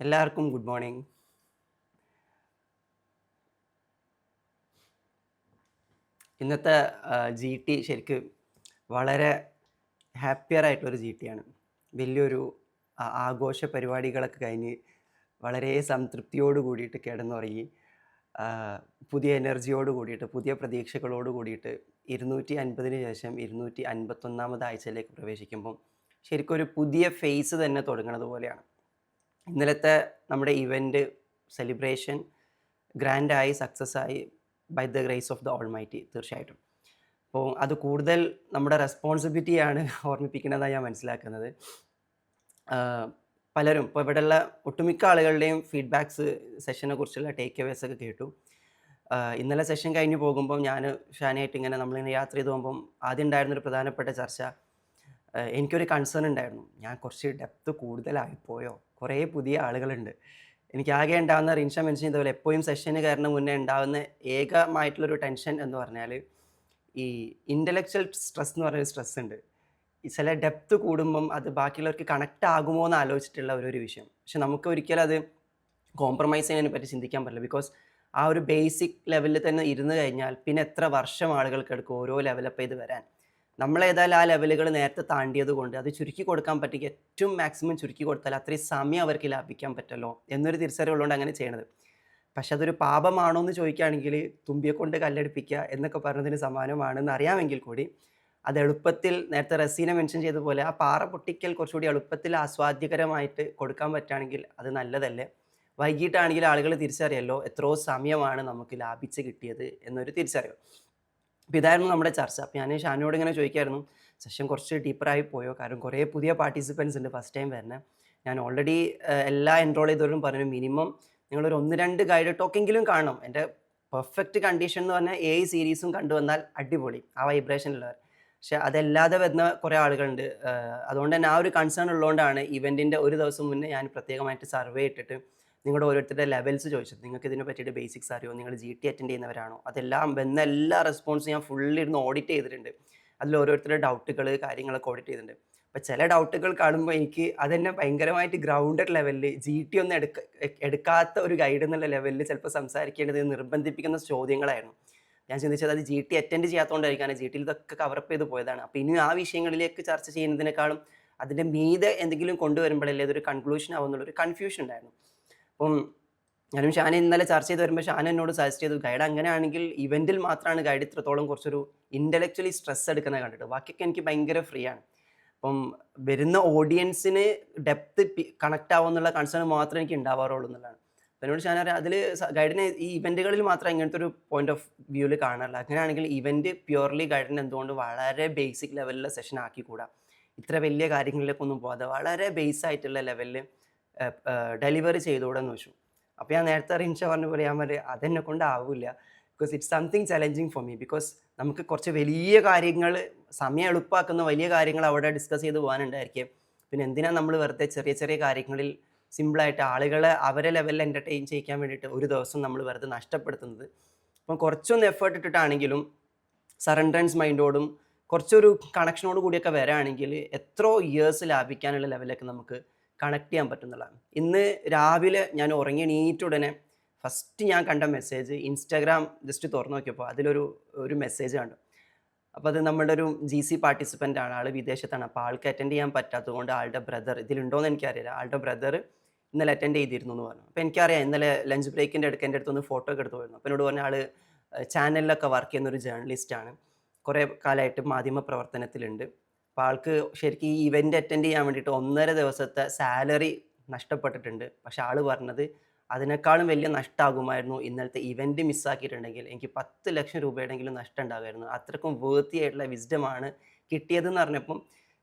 എല്ലാവർക്കും good morning. ഇന്നത്തെ G T ശരിക്ക് വളരെ ഹാപ്പിയർ ആയിട്ടുള്ളൊരു ജി ടി ആണ്. വലിയൊരു ആഘോഷ പരിപാടികളൊക്കെ കഴിഞ്ഞ് വളരെ സംതൃപ്തിയോട് കൂടിയിട്ട് കിടന്നുറങ്ങി, ആ, പുതിയ എനർജിയോട് കൂടിയിട്ട് പുതിയ പ്രതീക്ഷകളോട് കൂടിയിട്ട് 250 ശേഷം 251 ആഴ്ചയിലേക്ക് പ്രവേശിക്കുമ്പം ശരിക്കൊരു പുതിയ ഫേസ് തന്നെ തുടങ്ങുന്നത് പോലെയാണ്. ഇന്നലത്തെ നമ്മുടെ ഇവൻ്റ് സെലിബ്രേഷൻ ഗ്രാൻഡായി സക്സസ്സായി by the grace of the almighty തീർച്ചയായിട്ടും. അപ്പോൾ അത് കൂടുതൽ നമ്മുടെ റെസ്പോൺസിബിലിറ്റിയാണ് ഓർമ്മിപ്പിക്കുന്നതാണ് ഞാൻ മനസ്സിലാക്കുന്നത്. പലരും ഇപ്പോൾ ഇവിടെയുള്ള ഒട്ടുമിക്ക ആളുകളുടെയും ഫീഡ്ബാക്സ് സെഷനെ കുറിച്ചുള്ള ടേക്ക് അവേസ് ഒക്കെ കേട്ടു. ഇന്നലെ സെഷൻ കഴിഞ്ഞ് പോകുമ്പം ഞാൻ ഷാനായിട്ട് ഇങ്ങനെ നമ്മളിങ്ങനെ യാത്ര ചെയ്ത് പോകുമ്പം ആദ്യം ഉണ്ടായിരുന്നൊരു പ്രധാനപ്പെട്ട ചർച്ച, എനിക്കൊരു കൺസേൺ ഉണ്ടായിരുന്നു, ഞാൻ കുറച്ച് ഡെപ്ത് കൂടുതലായിപ്പോയോ, കുറേ പുതിയ ആളുകളുണ്ട്. എനിക്ക് ആകെ ഉണ്ടാകുന്ന റിൻഷ മെൻഷൻ ചെയ്ത പോലെ എപ്പോഴും സെഷന് കയറുന്ന മുന്നേ ഉണ്ടാകുന്ന ഏകമായിട്ടുള്ളൊരു ടെൻഷൻ എന്ന് പറഞ്ഞാൽ ഈ ഇൻ്റലക്ച്വൽ സ്ട്രെസ് എന്ന് പറഞ്ഞൊരു സ്ട്രെസ് ഉണ്ട്. ഈ ചില ഡെപ്ത് കൂടുമ്പം അത് ബാക്കിയുള്ളവർക്ക് കണക്റ്റ് ആകുമോ എന്ന് ആലോചിച്ചിട്ടുള്ള ഒരു വിഷയം. പക്ഷെ നമുക്ക് ഒരിക്കലും അത് കോംപ്രമൈസ് ചെയ്യുന്നതിനെ പറ്റി ചിന്തിക്കാൻ പറ്റില്ല. ബിക്കോസ് ആ ഒരു ബേസിക് ലെവലിൽ തന്നെ ഇരുന്ന് കഴിഞ്ഞാൽ പിന്നെ എത്ര വർഷം ആളുകൾക്ക് എടുക്കും ഓരോ ലെവലപ്പ് ചെയ്ത് വരാൻ. നമ്മളേതായാലും ആ ലെവലുകൾ നേരത്തെ താണ്ടിയത് കൊണ്ട് അത് ചുരുക്കി കൊടുക്കാൻ പറ്റുക ഏറ്റവും മാക്സിമം ചുരുക്കി കൊടുത്താൽ അത്രയും സമയം അവർക്ക് ലാഭിക്കാൻ പറ്റുമല്ലോ എന്നൊരു തിരിച്ചറിവുള്ളതുകൊണ്ട് അങ്ങനെ ചെയ്യണത്. പക്ഷെ അതൊരു പാപമാണോ എന്ന് ചോദിക്കുകയാണെങ്കിൽ തുമ്പിയെ കൊണ്ട് കല്ലെടുപ്പിക്കുക എന്നൊക്കെ പറഞ്ഞതിന് സമാനമാണെന്ന് അറിയാമെങ്കിൽ കൂടി അത് എളുപ്പത്തിൽ നേരത്തെ റസീന മെൻഷൻ ചെയ്ത പോലെ ആ പാറ പൊട്ടിക്കൽ കുറച്ചുകൂടി എളുപ്പത്തിൽ ആസ്വാദ്യകരമായിട്ട് കൊടുക്കാൻ പറ്റുകയാണെങ്കിൽ അത് നല്ലതല്ലേ. വൈകിട്ടാണെങ്കിൽ ആളുകൾ തിരിച്ചറിയല്ലോ എത്രയോ സമയമാണ് നമുക്ക് ലാഭിച്ച് കിട്ടിയത് എന്നൊരു തിരിച്ചറിവ്. അപ്പോൾ ഇതായിരുന്നു നമ്മുടെ ചർച്ച. അപ്പോൾ ഞാൻ ഷാനോട് ഇങ്ങനെ ചോദിക്കായിരുന്നു, സെഷൻ കുറച്ച് ഡീപ്പറായി പോയോ, കാരണം കുറേ പുതിയ പാർട്ടിസിപ്പൻസ് ഉണ്ട് ഫസ്റ്റ് ടൈം വരുന്നത്. ഞാൻ ഓൾറെഡി എല്ലാ എൻറോൾ ചെയ്തവരും പറഞ്ഞു മിനിമം നിങ്ങളൊരു 1-2 ഗൈഡ് ടോക്കെങ്കിലും കാണണം. എൻ്റെ പെർഫെക്റ്റ് കണ്ടീഷൻ എന്ന് പറഞ്ഞാൽ സീരീസും കണ്ടുവന്നാൽ അടിപൊളി ആ വൈബ്രേഷനുള്ളവർ. പക്ഷെ അതല്ലാതെ വരുന്ന കുറേ ആളുകളുണ്ട്. അതുകൊണ്ട് തന്നെ ആ ഒരു കൺസേൺ ഉള്ളതുകൊണ്ടാണ് ഇവൻറ്റിൻ്റെ ഒരു ദിവസം മുന്നേ ഞാൻ പ്രത്യേകമായിട്ട് സർവേ ഇട്ടിട്ട് നിങ്ങളുടെ ഓരോരുത്തരുടെ ലെവൽസ് ചോദിച്ചത്. നിങ്ങൾക്ക് ഇതിനെ പറ്റിയിട്ട് ബേസിക്സ് അറിയോ, നിങ്ങൾ ജി ടി അറ്റൻഡ് ചെയ്യുന്നവരാണോ, അതെല്ലാം വന്ന എല്ലാ റെസ്പോൺസും ഞാൻ ഫുള്ളി ഇരുന്ന് ഓഡിറ്റ് ചെയ്തിട്ടുണ്ട്. അതിൽ ഓരോരുത്തരുടെ ഡൗട്ടുകൾ കാര്യങ്ങളൊക്കെ ഓഡിറ്റ് ചെയ്തിട്ടുണ്ട്. അപ്പോൾ ചില ഡൗട്ടുകൾ കാണുമ്പോൾ എനിക്ക് അതെന്നെ ഭയങ്കരമായിട്ട് ഗ്രൗണ്ടഡ് ലെവലിൽ ജി ടി ഒന്നും എടുക്കാത്ത ഒരു ഗൈഡ് എന്നുള്ള ലെവലിൽ ചിലപ്പോൾ സംസാരിക്കേണ്ടത് നിർബന്ധിപ്പിക്കുന്ന ചോദ്യങ്ങളായിരുന്നു. ഞാൻ ചിന്തിച്ചത് അത് ജി ടി അറ്റൻഡ് ചെയ്യാത്തതുകൊണ്ടായിരിക്കും, ജി ടിയിൽ ഇതൊക്കെ കവറപ്പ് ചെയ്ത് പോയതാണ്. അപ്പോൾ ഇനി ആ വിഷയങ്ങളിലേക്ക് ചർച്ച ചെയ്യുന്നതിനേക്കാളും അതിൻ്റെ മീതെ എന്തെങ്കിലും കൊണ്ടുവരുമ്പോഴല്ലേ അതൊരു കൺക്ലൂഷൻ ആവുന്നുള്ളൊരു കൺഫ്യൂഷൻ ഉണ്ടായിരുന്നു. അപ്പം ഞാനും ഷാൻ ഇന്നലെ ചർച്ച ചെയ്ത് വരുമ്പോൾ ഷാൻ എന്നോട് സജസ്റ്റ് ചെയ്തു, ഗൈഡ് അങ്ങനെയാണെങ്കിൽ ഇവൻറ്റിൽ മാത്രമാണ് ഗൈഡ് ഇത്രത്തോളം കുറച്ചൊരു ഇൻ്റലക്ച്വലി സ്ട്രെസ് എടുക്കുന്നത് കണ്ടിട്ട്, ബാക്കിയൊക്കെ എനിക്ക് ഭയങ്കര ഫ്രീ ആണ്. അപ്പം വരുന്ന ഓഡിയൻസിന് ഡെപ്ത് കണക്റ്റ് ആവുമെന്നുള്ള കൺസേൺ മാത്രമേ എനിക്ക് ഉണ്ടാവാറുള്ളൂ എന്നുള്ളതാണ്. അപ്പോൾ എന്നോട് ഷാൻ അറിയാം, അതിൽ ഗൈഡിനെ ഈ ഇവൻറ്റുകളിൽ മാത്രം ഇങ്ങനത്തെ ഒരു പോയിന്റ് ഓഫ് വ്യൂവിൽ കാണാറില്ല. അങ്ങനെയാണെങ്കിൽ ഇവൻറ്റ് പ്യുവർലി ഗൈഡിനെ എന്തുകൊണ്ട് വളരെ ബേസിക് ലെവലിലെ സെഷൻ ആക്കിക്കൂടാ, ഇത്ര വലിയ കാര്യങ്ങളിലേക്കൊന്നും പോകാതെ വളരെ ബേസ് ആയിട്ടുള്ള ലെവലിൽ ഡെലിവറി ചെയ്തുകൂടെന്ന് ചോദിച്ചു. അപ്പോൾ ഞാൻ നേരത്തെ റിൻഷ പറഞ്ഞ പോലെ ഞാൻ പറയും അതെന്നെ കൊണ്ടാവില്ല. Because it's something challenging for me. Because നമുക്ക് കുറച്ച് വലിയ കാര്യങ്ങൾ, സമയം എളുപ്പമാക്കുന്ന വലിയ കാര്യങ്ങൾ അവിടെ ഡിസ്കസ് ചെയ്ത് പോകാനുണ്ടായിരിക്കും. പിന്നെ എന്തിനാണ് നമ്മൾ വെറുതെ ചെറിയ ചെറിയ കാര്യങ്ങളിൽ സിമ്പിളായിട്ട് ആളുകളെ അവരെ ലെവലിൽ എൻ്റർടൈൻ ചെയ്യിക്കാൻ വേണ്ടിയിട്ട് ഒരു ദിവസം നമ്മൾ വെറുതെ നഷ്ടപ്പെടുത്തുന്നത്. അപ്പം കുറച്ചൊന്ന് എഫേർട്ട് ഇട്ടിട്ടാണെങ്കിലും സറണ്ടറൻസ് മൈൻഡോടും കുറച്ചൊരു കണക്ഷനോട് കൂടിയൊക്കെ വരാണെങ്കിൽ എത്രയോ ഇയേഴ്സ് ലാഭിക്കാനുള്ള ലെവലൊക്കെ നമുക്ക് കണക്ട് ചെയ്യാൻ പറ്റുന്നതാണ്. ഇന്ന് രാവിലെ ഞാൻ ഉറങ്ങി എണീറ്റ ഉടനെ ഫസ്റ്റ് ഞാൻ കണ്ട മെസ്സേജ് ഇൻസ്റ്റാഗ്രാം ജസ്റ്റ് തുറന്നു നോക്കിയപ്പോൾ അതിലൊരു മെസ്സേജ് കണ്ടു. അപ്പോൾ അത് നമ്മുടെ ഒരു ജി സി പാർട്ടിസിപ്പൻ്റ് ആണ്, ആൾ വിദേശത്താണ്. അപ്പോൾ ആൾക്ക് അറ്റൻഡ് ചെയ്യാൻ പറ്റാത്തത് കൊണ്ട് ആളുടെ ബ്രദർ, ഇതിലുണ്ടോയെന്ന് എനിക്കറിയില്ല, ആളുടെ ബ്രദർ ഇന്നലെ അറ്റൻഡ് ചെയ്തിരുന്നു എന്ന് പറഞ്ഞു. അപ്പോൾ എനിക്കറിയാം ഇന്നലെ ലഞ്ച് ബ്രേക്കിൻ്റെ അടുത്ത് എൻ്റെ അടുത്തൊന്ന് ഫോട്ടോ ഒക്കെ എടുത്ത് പോയിരുന്നു. അപ്പോൾ എന്നോട് പറഞ്ഞ ആൾ ചാനലിലൊക്കെ വർക്ക് ചെയ്യുന്നൊരു ജേർണലിസ്റ്റാണ്, കുറേ കാലമായിട്ട് മാധ്യമ പ്രവർത്തനത്തിലുണ്ട്. അപ്പോൾ ആൾക്ക് ശരിക്കും ഈ ഇവൻ്റ് അറ്റൻഡ് ചെയ്യാൻ വേണ്ടിയിട്ട് 1.5 ദിവസത്തെ സാലറി നഷ്ടപ്പെട്ടിട്ടുണ്ട്. പക്ഷെ ആൾ പറഞ്ഞത് അതിനേക്കാളും വലിയ നഷ്ടമാകുമായിരുന്നു ഇന്നലത്തെ ഇവൻറ്റ് മിസ്സാക്കിയിട്ടുണ്ടെങ്കിൽ, എനിക്ക് 10 ലക്ഷം രൂപയുടെയെങ്കിലും നഷ്ടം ഉണ്ടാകുമായിരുന്നു. അത്രക്കും വേർത്തി ആയിട്ടുള്ള വിസ്ഡമാണ് കിട്ടിയതെന്ന് പറഞ്ഞപ്പം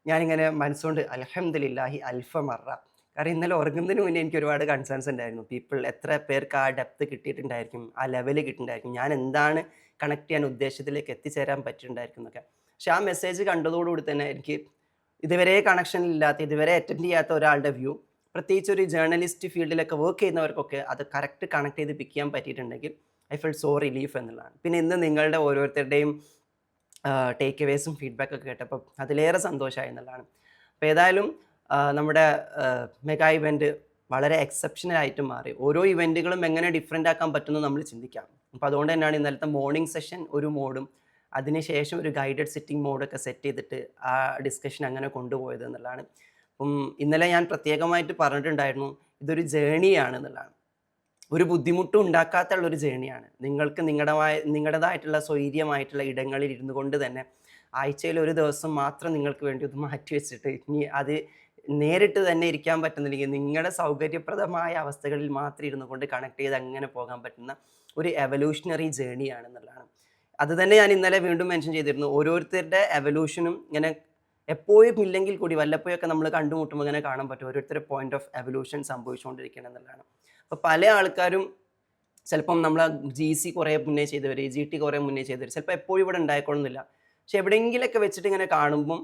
ഞാനിങ്ങനെ മനസ്സുകൊണ്ട് അൽഹംദുലില്ലാഹി അൽഫ മറ. കാരണം ഇന്നലെ ഉറങ്ങുന്നതിന് മുന്നേ എനിക്ക് ഒരുപാട് കൺസേൺസ് ഉണ്ടായിരുന്നു. എത്ര പേർക്ക് ആ ഡെപ്ത് കിട്ടിയിട്ടുണ്ടായിരിക്കും, ആ ലെവൽ കിട്ടിയിട്ടുണ്ടായിരിക്കും, ഞാൻ എന്താണ് കണക്ട് ചെയ്യാൻ ഉദ്ദേശത്തിലേക്ക് എത്തിച്ചേരാൻ പറ്റിയിട്ടുണ്ടായിരിക്കും എന്നൊക്കെ. പക്ഷെ ആ മെസ്സേജ് കണ്ടതോടുകൂടി തന്നെ എനിക്ക് ഇതുവരെ കണക്ഷൻ ഇല്ലാത്ത, ഇതുവരെ അറ്റൻഡ് ചെയ്യാത്ത ഒരാളുടെ വ്യൂ, പ്രത്യേകിച്ച് ഒരു ജേർണലിസ്റ്റ് ഫീൽഡിലൊക്കെ വർക്ക് ചെയ്യുന്നവർക്കൊക്കെ അത് കറക്റ്റ് കണക്ട് ചെയ്ത് പിക്ക് ചെയ്യാൻ പറ്റിയിട്ടുണ്ടെങ്കിൽ ഐ ഫീൽ സോ റിലീഫ് എന്നുള്ളതാണ്. പിന്നെ ഇന്ന് നിങ്ങളുടെ ഓരോരുത്തരുടെയും ടേക്ക് അവേസും ഫീഡ്ബാക്കൊക്കെ കേട്ടപ്പോൾ അതിലേറെ സന്തോഷമായി എന്നുള്ളതാണ്. അപ്പോൾ ഏതായാലും നമ്മുടെ മെഗാ ഇവൻറ്റ് വളരെ എക്സെപ്ഷണൽ ആയിട്ട് മാറി. ഓരോ ഇവൻറ്റുകളും എങ്ങനെ ഡിഫറെൻ്റ് ആക്കാൻ പറ്റുമെന്ന് നമ്മൾ ചിന്തിക്കാം. അപ്പോൾ അതുകൊണ്ട് തന്നെയാണ് ഇന്നലത്തെ മോർണിംഗ് സെഷൻ ഒരു മോഡും അതിനുശേഷം ഒരു ഗൈഡഡ് സിറ്റിംഗ് മോഡൊക്കെ സെറ്റ് ചെയ്തിട്ട് ആ ഡിസ്കഷൻ അങ്ങനെ കൊണ്ടുപോയത് എന്നുള്ളതാണ്. അപ്പം ഇന്നലെ ഞാൻ പ്രത്യേകമായിട്ട് പറഞ്ഞിട്ടുണ്ടായിരുന്നു, ഇതൊരു ജേണിയാണ് എന്നുള്ളതാണ്. ഒരു ബുദ്ധിമുട്ടും ഉണ്ടാക്കാത്തുള്ളൊരു ജേണിയാണ്. നിങ്ങൾക്ക് നിങ്ങളുടേതായിട്ടുള്ള സ്വൈര്യമായിട്ടുള്ള ഇടങ്ങളിൽ ഇരുന്നു കൊണ്ട് തന്നെ ആഴ്ചയിൽ ഒരു ദിവസം മാത്രം നിങ്ങൾക്ക് വേണ്ടി ഒന്ന് മാറ്റി വെച്ചിട്ട് ഇനി അത് നേരിട്ട് തന്നെ ഇരിക്കാൻ പറ്റുന്നില്ലെങ്കിൽ നിങ്ങളുടെ സൗകര്യപ്രദമായ അവസ്ഥകളിൽ മാത്രം ഇരുന്നു കൊണ്ട് കണക്ട് ചെയ്ത് അങ്ങനെ പോകാൻ പറ്റുന്ന ഒരു എവല്യൂഷണറി ജേണിയാണെന്നുള്ളതാണ്. അത് തന്നെ ഞാൻ ഇന്നലെ വീണ്ടും മെൻഷൻ ചെയ്തിരുന്നു. ഓരോരുത്തരുടെ എവല്യൂഷനും ഇങ്ങനെ എപ്പോഴും ഇല്ലെങ്കിൽ കൂടി വല്ലപ്പോഴൊക്കെ നമ്മൾ കണ്ടുമുട്ടുമ്പോൾ ഇങ്ങനെ കാണാൻ പറ്റും ഓരോരുത്തരുടെ പോയിന്റ് ഓഫ് എവല്യൂഷൻ സംഭവിച്ചുകൊണ്ടിരിക്കണം എന്നുള്ളതാണ്. അപ്പോൾ പല ആൾക്കാരും ചിലപ്പം നമ്മൾ GC കുറേ മുന്നേ ചെയ്തവർ, GT കുറേ മുന്നേ ചെയ്തവർ ചിലപ്പോൾ എപ്പോഴും ഇവിടെ ഉണ്ടായിക്കൊള്ളുന്നില്ല. പക്ഷെ എവിടെയെങ്കിലൊക്കെ വെച്ചിട്ട് ഇങ്ങനെ കാണുമ്പം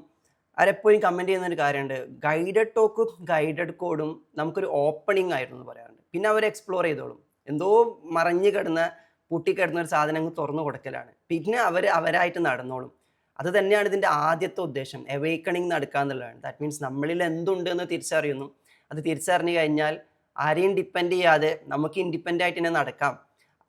അവരെപ്പോഴും കമൻറ്റ് ചെയ്യുന്നൊരു കാര്യമുണ്ട്, ഗൈഡഡ് ടോക്കും ഗൈഡഡ് കോഡും നമുക്കൊരു ഓപ്പണിംഗ് ആയിരുന്നു എന്ന് പറയാറുണ്ട്. പിന്നെ അവർ എക്സ്പ്ലോർ ചെയ്തോളും. എന്തോ മറഞ്ഞു കിടന്ന പൂട്ടിക്കിടന്ന ഒരു സാധനം അങ്ങ് തുറന്നു കൊടുക്കലാണ്. പിന്നെ അവരായിട്ട് നടന്നോളും. അത് തന്നെയാണ് ഇതിൻ്റെ ആദ്യത്തെ ഉദ്ദേശം, എവേക്കണിങ് നടക്കുക എന്നുള്ളതാണ്. ദാറ്റ് മീൻസ് നമ്മളിൽ എന്തുണ്ട് എന്ന് തിരിച്ചറിയുന്നു. അത് തിരിച്ചറിഞ്ഞു കഴിഞ്ഞാൽ ആരെയും ഡിപ്പെൻഡ് ചെയ്യാതെ നമുക്ക് ഇൻഡിപെൻഡൻ്റ് ആയിട്ട് തന്നെ നടക്കാം.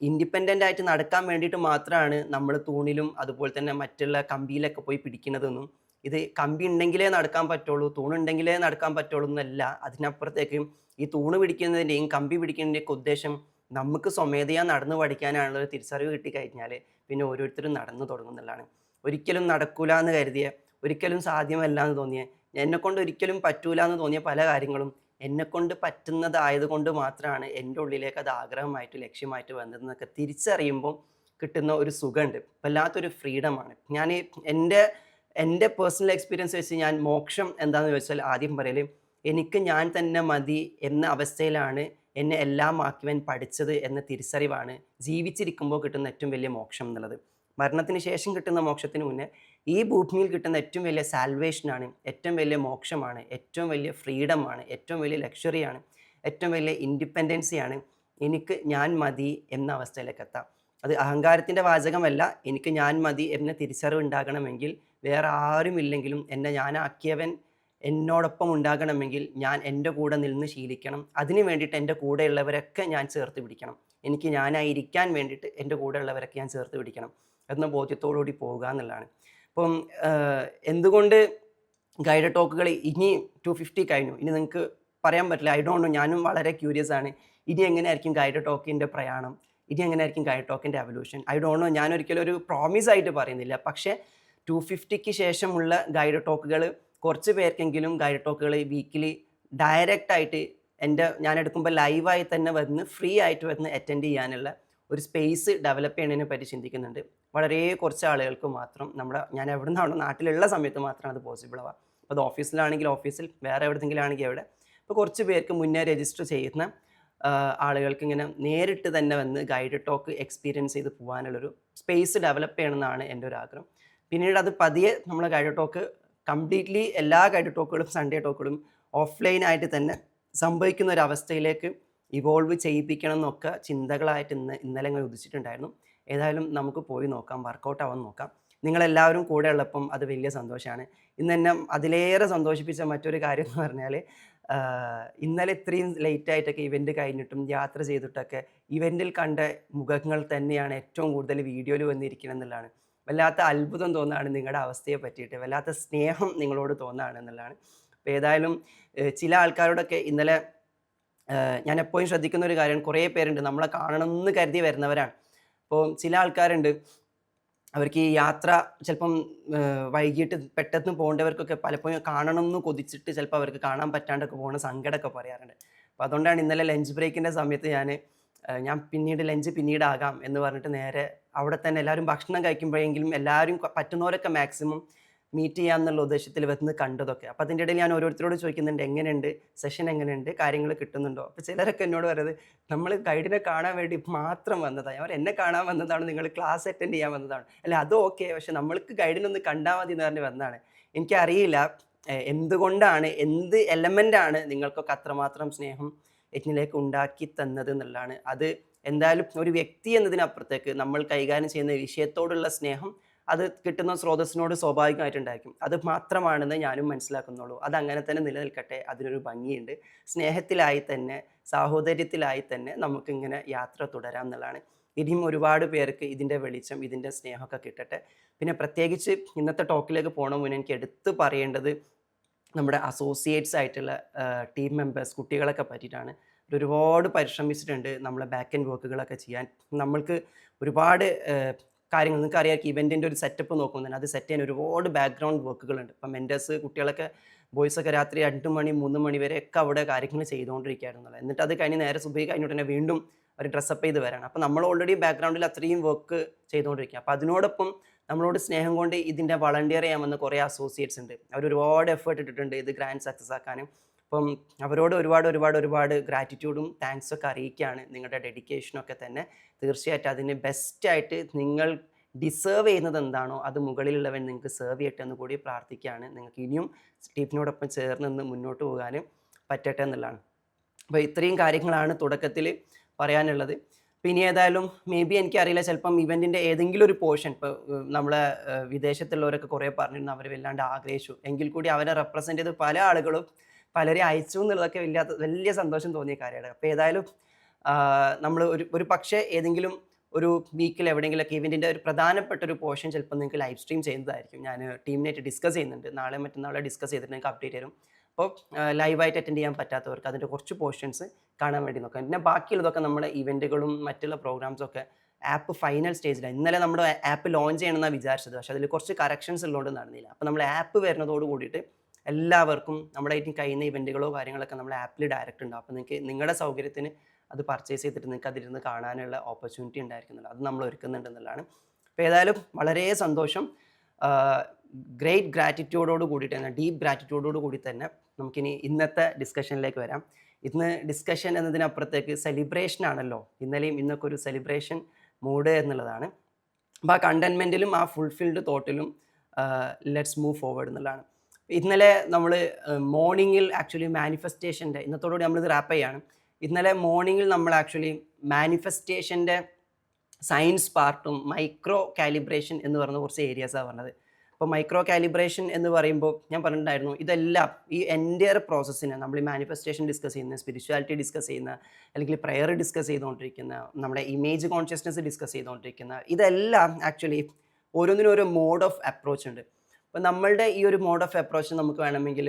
ഇൻഡിപെൻഡൻ്റ് ആയിട്ട് നടക്കാൻ വേണ്ടിയിട്ട് മാത്രമാണ് നമ്മൾ തൂണിലും അതുപോലെ തന്നെ മറ്റുള്ള കമ്പിയിലൊക്കെ പോയി പിടിക്കുന്നതെന്നും ഇത് കമ്പി ഉണ്ടെങ്കിലേ നടക്കാൻ പറ്റുള്ളൂ, തൂണുണ്ടെങ്കിലേ നടക്കാൻ പറ്റുള്ളൂ എന്നല്ല. അതിനപ്പുറത്തേക്ക് ഈ തൂണ് പിടിക്കുന്നതിൻ്റെയും കമ്പി പിടിക്കുന്നതിൻ്റെയൊക്കെ ഉദ്ദേശം നമുക്ക് സ്വമേധയാ നടന്നു പഠിക്കാനാണുള്ള ഒരു തിരിച്ചറിവ് കിട്ടിക്കഴിഞ്ഞാൽ പിന്നെ ഓരോരുത്തരും നടന്നു തുടങ്ങുന്നതാണ്. ഒരിക്കലും നടക്കൂല എന്ന് കരുതിയ, ഒരിക്കലും സാധ്യമല്ല എന്ന് തോന്നിയ, എന്നെക്കൊണ്ട് ഒരിക്കലും പറ്റൂല എന്ന് തോന്നിയ പല കാര്യങ്ങളും എന്നെക്കൊണ്ട് പറ്റുന്നതായതുകൊണ്ട് മാത്രമാണ് എൻ്റെ ഉള്ളിലേക്ക് അത് ആഗ്രഹമായിട്ട് ലക്ഷ്യമായിട്ട് വന്നതെന്നൊക്കെ തിരിച്ചറിയുമ്പോൾ കിട്ടുന്ന ഒരു സുഖമുണ്ട്. വല്ലാത്തൊരു ഫ്രീഡമാണ്. ഞാൻ എൻ്റെ പേഴ്സണൽ എക്സ്പീരിയൻസ് വെച്ച് ഞാൻ മോക്ഷം എന്താണെന്ന് ചോദിച്ചാൽ ആദ്യം പറയൽ, എനിക്ക് ഞാൻ തന്നെ മതി എന്ന അവസ്ഥയിലാണ് എന്നെ എല്ലാം ആക്കിയവൻ പഠിച്ചത് എന്ന തിരിച്ചറിവാണ് ജീവിച്ചിരിക്കുമ്പോൾ കിട്ടുന്ന ഏറ്റവും വലിയ മോക്ഷം എന്നുള്ളത്. മരണത്തിന് ശേഷം കിട്ടുന്ന മോക്ഷത്തിന് മുന്നേ ഈ ഭൂമിയിൽ കിട്ടുന്ന ഏറ്റവും വലിയ സാൽവേഷനാണ്, ഏറ്റവും വലിയ മോക്ഷമാണ്, ഏറ്റവും വലിയ ഫ്രീഡമാണ്, ഏറ്റവും വലിയ ലക്ഷറിയാണ്, ഏറ്റവും വലിയ ഇൻഡിപെൻഡൻസിയാണ് എനിക്ക് ഞാൻ മതി എന്ന അവസ്ഥയിലേക്ക് എത്താം. അത് അഹങ്കാരത്തിൻ്റെ വാചകമല്ല. എനിക്ക് ഞാൻ മതി എന്ന തിരിച്ചറിവ് ഉണ്ടാകണമെങ്കിൽ വേറെ ആരുമില്ലെങ്കിലും എന്നെ ഞാനാക്കിയവൻ എന്നോടൊപ്പം ഉണ്ടാകണമെങ്കിൽ ഞാൻ എൻ്റെ കൂടെ നിന്ന് ശീലിക്കണം. അതിന് വേണ്ടിയിട്ട് എൻ്റെ കൂടെയുള്ളവരൊക്കെ ഞാൻ ചേർത്ത് പിടിക്കണം. എനിക്ക് ഞാനായിരിക്കാൻ വേണ്ടിയിട്ട് എൻ്റെ കൂടെയുള്ളവരൊക്കെ ഞാൻ ചേർത്ത് പിടിക്കണം എന്ന ബോധ്യത്തോടുകൂടി പോവുക എന്നുള്ളതാണ്. അപ്പം എന്തുകൊണ്ട് ഗൈഡഡ് ടോക്കുകൾ ഇനി 250 കഴിഞ്ഞു, ഇനി നിങ്ങൾക്ക് പറയാൻ പറ്റില്ല. I don't no. ഞാനും വളരെ ക്യൂരിയസ് ആണ്. ഇനി എങ്ങനെയായിരിക്കും ഗൈഡഡ് ടോക്കിൻ്റെ പ്രയാണം, ഇനി എങ്ങനെയായിരിക്കും ഗൈഡഡ് ടോക്കിൻ്റെ എവല്യൂഷൻ? I don't know. ഞാനൊരിക്കലും ഒരു പ്രോമിസ് ആയിട്ട് പറയുന്നില്ല. പക്ഷേ 250ക്ക് ശേഷമുള്ള ഗൈഡഡ് ടോക്കുകൾ കുറച്ച് പേർക്കെങ്കിലും ഗൈഡഡ് ടോക്കുകൾ വീക്കിലി ഡയറക്റ്റായിട്ട് ഞാൻ എടുക്കുമ്പോൾ ലൈവായി തന്നെ വന്ന് ഫ്രീ ആയിട്ട് വന്ന് അറ്റൻഡ് ചെയ്യാനുള്ള ഒരു സ്പേസ് ഡെവലപ്പ് ചെയ്യുന്നതിനെ പറ്റി ചിന്തിക്കുന്നുണ്ട്. വളരെ കുറച്ച് ആളുകൾക്ക് മാത്രം ഞാൻ എവിടെ നിന്നാണോ നാട്ടിലുള്ള സമയത്ത് മാത്രമാണ് അത് പോസിബിൾ ആവുക. അപ്പോൾ അത് ഓഫീസിലാണെങ്കിൽ ഓഫീസിൽ, വേറെ എവിടെയെങ്കിലും ആണെങ്കിൽ എവിടെ. അപ്പോൾ കുറച്ച് പേർക്ക് മുന്നേ രജിസ്റ്റർ ചെയ്യുന്ന ആളുകൾക്ക് ഇങ്ങനെ നേരിട്ട് തന്നെ വന്ന് ഗൈഡഡ് ടോക്ക് എക്സ്പീരിയൻസ് ചെയ്ത് പോകാനുള്ളൊരു സ്പേസ് ഡെവലപ്പ് ചെയ്യണമെന്നാണ് എൻ്റെ ഒരു ആഗ്രഹം. പിന്നീട് അത് പതിയെ നമ്മൾ ഗൈഡഡ് ടോക്ക് കംപ്ലീറ്റ്ലി എല്ലാ ഗൈഡഡ് ടോക്കുകളും സൺഡേ ടോക്കുകളും ഓഫ്ലൈനായിട്ട് തന്നെ സംഭവിക്കുന്ന ഒരു അവസ്ഥയിലേക്ക് ഇവോൾവ് ചെയ്യിപ്പിക്കണം എന്നൊക്കെ ചിന്തകളായിട്ട് ഇന്നലെ ഇങ്ങനെ ഉദിച്ചിട്ടുണ്ടായിരുന്നു. ഏതായാലും നമുക്ക് പോയി നോക്കാം, വർക്കൗട്ട് ആവാൻ നോക്കാം. നിങ്ങളെല്ലാവരും കൂടെ ഉള്ളപ്പം അത് വലിയ സന്തോഷമാണ്. ഇന്ന് എന്നെ അതിലേറെ സന്തോഷിപ്പിച്ച മറ്റൊരു കാര്യം എന്ന് പറഞ്ഞാൽ, ഇന്നലെ ഇത്രയും ലേറ്റായിട്ടൊക്കെ ഇവൻറ്റ് കഴിഞ്ഞിട്ടും യാത്ര ചെയ്തിട്ടൊക്കെ ഇവൻറ്റിൽ കണ്ട മുഖങ്ങൾ തന്നെയാണ് ഏറ്റവും കൂടുതൽ വീഡിയോയിൽ വന്നിരിക്കണം എന്നുള്ളതാണ്. വല്ലാത്ത അത്ഭുതം തോന്നുകയാണ് നിങ്ങളുടെ അവസ്ഥയെ പറ്റിയിട്ട്, വല്ലാത്ത സ്നേഹം നിങ്ങളോട് തോന്നുകയാണ് എന്നുള്ളതാണ്. അപ്പോൾ ഏതായാലും ചില ആൾക്കാരോടൊക്കെ ഇന്നലെ ഞാൻ എപ്പോഴും ശ്രദ്ധിക്കുന്ന ഒരു കാര്യമാണ്, കുറേ പേരുണ്ട് നമ്മളെ കാണണമെന്ന് കരുതി വരുന്നവരാണ്. അപ്പോൾ ചില ആൾക്കാരുണ്ട് അവർക്ക് ഈ യാത്ര ചിലപ്പം വൈകിട്ട് പെട്ടെന്ന് പോകേണ്ടവർക്കൊക്കെ പലപ്പോഴും കാണണം എന്ന് കൊതിച്ചിട്ട് ചിലപ്പോൾ അവർക്ക് കാണാൻ പറ്റാണ്ടൊക്കെ പോകുന്ന സങ്കടമൊക്കെ പറയാറുണ്ട്. അപ്പോൾ അതുകൊണ്ടാണ് ഇന്നലെ ലഞ്ച് ബ്രേക്കിൻ്റെ സമയത്ത് ഞാൻ പിന്നീട് ലഞ്ച് പിന്നീടാകാം എന്ന് പറഞ്ഞിട്ട് നേരെ അവിടെ തന്നെ എല്ലാവരും ഭക്ഷണം കഴിക്കുമ്പോഴെങ്കിലും എല്ലാവരും പറ്റുന്നവരൊക്കെ മാക്സിമം മീറ്റ് ചെയ്യാമെന്നുള്ള ഉദ്ദേശത്തിൽ വന്ന് കണ്ടതൊക്കെ. അപ്പോൾ അതിൻ്റെ ഇടയിൽ ഞാൻ ഓരോരുത്തരോട് ചോദിക്കുന്നുണ്ട്, എങ്ങനെയുണ്ട് സെഷൻ, എങ്ങനെയുണ്ട്, കാര്യങ്ങൾ കിട്ടുന്നുണ്ടോ? അപ്പോൾ ചിലരൊക്കെ എന്നോട് പറയുന്നത്, നമ്മൾ ഗൈഡിനെ കാണാൻ വേണ്ടി മാത്രം വന്നതാണ്. അവർ എന്നെ കാണാൻ വന്നതാണ്, നിങ്ങൾ ക്ലാസ് അറ്റൻഡ് ചെയ്യാൻ വന്നതാണ്. അല്ല അത് ഓക്കെ, പക്ഷെ നമ്മൾക്ക് ഗൈഡിനൊന്ന് കണ്ടാൽ മതി എന്ന് പറഞ്ഞ് വന്നതാണ്. എനിക്കറിയില്ല എന്തുകൊണ്ടാണ്, എന്ത് എലമെൻ്റാണ് നിങ്ങൾക്കൊക്കെ അത്രമാത്രം സ്നേഹം യജ്ഞിലേക്ക് ഉണ്ടാക്കി തന്നത് എന്നുള്ളതാണ്. അത് എന്തായാലും ഒരു വ്യക്തി എന്നതിനപ്പുറത്തേക്ക് നമ്മൾ കൈകാര്യം ചെയ്യുന്ന വിഷയത്തോടുള്ള സ്നേഹം അത് കിട്ടുന്ന സ്രോതസ്സിനോട് സ്വാഭാവികമായിട്ടുണ്ടായിരിക്കും. അത് മാത്രമാണെന്ന് ഞാനും മനസ്സിലാക്കുന്നുള്ളൂ. അതങ്ങനെ തന്നെ നിലനിൽക്കട്ടെ. അതിനൊരു ഭംഗിയുണ്ട്. സ്നേഹത്തിലായി തന്നെ, സാഹോദര്യത്തിലായി തന്നെ നമുക്കിങ്ങനെ യാത്ര തുടരാം എന്നുള്ളതാണ്. ഇനിയും ഒരുപാട് പേർക്ക് ഇതിൻ്റെ വെളിച്ചം, ഇതിൻ്റെ സ്നേഹമൊക്കെ കിട്ടട്ടെ. പിന്നെ പ്രത്യേകിച്ച് ഇന്നത്തെ ടോക്കിലേക്ക് പോണ മുന്നേ എനിക്ക് എടുത്ത് പറയേണ്ടത് നമ്മുടെ അസോസിയേറ്റ്സ് ആയിട്ടുള്ള ടീം മെമ്പേഴ്സ് കുട്ടികളൊക്കെ പറ്റിയിട്ടാണ്. ഒരുപാട് പരിശ്രമിച്ചിട്ടുണ്ട് നമ്മളെ ബാക്ക് എൻഡ് വർക്കുകളൊക്കെ ചെയ്യാൻ. നമ്മൾക്ക് ഒരുപാട് കാര്യങ്ങൾ നിങ്ങൾക്കറിയാം ഇവൻറ്റിൻ്റെ ഒരു സെറ്റപ്പ് നോക്കുമ്പോൾ തന്നെ അത് സെറ്റ് ചെയ്യാൻ ഒരുപാട് ബാക്ക്ഗ്രൗണ്ട് വർക്കുകളുണ്ട്. ഇപ്പം മെൻറ്റേഴ്സ് കുട്ടികളൊക്കെ ബോയ്സൊക്കെ രാത്രി 2 മണി 3 മണി വരെയൊക്കെ അവിടെ കാര്യങ്ങൾ ചെയ്തുകൊണ്ടിരിക്കുകയായിരുന്നുള്ളത്. എന്നിട്ട് അത് കഴിഞ്ഞ് നേരെ സുബഹി കഴിഞ്ഞിട്ട് തന്നെ വീണ്ടും അവർ ഡ്രസ്സപ്പ് ചെയ്ത് വരാണ്. അപ്പോൾ നമ്മൾ ഓൾറെഡി ബാക്ക്ഗ്രൗണ്ടിൽ അത്രയും വർക്ക് ചെയ്തുകൊണ്ടിരിക്കുക. അപ്പോൾ അതിനോടൊപ്പം നമ്മളോട് സ്നേഹം കൊണ്ട് ഇതിൻ്റെ വളണ്ടിയർ ചെയ്യാൻ വന്ന കുറേ അസോസിയേറ്റ്സ് ഉണ്ട്. അവർ ഒരുപാട് എഫേർട്ട് ഇട്ടിട്ടുണ്ട് ഇത് ഗ്രാൻഡ് സക്സസ് ആക്കാനും. അപ്പം അവരോട് ഒരുപാട് ഗ്രാറ്റിറ്റ്യൂഡും താങ്ക്സ് ഒക്കെ അറിയിക്കുകയാണ്. നിങ്ങളുടെ ഡെഡിക്കേഷനൊക്കെ തന്നെ തീർച്ചയായിട്ടും അതിന് ബെസ്റ്റായിട്ട് നിങ്ങൾ ഡിസേർവ് ചെയ്യുന്നത് എന്താണോ അത് മുകളിലുള്ളവൻ നിങ്ങൾക്ക് സെർവ് ചെയ്യട്ടെ എന്ന് കൂടി പ്രാർത്ഥിക്കുകയാണ്. നിങ്ങൾക്ക് ഇനിയും ടീമിനോടൊപ്പം ചേർന്ന് നിന്ന് മുന്നോട്ട് പോകാനും പറ്റട്ടെ എന്നുള്ളതാണ്. അപ്പോൾ ഇത്രയും കാര്യങ്ങളാണ് തുടക്കത്തിൽ പറയാനുള്ളത്. പിന്നെ ഏതായാലും മേ ബി എനിക്കറിയില്ല, ചിലപ്പം ഇവൻറ്റിൻ്റെ ഏതെങ്കിലും ഒരു പോർഷൻ ഇപ്പോൾ നമ്മളെ വിദേശത്തുള്ളവരൊക്കെ കുറേ പറഞ്ഞിരുന്നു അവർ വല്ലാണ്ട് ആഗ്രഹിച്ചു. എങ്കിൽ കൂടി അവരെ റെപ്രസെൻ്റ് ചെയ്ത് പല ആളുകളും പലരെ അയച്ചു എന്നുള്ളതൊക്കെ വലിയ സന്തോഷം തോന്നിയ കാര്യമാണ്. അപ്പോൾ ഏതായാലും നമ്മൾ ഒരു പക്ഷേ ഏതെങ്കിലും ഒരു വീക്കിൽ എവിടെയെങ്കിലുമൊക്കെ ഇവൻറ്റിൻ്റെ ഒരു പ്രധാനപ്പെട്ട ഒരു പോർഷൻ ചിലപ്പോൾ നിങ്ങൾക്ക് ലൈവ് സ്ട്രീം ചെയ്യുന്നതായിരിക്കും. ഞാൻ ടീമിനായിട്ട് ഡിസ്കസ് ചെയ്യുന്നുണ്ട്. നാളെ മറ്റന്നാളെ ഡിസ്കസ് ചെയ്തിട്ട് നിങ്ങൾക്ക് അപ്ഡേറ്റ് തരും. അപ്പോൾ ലൈവായിട്ട് അറ്റൻഡ് ചെയ്യാൻ പറ്റാത്തവർക്ക് അതിൻ്റെ കുറച്ച് പോർഷൻസ് കാണാൻ വേണ്ടി നോക്കാം. പിന്നെ ബാക്കിയുള്ളതൊക്കെ നമ്മുടെ ഇവൻറ്റുകളും മറ്റുള്ള പ്രോഗ്രാംസൊക്കെ ആപ്പ് ഫൈനൽ സ്റ്റേജിലാണ്. ഇന്നലെ നമ്മുടെ ആപ്പ് ലോഞ്ച് ചെയ്യണമെന്നാണ് വിചാരിച്ചത്. പക്ഷേ അതിൽ കുറച്ച് കറക്ഷൻസ് ഉള്ളതുകൊണ്ട് നടന്നില്ല. അപ്പോൾ നമ്മൾ ആപ്പ് വരുന്നതോട് കൂടിയിട്ട് എല്ലാവർക്കും നമ്മുടെ കഴിയുന്ന ഇവൻറ്റുകളോ കാര്യങ്ങളൊക്കെ നമ്മൾ ആപ്പിൽ ഡയറക്റ്റ് ഉണ്ടാവും. അപ്പോൾ നിങ്ങൾക്ക് നിങ്ങളുടെ സൗകര്യത്തിന് അത് പർച്ചേസ് ചെയ്തിട്ട് നിങ്ങൾക്ക് അതിലിരുന്ന് കാണാനുള്ള ഓപ്പർച്യൂണിറ്റി ഉണ്ടായിരിക്കുന്നുണ്ട്. അത് നമ്മൾ ഒരുക്കുന്നുണ്ടെന്നുള്ളതാണ്. അപ്പോൾ ഏതായാലും വളരെ സന്തോഷം. ഗ്രേറ്റ് ഗ്രാറ്റിറ്റ്യൂഡോട് കൂടിയിട്ട് തന്നെ, ഡീപ്പ് ഗ്രാറ്റിറ്റ്യൂഡോട് കൂടി തന്നെ നമുക്കിനി ഇന്നത്തെ ഡിസ്കഷനിലേക്ക് വരാം. ഇന്ന് ഡിസ്കഷൻ എന്നതിനപ്പുറത്തേക്ക് സെലിബ്രേഷൻ ആണല്ലോ. ഇന്നലെയും ഇന്നൊക്കെ ഒരു സെലിബ്രേഷൻ മൂഡ് എന്നുള്ളതാണ്. അപ്പോൾ ആ കണ്ടൻമെൻറ്റിലും ആ ഫുൾഫിൽഡ് തോട്ടിലും ലെറ്റ്സ് മൂവ് ഫോർവേഡ് എന്നുള്ളതാണ്. ഇന്നലെ നമ്മൾ മോർണിംഗിൽ ആക്ച്വലി മാനിഫെസ്റ്റേഷൻ്റെ ഇന്നത്തോടുകൂടി നമ്മളിത് റാപ്പ് ചെയ്യാണ്. ഇന്നലെ മോർണിംഗിൽ നമ്മൾ ആക്ച്വലി മാനിഫെസ്റ്റേഷൻ്റെ സയൻസ് പാർട്ടും മൈക്രോ കാലിബ്രേഷൻ എന്ന് പറയുന്ന കുറച്ച് ഏരിയാസാണ് പറഞ്ഞത്. അപ്പോൾ മൈക്രോ കാലിബ്രേഷൻ എന്ന് പറയുമ്പോൾ ഞാൻ പറഞ്ഞിട്ടുണ്ടായിരുന്നു ഇതെല്ലാം ഈ എൻ്റയർ പ്രോസസ്സിന് നമ്മൾ ഈ മാനിഫെസ്റ്റേഷൻ ഡിസ്കസ് ചെയ്യുന്ന, സ്പിരിച്വാലിറ്റി ഡിസ്കസ് ചെയ്യുന്ന, അല്ലെങ്കിൽ പ്രെയർ ഡിസ്കസ് ചെയ്തുകൊണ്ടിരിക്കുന്ന, നമ്മുടെ ഇമേജ് കോൺഷ്യസ്നെസ് ഡിസ്കസ് ചെയ്തുകൊണ്ടിരിക്കുന്ന, ഇതെല്ലാം ആക്ച്വലി ഓരോന്നിനും ഓരോ മോഡ് ഓഫ് അപ്രോച്ച് ഉണ്ട്. അപ്പോൾ നമ്മളുടെ ഈ ഒരു മോഡ് ഓഫ് അപ്രോച്ച് നമുക്ക് വേണമെങ്കിൽ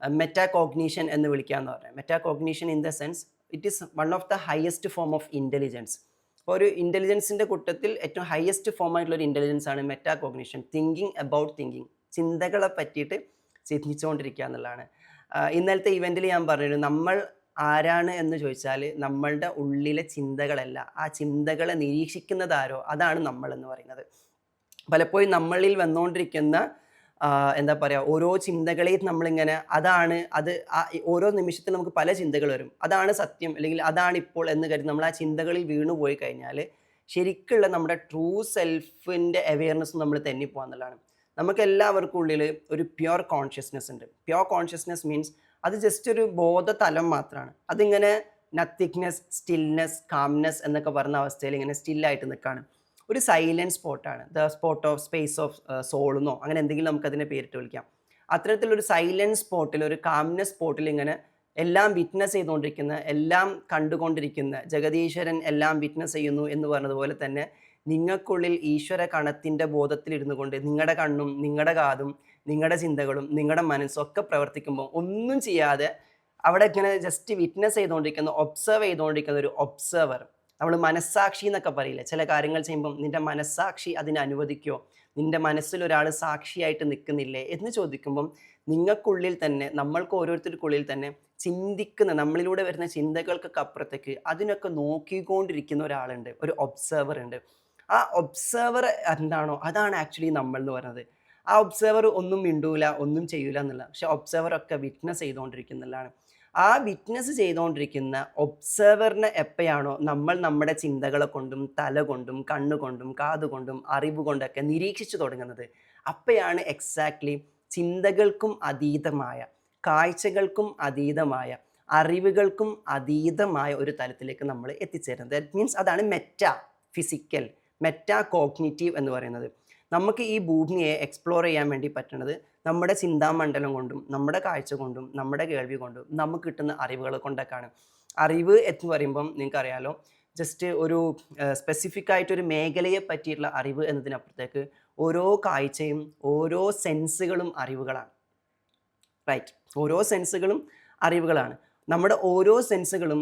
മെറ്റാകോഗ്നീഷൻ എന്ന് വിളിക്കാമെന്ന് പറയാം. Metacognition in the sense it is one of the highest form of intelligence. അപ്പോൾ ഒരു ഇൻ്റലിജൻസിൻ്റെ കൂട്ടത്തിൽ ഏറ്റവും ഹയസ്റ്റ് ഫോം ആയിട്ടുള്ള ഒരു ഇൻ്റലിജൻസ് ആണ് മെറ്റാകോഗ്നീഷൻ. തിങ്കിങ് അബൌട്ട് തിങ്കിങ്, ചിന്തകളെ പറ്റിയിട്ട് ചിന്തിച്ചുകൊണ്ടിരിക്കുക എന്നുള്ളതാണ്. ഇന്നലത്തെ ഇവൻറ്റിൽ ഞാൻ പറഞ്ഞിരുന്നു നമ്മൾ ആരാണ് എന്ന് ചോദിച്ചാൽ നമ്മളുടെ ഉള്ളിലെ ചിന്തകളല്ല, ആ ചിന്തകളെ നിരീക്ഷിക്കുന്നതാരോ അതാണ് നമ്മൾ എന്ന് പറയുന്നത്. പലപ്പോഴും നമ്മളിൽ വന്നുകൊണ്ടിരിക്കുന്ന എന്താ പറയുക ഓരോ ചിന്തകളെയും നമ്മളിങ്ങനെ അത് ഓരോ നിമിഷത്തിൽ നമുക്ക് പല ചിന്തകൾ വരും. അതാണ് സത്യം അല്ലെങ്കിൽ അതാണ് ഇപ്പോൾ എന്ന് കരുതി നമ്മൾ ആ ചിന്തകളിൽ വീണു പോയി കഴിഞ്ഞാൽ ശരിക്കുള്ള നമ്മുടെ ട്രൂ സെൽഫിൻ്റെ അവെയർനെസ് നമ്മൾ തെന്നിപ്പോകാന്നുള്ളതാണ്. നമുക്ക് എല്ലാവർക്കും ഉള്ളിൽ ഒരു പ്യുവർ കോൺഷ്യസ്നെസ് ഉണ്ട്. പ്യുവർ കോൺഷ്യസ്നെസ് മീൻസ് അത് ജസ്റ്റ് ഒരു ബോധതലം മാത്രമാണ്. അതിങ്ങനെ നത്തിങ്നെസ്, സ്റ്റിൽനെസ്, കാംനെസ് എന്നൊക്കെ പറഞ്ഞ അവസ്ഥയിൽ ഇങ്ങനെ സ്റ്റില്ലായിട്ട് നിൽക്കുകയാണ്. ഒരു സൈലൻറ്റ് സ്പോട്ടാണ്. The spot of space of സോളെന്നോ അങ്ങനെ എന്തെങ്കിലും നമുക്കതിനെ പേരിട്ട് വിളിക്കാം. അത്തരത്തിലൊരു സൈലൻറ്റ് സ്പോട്ടിൽ, ഒരു കാംനെസ് സ്പോട്ടിൽ ഇങ്ങനെ എല്ലാം വിറ്റ്നസ് ചെയ്തുകൊണ്ടിരിക്കുന്ന, എല്ലാം കണ്ടുകൊണ്ടിരിക്കുന്ന, ജഗദീശ്വരൻ എല്ലാം വിറ്റ്നസ് ചെയ്യുന്നു എന്ന് പറഞ്ഞതുപോലെ തന്നെ നിങ്ങൾക്കുള്ളിൽ ഈശ്വര കണത്തിൻ്റെ ബോധത്തിലിരുന്നു കൊണ്ട് നിങ്ങളുടെ കണ്ണും നിങ്ങളുടെ കാതും നിങ്ങളുടെ ചിന്തകളും നിങ്ങളുടെ മനസ്സും ഒക്കെ പ്രവർത്തിക്കുമ്പോൾ ഒന്നും ചെയ്യാതെ അവിടെ ഇങ്ങനെ ജസ്റ്റ് വിറ്റ്നസ് ചെയ്തുകൊണ്ടിരിക്കുന്ന, ഒബ്സർവ് ചെയ്തുകൊണ്ടിരിക്കുന്ന ഒരു ഒബ്സർവർ. നമ്മൾ മനസ്സാക്ഷി എന്നൊക്കെ പറയില്ലേ, ചില കാര്യങ്ങൾ ചെയ്യുമ്പം നിൻ്റെ മനസ്സാക്ഷി അതിനെ അനുവദിക്കുമോ, നിൻ്റെ മനസ്സിൽ ഒരാൾ സാക്ഷിയായിട്ട് നിൽക്കുന്നില്ലേ എന്ന് ചോദിക്കുമ്പം നിങ്ങൾക്കുള്ളിൽ തന്നെ, നമ്മൾക്ക് ഓരോരുത്തർക്കുള്ളിൽ തന്നെ ചിന്തിക്കുന്ന, നമ്മളിലൂടെ വരുന്ന ചിന്തകൾക്കൊക്കെ അപ്പുറത്തേക്ക് അതിനൊക്കെ നോക്കിക്കൊണ്ടിരിക്കുന്ന ഒരാളുണ്ട്, ഒരു ഒബ്സർവർ ഉണ്ട്. ആ ഒബ്സർവർ എന്താണോ അതാണ് ആക്ച്വലി നമ്മൾ എന്ന് പറയുന്നത്. ആ ഒബ്സർവർ ഒന്നും മിണ്ടൂല, ഒന്നും ചെയ്യൂല എന്നുള്ള, പക്ഷെ ഒബ്സർവറൊക്കെ വിറ്റ്നസ് ചെയ്തുകൊണ്ടിരിക്കുന്നതാണ്. ആ വിറ്റ്നസ് ചെയ്തുകൊണ്ടിരിക്കുന്ന ഒബ്സർവറിനെ എപ്പോഴാണോ നമ്മൾ നമ്മുടെ ചിന്തകളെ കൊണ്ടും തല കൊണ്ടും കണ്ണുകൊണ്ടും കാതുകൊണ്ടും അറിവ് കൊണ്ടൊക്കെ നിരീക്ഷിച്ചു തുടങ്ങുന്നത്, അപ്പോഴാണ് എക്സാക്ട്ലി ചിന്തകൾക്കും അതീതമായ, കാഴ്ചകൾക്കും അതീതമായ, അറിവുകൾക്കും അതീതമായ ഒരു തലത്തിലേക്ക് നമ്മൾ എത്തിച്ചേരുന്നത്. ദാറ്റ് മീൻസ് അതാണ് മെറ്റാ ഫിസിക്കൽ, മെറ്റാ കോഗ്നിറ്റീവ് എന്ന് പറയുന്നത്. നമുക്ക് ഈ ഭൂമിയെ എക്സ്പ്ലോർ ചെയ്യാൻ വേണ്ടി പറ്റുന്നത് നമ്മുടെ ചിന്താമണ്ഡലം കൊണ്ടും നമ്മുടെ കാഴ്ച കൊണ്ടും നമ്മുടെ കേൾവി കൊണ്ടും നമുക്ക് കിട്ടുന്ന അറിവുകൾ കൊണ്ടൊക്കെയാണ്. അറിവ് എന്ന് പറയുമ്പം നിങ്ങൾക്കറിയാലോ, ജസ്റ്റ് ഒരു സ്പെസിഫിക് ആയിട്ടൊരു മേഖലയെ പറ്റിയിട്ടുള്ള അറിവ് എന്നതിനപ്പുറത്തേക്ക് ഓരോ കാഴ്ചയും ഓരോ സെൻസുകളും അറിവുകളാണ്. റൈറ്റ്, ഓരോ സെൻസുകളും അറിവുകളാണ്. നമ്മുടെ ഓരോ സെൻസുകളും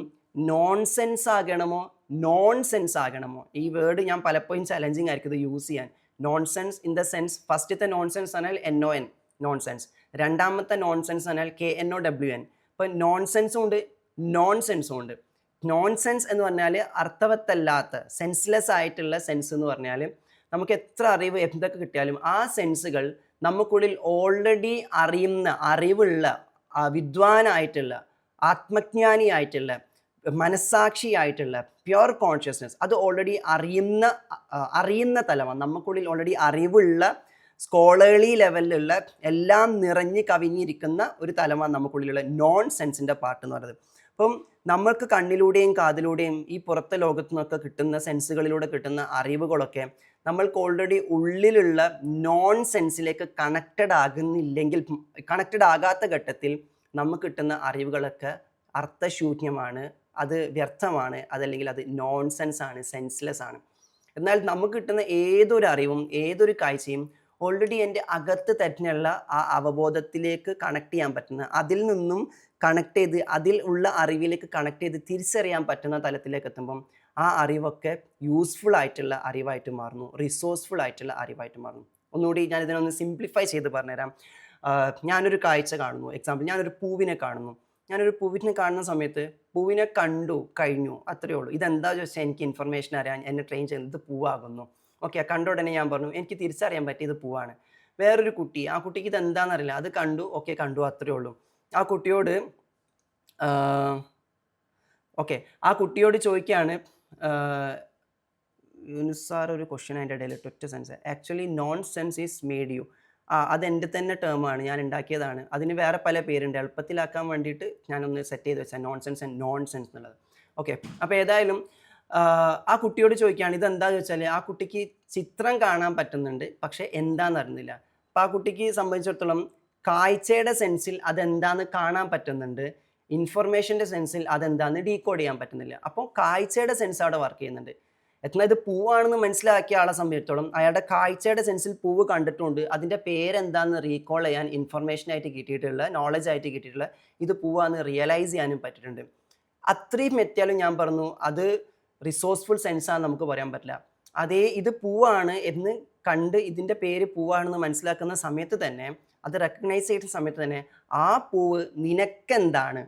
നോൺ സെൻസ് ആകണമോ നോൺ സെൻസ് ആകണമോ, ഈ വേർഡ് ഞാൻ പലപ്പോഴും ചലഞ്ചിങ് ആയിരിക്കും ഇത് യൂസ് ചെയ്യാൻ. Non sense in the sense, ഫസ്റ്റത്തെ നോൺ സെൻസ് എന്നാൽ NON നോൺ സെൻസ്, രണ്ടാമത്തെ നോൺ സെൻസ് എന്നാൽ KNOWN. ഇപ്പം നോൺ സെൻസും ഉണ്ട് നോൺ സെൻസും ഉണ്ട്. നോൺ സെൻസ് എന്ന് പറഞ്ഞാൽ അർത്ഥവത്തല്ലാത്ത, സെൻസ്ലെസ് ആയിട്ടുള്ള സെൻസ് എന്ന് പറഞ്ഞാൽ നമുക്ക് എത്ര അറിവ് എന്തൊക്കെ കിട്ടിയാലും ആ സെൻസുകൾ നമുക്കുള്ളിൽ ഓൾറെഡി അറിവുള്ള വിദ്വാനായിട്ടുള്ള ആത്മജ്ഞാനിയായിട്ടുള്ള മനസ്സാക്ഷിയായിട്ടുള്ള പ്യുവർ കോൺഷ്യസ്നസ്, അത് ഓൾറെഡി അറിയുന്ന തലമാണ്. നമുക്കുള്ളിൽ ഓൾറെഡി അറിവുള്ള സ്കോളേർലി ലെവലിലുള്ള എല്ലാം നിറഞ്ഞ് കവിഞ്ഞിരിക്കുന്ന ഒരു തലമാണ് നമുക്കുള്ളിലുള്ള നോൺ സെൻസിൻ്റെ പാർട്ട് എന്ന് പറയുന്നത്. അപ്പം നമ്മൾക്ക് കണ്ണിലൂടെയും കാതിലൂടെയും ഈ പുറത്തെ ലോകത്തു നിന്നൊക്കെ കിട്ടുന്ന സെൻസുകളിലൂടെ കിട്ടുന്ന അറിവുകളൊക്കെ നമ്മൾക്ക് ഓൾറെഡി ഉള്ളിലുള്ള നോൺ സെൻസിലേക്ക് കണക്റ്റഡ് ആകാത്ത ഘട്ടത്തിൽ നമുക്ക് കിട്ടുന്ന അറിവുകളൊക്കെ അർത്ഥശൂന്യമാണ്, അത് വ്യർത്ഥമാണ്, അതല്ലെങ്കിൽ അത് നോൺ സെൻസ് ആണ്, സെൻസ്ലെസ് ആണ്. എന്നാൽ നമുക്ക് കിട്ടുന്ന ഏതൊരു അറിവും ഏതൊരു കാഴ്ചയും ഓൾറെഡി എൻ്റെ അകത്ത് തന്നെയുള്ള ആ അവബോധത്തിലേക്ക് കണക്ട് ചെയ്യാൻ പറ്റുന്ന, അതിൽ നിന്നും കണക്ട് ചെയ്ത് അതിൽ ഉള്ള അറിവിലേക്ക് കണക്ട് ചെയ്ത് തിരിച്ചറിയാൻ പറ്റുന്ന തലത്തിലേക്ക് എത്തുമ്പം ആ അറിവൊക്കെ യൂസ്ഫുൾ ആയിട്ടുള്ള അറിവായിട്ട് മാറുന്നു, റിസോഴ്സ്ഫുൾ ആയിട്ടുള്ള അറിവായിട്ട് മാറുന്നു. ഒന്നുകൂടി ഞാൻ ഇതിനൊന്ന് സിംപ്ലിഫൈ ചെയ്ത് പറഞ്ഞുതരാം. ഞാനൊരു കാഴ്ച കാണുന്നു, എക്സാമ്പിൾ ഞാനൊരു പൂവിനെ കാണുന്നു. ഞാനൊരു പൂവിനെ കാണുന്ന സമയത്ത് പൂവിനെ കണ്ടു കഴിഞ്ഞു, അത്രയേ ഉള്ളൂ. ഇതെന്താ ചോദിച്ചാൽ എനിക്ക് ഇൻഫർമേഷൻ അറിയാൻ എന്നെ ട്രെയിൻ ചെയ്യുന്നത് ഇത് പൂവാകുന്നു. ഓക്കെ, കണ്ട ഉടനെ ഞാൻ പറഞ്ഞു എനിക്ക് തിരിച്ചറിയാൻ പറ്റിയത് പൂവാണ്. വേറൊരു കുട്ടി, ആ കുട്ടിക്ക് ഇത് എന്താണെന്നറിയില്ല, അത് കണ്ടു, ഓക്കെ കണ്ടു, അത്രയേ ഉള്ളൂ. ആ കുട്ടിയോട് ചോദിക്കുകയാണ്, യൂനിസാർ ഒരു ക്വസ്റ്റ്യൻ അതിൻ്റെ ഇടയിൽ ഒറ്റ sense, actually non sense is made U. അതെൻ്റെ തന്നെ ടേമാണ്, ഞാൻ ഉണ്ടാക്കിയതാണ്. അതിന് വേറെ പല പേരുണ്ട്, എളുപ്പത്തിലാക്കാൻ വേണ്ടിയിട്ട് ഞാനൊന്ന് സെറ്റ് ചെയ്ത് വെച്ചാൽ non sense and non sense എന്നുള്ളത്. ഓക്കെ, അപ്പോൾ ഏതായാലും ആ കുട്ടിയോട് ചോദിക്കുകയാണ് ഇതെന്താണെന്ന് വെച്ചാൽ ആ കുട്ടിക്ക് ചിത്രം കാണാൻ പറ്റുന്നുണ്ട്, പക്ഷെ എന്താണെന്ന് അറിയുന്നില്ല. അപ്പോൾ ആ കുട്ടിക്ക് സംബന്ധിച്ചിടത്തോളം കാഴ്ചയുടെ സെൻസിൽ അതെന്താണെന്ന് കാണാൻ പറ്റുന്നുണ്ട്, ഇൻഫർമേഷൻ്റെ സെൻസിൽ അതെന്താണെന്ന് ഡീകോഡ് ചെയ്യാൻ പറ്റുന്നില്ല. അപ്പോൾ കാഴ്ചയുടെ സെൻസ് അവിടെ വർക്ക് ചെയ്യുന്നുണ്ട്. എന്നാൽ ഇത് പൂവാണെന്ന് മനസ്സിലാക്കിയ ആളെ സംബന്ധിച്ചിടത്തോളം അയാളുടെ കാഴ്ചയുടെ സെൻസിൽ പൂവ് കണ്ടിട്ടുണ്ട്, അതിൻ്റെ പേരെന്താണെന്ന് റീകോൾ ചെയ്യാൻ ഇൻഫർമേഷനായിട്ട് കിട്ടിയിട്ടുള്ള, നോളജായിട്ട് കിട്ടിയിട്ടുള്ള ഇത് പൂവാന്ന് റിയലൈസ് ചെയ്യാനും പറ്റിയിട്ടുണ്ട്. അത്രയും എത്തിയാലും ഞാൻ പറഞ്ഞു അത് റിസോഴ്സ്ഫുൾ സെൻസാന്ന് നമുക്ക് പറയാൻ പറ്റില്ല. അതേ ഇത് പൂവാണ് എന്ന് കണ്ട് ഇതിൻ്റെ പേര് പൂവാണെന്ന് മനസ്സിലാക്കുന്ന സമയത്ത് തന്നെ, അത് റെക്കഗ്നൈസ് ചെയ്യുന്ന സമയത്ത് തന്നെ ആ പൂവ് നിനക്കെന്താണ്,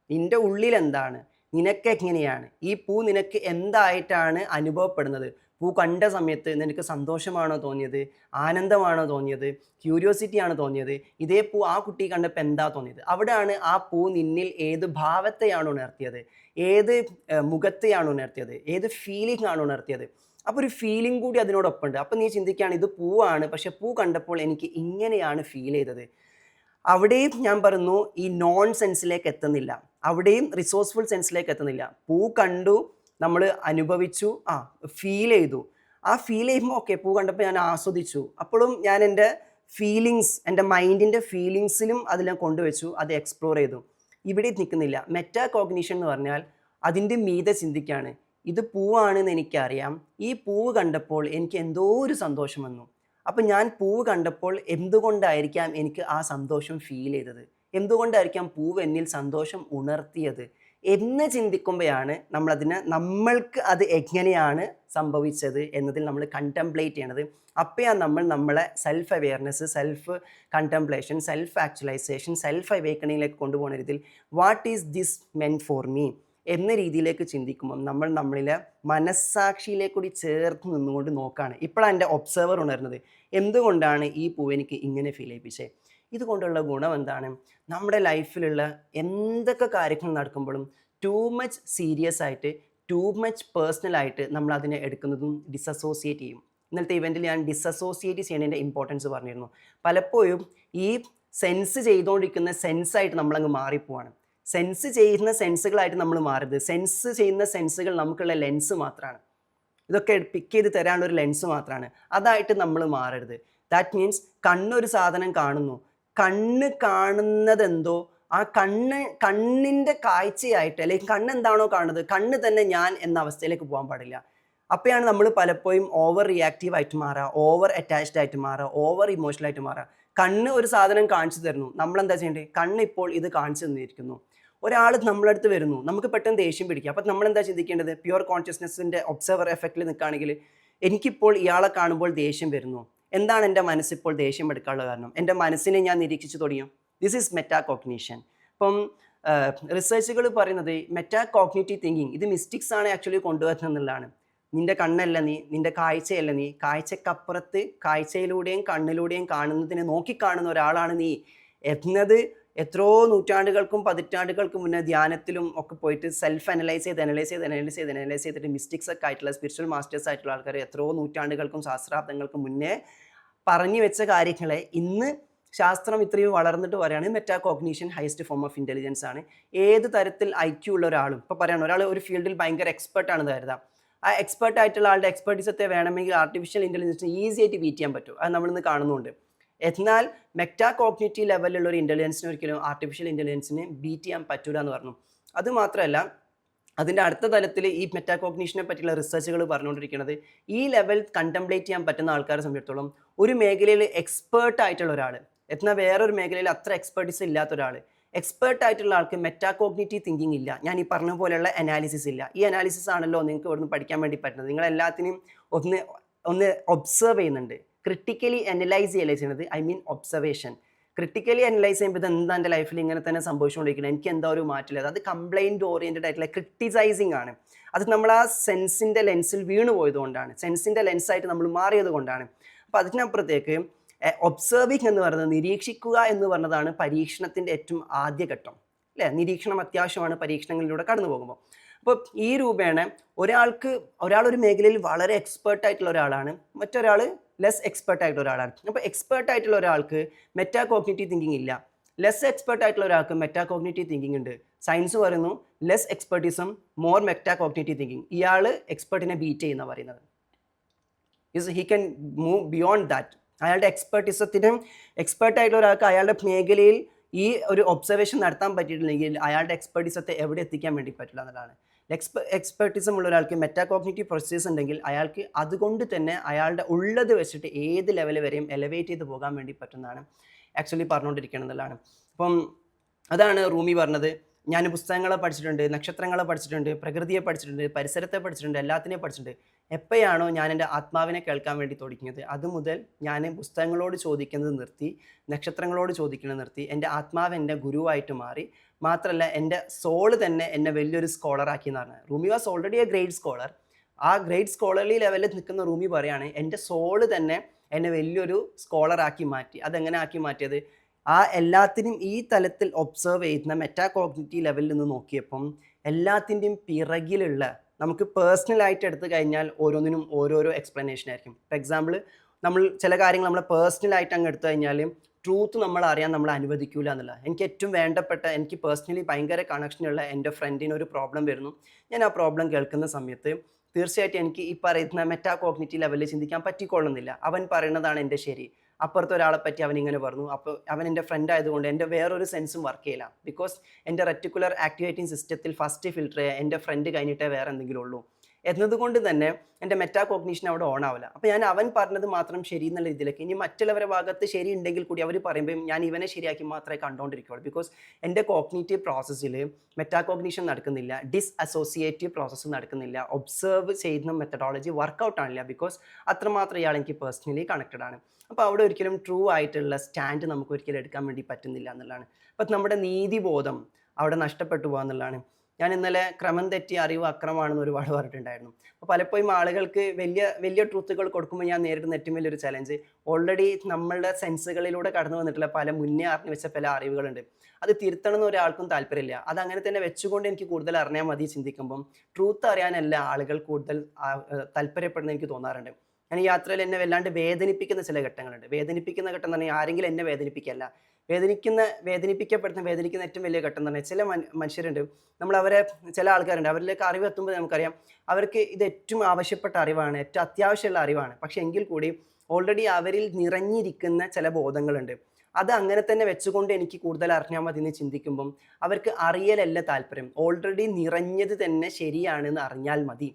നിൻ്റെ ഉള്ളിൽ എന്താണ്, നിനക്കെങ്ങനെയാണ്, ഈ പൂ നിനക്ക് എന്തായിട്ടാണ് അനുഭവപ്പെടുന്നത്, പൂ കണ്ട സമയത്ത് നിനക്ക് സന്തോഷമാണോ തോന്നിയത്, ആനന്ദമാണോ തോന്നിയത്, ക്യൂരിയോസിറ്റി ആണോ തോന്നിയത്, ഇതേ പൂ ആ കുട്ടി കണ്ടപ്പോൾ എന്താ തോന്നിയത്, അവിടെയാണ് ആ പൂ നിന്നിൽ ഏത് ഭാവത്തെയാണ് ഉണർത്തിയത്, ഏത് മുഖത്തെയാണ് ഉണർത്തിയത്, ഏത് ഫീലിംഗ് ആണ് ഉണർത്തിയത്. അപ്പോൾ ഒരു ഫീലിംഗ് കൂടി അതിനോടൊപ്പം ഉണ്ട്. അപ്പോൾ നീ ചിന്തിക്കുകയാണ് ഇത് പൂവാണ്, പക്ഷെ പൂ കണ്ടപ്പോൾ എനിക്ക് ഇങ്ങനെയാണ് ഫീൽ ചെയ്തത്. അവിടെയും ഞാൻ പറഞ്ഞു ഈ നോൺ സെൻസിലേക്ക് എത്തുന്നില്ല, അവിടെയും റിസോഴ്സ്ഫുൾ സെൻസിലേക്ക് എത്തുന്നില്ല. പൂ കണ്ടു, നമ്മൾ അനുഭവിച്ചു, ഫീൽ ചെയ്തു. ആ ഫീൽ ചെയ്യുമ്പോൾ ഓക്കെ പൂ കണ്ടപ്പോൾ ഞാൻ ആസ്വദിച്ചു, അപ്പോഴും ഞാൻ എൻ്റെ ഫീലിങ്സ്, എൻ്റെ മൈൻഡിൻ്റെ ഫീലിങ്സിലും അതിനെ കൊണ്ടുവച്ചു, അത് എക്സ്പ്ലോർ ചെയ്തു. ഇവിടെ നിൽക്കുന്നില്ല. മെറ്റാ കോഗ്നിഷൻ എന്ന് പറഞ്ഞാൽ അതിൻ്റെ മീതെ ചിന്തിക്കുകയാണ്. ഇത് പൂവാണെന്ന് എനിക്കറിയാം, ഈ പൂവ് കണ്ടപ്പോൾ എനിക്ക് എന്തോ ഒരു സന്തോഷം വന്നു. അപ്പം ഞാൻ പൂവ് കണ്ടപ്പോൾ എന്തുകൊണ്ടായിരിക്കാം എനിക്ക് ആ സന്തോഷം ഫീൽ ചെയ്തത്, എന്തുകൊണ്ടായിരിക്കാം പൂവ് എന്നിൽ സന്തോഷം ഉണർത്തിയത് എന്ന് ചിന്തിക്കുമ്പോഴാണ് നമ്മൾക്ക് അത് എങ്ങനെയാണ് സംഭവിച്ചത് എന്നതിൽ നമ്മൾ കണ്ടംപ്ലേറ്റ് ചെയ്യണത്. അപ്പോഴാണ് നമ്മളെ self awareness, self contemplation, self actualization, self അവേക്കണിങ്ങിലേക്ക് കൊണ്ടുപോകുന്ന രീതിയിൽ what is this meant for me എന്ന രീതിയിലേക്ക് ചിന്തിക്കുമ്പം നമ്മളിലെ മനസ്സാക്ഷിയിലേക്ക് കൂടി ചേർത്ത് നിന്നുകൊണ്ട് നോക്കുകയാണ്. ഇപ്പോഴാണ് എൻ്റെ ഒബ്സർവർ ഉണർന്നത്, എന്തുകൊണ്ടാണ് ഈ പൂവ് എനിക്ക് ഇങ്ങനെ ഫീൽ ചെയ്യിപ്പിച്ചത്. ഇതുകൊണ്ടുള്ള ഗുണം എന്താണ്, നമ്മുടെ ലൈഫിലുള്ള എന്തൊക്കെ കാര്യങ്ങൾ നടക്കുമ്പോഴും ടൂ മച്ച് സീരിയസ് ആയിട്ട്, ടൂ മച്ച് പേഴ്സണലായിട്ട് നമ്മൾ അതിനെ എടുക്കുന്നതും ഡിസസോസിയേറ്റ് ചെയ്യും. ഇന്നലത്തെ ഇവൻറ്റിൽ ഞാൻ ഡിസസോസിയേറ്റ് ചെയ്യുന്നതിൻ്റെ ഇമ്പോർട്ടൻസ് പറഞ്ഞിരുന്നു. പലപ്പോഴും ഈ സെൻസ് ചെയ്തുകൊണ്ടിരിക്കുന്ന സെൻസായിട്ട് നമ്മളങ്ങ് മാറിപ്പോവാണ്. സെൻസ് ചെയ്യുന്ന സെൻസുകളായിട്ട് നമ്മൾ മാറരുത്. സെൻസ് ചെയ്യുന്ന സെൻസുകൾ നമുക്കുള്ള ലെൻസ് മാത്രമാണ്. ഇതൊക്കെ പിക്ക് ചെയ്ത് തരാനുള്ള ഒരു ലെൻസ് മാത്രമാണ്. അതായിട്ട് നമ്മൾ മാറരുത്. ദാറ്റ് മീൻസ് കണ്ണൊരു സാധനം കാണുന്നു, കണ്ണ് കാണുന്നതെന്തോ ആ കണ്ണിൻ്റെ കാഴ്ചയായിട്ട്, അല്ലെങ്കിൽ കണ്ണെന്താണോ കാണുന്നത് കണ്ണ് തന്നെ ഞാൻ എന്ന അവസ്ഥയിലേക്ക് പോകാൻ പാടില്ല. അപ്പോഴാണ് നമ്മൾ പലപ്പോഴും ഓവർ റിയാക്റ്റീവ് ആയിട്ട് മാറുക, ഓവർ അറ്റാച്ച്ഡ് ആയിട്ട് മാറുക, ഓവർ ഇമോഷണൽ ആയിട്ട് മാറുക. കണ്ണ് ഒരു സാധനം കാണിച്ചു തരുന്നു, നമ്മളെന്താ ചെയ്യേണ്ടത്? കണ്ണ് ഇപ്പോൾ ഇത് കാണിച്ചു തന്നിരിക്കുന്നു. ഒരാൾ നമ്മളടുത്ത് വരുന്നു, നമുക്ക് പെട്ടെന്ന് ദേഷ്യം പിടിക്കുക. അപ്പം നമ്മളെന്താ ചിന്തിക്കേണ്ടത്? പ്യുവർ കോൺഷ്യസ്നെസ്സിൻ്റെ ഒബ്സർവർ എഫക്റ്റിൽ നിൽക്കുകയാണെങ്കിൽ എനിക്കിപ്പോൾ ഇയാളെ കാണുമ്പോൾ ദേഷ്യം വരുന്നു. എന്താണ് എൻ്റെ മനസ്സിപ്പോൾ ദേഷ്യം എടുക്കാനുള്ള കാരണം? എൻ്റെ മനസ്സിനെ ഞാൻ നിരീക്ഷിച്ചു തുടങ്ങിയോ? This is metacognition. ഇപ്പം റിസർച്ചുകൾ പറയുന്നത് മെറ്റാകോഗ്നിറ്റീവ് തിങ്കിങ് ഇത് മിസ്റ്റിക്സ് ആണ് ആക്ച്വലി കൊണ്ടുവരുന്നത് എന്നുള്ളതാണ്. നിൻ്റെ കണ്ണല്ല നീ, നിൻ്റെ കാഴ്ചയല്ല നീ, കാഴ്ചക്കപ്പുറത്ത് കാഴ്ചയിലൂടെയും കണ്ണിലൂടെയും കാണുന്നതിനെ നോക്കിക്കാണുന്ന ഒരാളാണ് നീ എന്നത് എത്രയോ നൂറ്റാണ്ടുകൾക്കും പതിറ്റാണ്ടുകൾക്കും മുന്നേ ധ്യാനത്തിലും ഒക്കെ പോയിട്ട് സെൽഫ് അനലൈസ് ചെയ്തിട്ട് മിസ്റ്റിക്സ് ഒക്കെ ആയിട്ടുള്ള സ്പിരിച്വൽ മാസ്റ്റേഴ്സ് ആയിട്ടുള്ള ആൾക്കാർ എത്രയോ നൂറ്റാണ്ടുകൾക്കും സഹസ്രാബ്ദങ്ങൾക്കും മുന്നേ പറഞ്ഞു വെച്ച കാര്യങ്ങളെ ഇന്ന് ശാസ്ത്രം ഇത്രയും വളർന്നിട്ട് പറയുകയാണ് metacognition highest form of intelligence ആണ്. ഏത് തരത്തിൽ IQ ഉള്ള ഒരാളും, ഇപ്പോൾ പറയുകയാണ് ഒരാൾ ഒരു ഫീൽഡിൽ ഭയങ്കര എക്സ്പെർട്ടാണെന്ന് കരുതാം, ആ എക്സ്പെർട്ട് ആയിട്ടുള്ള ആളുടെ എക്സ്പെർട്ടീസത്തെ വേണമെങ്കിൽ ആർട്ടിഫിഷ്യൽ ഇൻ്റലിജൻസിന് ഈസി ആയിട്ട് ബീറ്റ് ചെയ്യാൻ പറ്റും. അത് നമ്മളിന്ന് കാണുന്നുണ്ട്. എന്നാൽ മെറ്റാകോഗ്നിറ്റീവ് ലെവലിലുള്ള ഒരു ഇൻ്റലിജൻസിന് ഒരിക്കലും ആർട്ടിഫിഷ്യൽ ഇൻ്റലിജൻസിന് ബീറ്റ് ചെയ്യാൻ പറ്റില്ല എന്ന് പറഞ്ഞു. അതുമാത്രമല്ല, അതിൻ്റെ അടുത്ത തലത്തിൽ ഈ മെറ്റാകോഗ്നിഷനെ പറ്റിയുള്ള റിസർച്ചുകൾ പറഞ്ഞുകൊണ്ടിരിക്കുന്നത് ഈ ലെവൽ കണ്ടംപ്ലേറ്റ് ചെയ്യാൻ പറ്റുന്ന ആൾക്കാരെ സംബന്ധിച്ചിടത്തോളം ഒരു മേഖലയിൽ എക്സ്പേർട്ട് ആയിട്ടുള്ള ഒരാൾ, എന്നാൽ വേറൊരു മേഖലയിൽ അത്ര എക്സ്പെർട്ടീസ് ഇല്ലാത്ത ഒരാൾ, എക്സ്പേർട്ട് ആയിട്ടുള്ള ആൾക്ക് മെറ്റാകോഗ്നിറ്റീവ് തിങ്കിങ് ഇല്ല. ഞാൻ ഈ പറഞ്ഞ പോലെയുള്ള അനാലിസിസ് ഇല്ല. ഈ അനാലിസിസ് ആണല്ലോ നിങ്ങൾക്ക് ഇവിടുന്ന് പഠിക്കാൻ വേണ്ടി പറ്റുന്നത്. നിങ്ങൾ എല്ലാത്തിനും ഒന്ന് ഒബ്സർവ് ചെയ്യുന്നുണ്ട്. ക്രിട്ടിക്കലി അനലൈസ് ചെയ്യുന്നത്, I mean observation. Critically analyse ചെയ്യുമ്പോൾ ഇത് എന്താ എൻ്റെ ലൈഫിൽ ഇങ്ങനെ തന്നെ സംഭവിച്ചുകൊണ്ടിരിക്കുന്നത്, എനിക്ക് എന്താ ഒരു മാറ്റില്ല, അത് കംപ്ലൈൻറ്റ് ഓറിയൻറ്റഡ് ആയിട്ടുള്ള ക്രിട്ടിസൈസിങ് ആണ്. അത് നമ്മൾ ആ സെൻസിൻ്റെ ലെൻസിൽ വീണു പോയതുകൊണ്ടാണ്, സെൻസിൻ്റെ ലെൻസായിട്ട് നമ്മൾ മാറിയത് കൊണ്ടാണ്. അപ്പോൾ അതിനപ്പുറത്തേക്ക് ഒബ്സർവിങ് എന്ന് പറയുന്നത്, നിരീക്ഷിക്കുക എന്ന് പറഞ്ഞതാണ് പരീക്ഷണത്തിൻ്റെ ഏറ്റവും ആദ്യ ഘട്ടം, അല്ലേ? നിരീക്ഷണം അത്യാവശ്യമാണ് പരീക്ഷണങ്ങളിലൂടെ കടന്നു പോകുമ്പോൾ. അപ്പോൾ ഈ രൂപേണ ഒരാളൊരു മേഖലയിൽ വളരെ എക്സ്പേർട്ട് ആയിട്ടുള്ള ഒരാളാണ്, മറ്റൊരാൾ ലെസ് എക്സ്പേർട്ട് ആയിട്ടുള്ള ഒരാളാണ്. അപ്പോൾ എക്സ്പേർട്ട് ആയിട്ടുള്ള ഒരാൾക്ക് മെറ്റാകോഗ്നിറ്റീവ് തിങ്കിങ് ഇല്ല, ലെസ് എക്സ്പേർട്ട് ആയിട്ടുള്ള ഒരാൾക്ക് മെറ്റാകോഗ്നിറ്റീവ് തിങ്കിങ് ഉണ്ട്. സയൻസ് പറയുന്നു ലെസ് എക്സ്പെർട്ടിസം മോർ മെറ്റാകോഗ്നിറ്റീവ് തിങ്കിങ്. ഇയാൾ എക്സ്പേർട്ടിനെ ബീറ്റ് ചെയ്യുന്ന പറയുന്നത്. He can move beyond that. അയാളുടെ എക്സ്പെർട്ടിസത്തിനും എക്സ്പേർട്ട് ആയിട്ടുള്ള ഒരാൾക്ക് അയാളുടെ മേഖലയിൽ ഈ ഒരു ഒബ്സർവേഷൻ നടത്താൻ പറ്റിയിട്ടില്ലെങ്കിൽ അയാളുടെ എക്സ്പെർട്ടിസത്തെ എവിടെ എത്തിക്കാൻ വേണ്ടി പറ്റില്ല എന്നുള്ളതാണ്. എക്സ്പെർട്ടിസം ഉള്ള ഒരാൾക്ക് മെറ്റാകോഗ്നിറ്റീവ് പ്രോസസ് ഉണ്ടെങ്കിൽ അയാൾക്ക് അതുകൊണ്ട് തന്നെ അയാളുടെ ഉള്ളത് വെച്ചിട്ട് ഏത് ലെവൽ വരെയും എലവേറ്റ് ചെയ്ത് പോകാൻ വേണ്ടി പറ്റുന്നതാണ് ആക്ച്വലി പറഞ്ഞുകൊണ്ടിരിക്കണം എന്നുള്ളതാണ്. അപ്പം അതാണ് റൂമി പറഞ്ഞത്. ഞാൻ പുസ്തകങ്ങളെ പഠിച്ചിട്ടുണ്ട്, നക്ഷത്രങ്ങളെ പഠിച്ചിട്ടുണ്ട്, പ്രകൃതിയെ പഠിച്ചിട്ടുണ്ട്, പരിസരത്തെ പഠിച്ചിട്ടുണ്ട്, എല്ലാത്തിനെയും പഠിച്ചിട്ടുണ്ട്. എപ്പോഴാണോ ഞാൻ എൻ്റെ ആത്മാവിനെ കേൾക്കാൻ വേണ്ടി തുടങ്ങിയത് അതുമുതൽ ഞാൻ പുസ്തകങ്ങളോട് ചോദിക്കുന്നത് നിർത്തി, നക്ഷത്രങ്ങളോട് ചോദിക്കുന്നത് നിർത്തി. എൻ്റെ ആത്മാവ് എൻ്റെ ഗുരുവായിട്ട് മാറി. മാത്രമല്ല എൻ്റെ സോള് തന്നെ എന്നെ വലിയൊരു സ്കോളറാക്കി എന്ന് പറഞ്ഞത്. Rumi was already a great scholar. ആ ഗ്രേറ്റ് സ്കോളർലി ലെവലിൽ നിൽക്കുന്ന റൂമി പറയാണ് എൻ്റെ സോള് തന്നെ എന്നെ വലിയൊരു സ്കോളറാക്കി മാറ്റി. അതെങ്ങനെ ആക്കി മാറ്റിയത്? ആ എല്ലാത്തിനും ഈ തലത്തിൽ ഒബ്സർവ് ചെയ്യുന്ന മെറ്റാകോഗ്നിറ്റീവ് ലെവലിൽ നിന്ന് നോക്കിയപ്പം എല്ലാത്തിൻ്റെയും പിറകിലുള്ള, നമുക്ക് പേഴ്സണലായിട്ട് എടുത്തു കഴിഞ്ഞാൽ ഓരോന്നിനും ഓരോരോ എക്സ്പ്ലനേഷൻ ആയിരിക്കും. ഫോർ എക്സാമ്പിൾ, നമ്മൾ ചില കാര്യങ്ങൾ നമ്മൾ പേഴ്സണലായിട്ട് അങ്ങ് എടുത്തു കഴിഞ്ഞാൽ ട്രൂത്ത് നമ്മൾ അറിയാൻ നമ്മൾ അനുവദിക്കില്ല എന്നുള്ള. എനിക്ക് ഏറ്റവും വേണ്ടപ്പെട്ട, എനിക്ക് പേഴ്സണലി ഭയങ്കര കണക്ഷനുള്ള എൻ്റെ ഫ്രണ്ടിന് ഒരു പ്രോബ്ലം വരുന്നു. ഞാൻ ആ പ്രോബ്ലം കേൾക്കുന്ന സമയത്ത് തീർച്ചയായിട്ടും എനിക്ക് ഈ പറയുന്ന മെറ്റാകോഗ്നിറ്റീവ് ലെവലിൽ ചിന്തിക്കാൻ പറ്റിക്കൊള്ളുന്നില്ല. അവൻ പറയുന്നതാണ് എൻ്റെ ശരി, അപ്പുറത്തെ ഒരാളെ പറ്റി അവൻ ഇങ്ങനെ പറഞ്ഞു, അപ്പോൾ അവൻ എൻ്റെ ഫ്രണ്ട് ആയതുകൊണ്ട് എൻ്റെ വേറൊരു സെൻസും വർക്ക് ചെയ്യില്ല. ബിക്കോസ് എൻ്റെ റെറ്റിക്കുലർ ആക്ടിവേറ്റിംഗ് സിസ്റ്റത്തിൽ ഫസ്റ്റ് ഫിൽട്ടർ ചെയ്യുക എൻ്റെ ഫ്രണ്ട് കഴിഞ്ഞിട്ടേ വേറെ എന്തെങ്കിലും ഉള്ളൂ എന്നതുകൊണ്ട് തന്നെ എൻ്റെ മെറ്റാകോഗ്നിഷൻ അവിടെ ഓൺ ആവില്ല. അപ്പോൾ ഞാൻ അവൻ പറഞ്ഞത് മാത്രം ശരി എന്നുള്ള രീതിയിലേക്ക്, ഇനി മറ്റുള്ളവരുടെ ഭാഗത്ത് ശരി ഉണ്ടെങ്കിൽ കൂടി അവർ പറയുമ്പോൾ ഞാൻ ഇവനെ ശരിയാക്കി മാത്രമേ കണ്ടുകൊണ്ടിരിക്കുകയുള്ളൂ. ബിക്കോസ് എൻ്റെ കോഗ്നിറ്റീവ് പ്രോസസ്സിൽ മെറ്റാകോഗ്നിഷൻ നടക്കുന്നില്ല, ഡിസ്അസോസിയേറ്റീവ് പ്രോസസ്സ് നടക്കുന്നില്ല, ഒബ്സർവ് ചെയ്യുന്ന മെത്തഡോളജി വർക്കൗട്ട് ആണില്ല. ബിക്കോസ് അത്രമാത്രം ഇയാൾ എനിക്ക് പേഴ്സണലി കണക്റ്റഡ് ആണ്. അപ്പോൾ അവിടെ ഒരിക്കലും ട്രൂ ആയിട്ടുള്ള സ്റ്റാൻഡ് നമുക്ക് ഒരിക്കലും എടുക്കാൻ വേണ്ടി പറ്റുന്നില്ല എന്നുള്ളതാണ്. അപ്പം നമ്മുടെ നീതിബോധം അവിടെ നഷ്ടപ്പെട്ടു പോകുക എന്നുള്ളതാണ്. ഞാൻ ഇന്നലെ ക്രമം തെറ്റി അറിവ് അക്രമമാണെന്ന് ഒരുപാട് പറഞ്ഞിട്ടുണ്ടായിരുന്നു. അപ്പോൾ പലപ്പോഴും ആളുകൾക്ക് വലിയ ട്രൂത്തുകൾ കൊടുക്കുമ്പോൾ ഞാൻ നേരിടുന്ന ഏറ്റവും വലിയൊരു ചലഞ്ച്, ഓൾറെഡി നമ്മളുടെ സെൻസുകളിലൂടെ കടന്നു വന്നിട്ടുള്ള പല മുന്നേ അറിഞ്ഞു വെച്ച പല അറിവുകളുണ്ട്. അത് തിരുത്തണമെന്ന് ഒരാൾക്കും താല്പര്യമില്ല. അതങ്ങനെ തന്നെ വെച്ചുകൊണ്ട് എനിക്ക് കൂടുതൽ അറിഞ്ഞാൽ മതി ചിന്തിക്കുമ്പം ട്രൂത്ത് അറിയാനല്ല ആളുകൾ കൂടുതൽ താല്പര്യപ്പെടുന്നത് എനിക്ക് തോന്നാറുണ്ട്. ഞാൻ ഈ യാത്രയിൽ എന്നെ വല്ലാണ്ട് വേദനിപ്പിക്കുന്ന ചില ഘട്ടങ്ങളുണ്ട്. വേദനിപ്പിക്കുന്ന ഘട്ടം എന്ന് പറഞ്ഞാൽ ആരെങ്കിലും എന്നെ വേദനിപ്പിക്കല്ല, വേദനിപ്പിക്കുന്ന ഏറ്റവും വലിയ ഘട്ടം എന്ന് പറഞ്ഞാൽ ചില മനുഷ്യരുണ്ട്, നമ്മളവരെ ചില ആൾക്കാരുണ്ട്, അവരിലേക്ക് അറിവ് എത്തുമ്പോൾ നമുക്കറിയാം അവർക്ക് ഇത് ഏറ്റവും ആവശ്യപ്പെട്ട അറിവാണ്, ഏറ്റവും അത്യാവശ്യമുള്ള അറിവാണ്. പക്ഷേ എങ്കിൽ കൂടി ഓൾറെഡി അവരിൽ നിറഞ്ഞിരിക്കുന്ന ചില ബോധങ്ങളുണ്ട്. അത് അങ്ങനെ തന്നെ വെച്ചുകൊണ്ട് എനിക്ക് കൂടുതൽ അറിഞ്ഞാൽ മതി എന്ന് ചിന്തിക്കുമ്പം അവർക്ക് അറിയലല്ല താല്പര്യം, ഓൾറെഡി നിറഞ്ഞത് തന്നെ ശരിയാണെന്ന് അറിഞ്ഞാൽ മതി,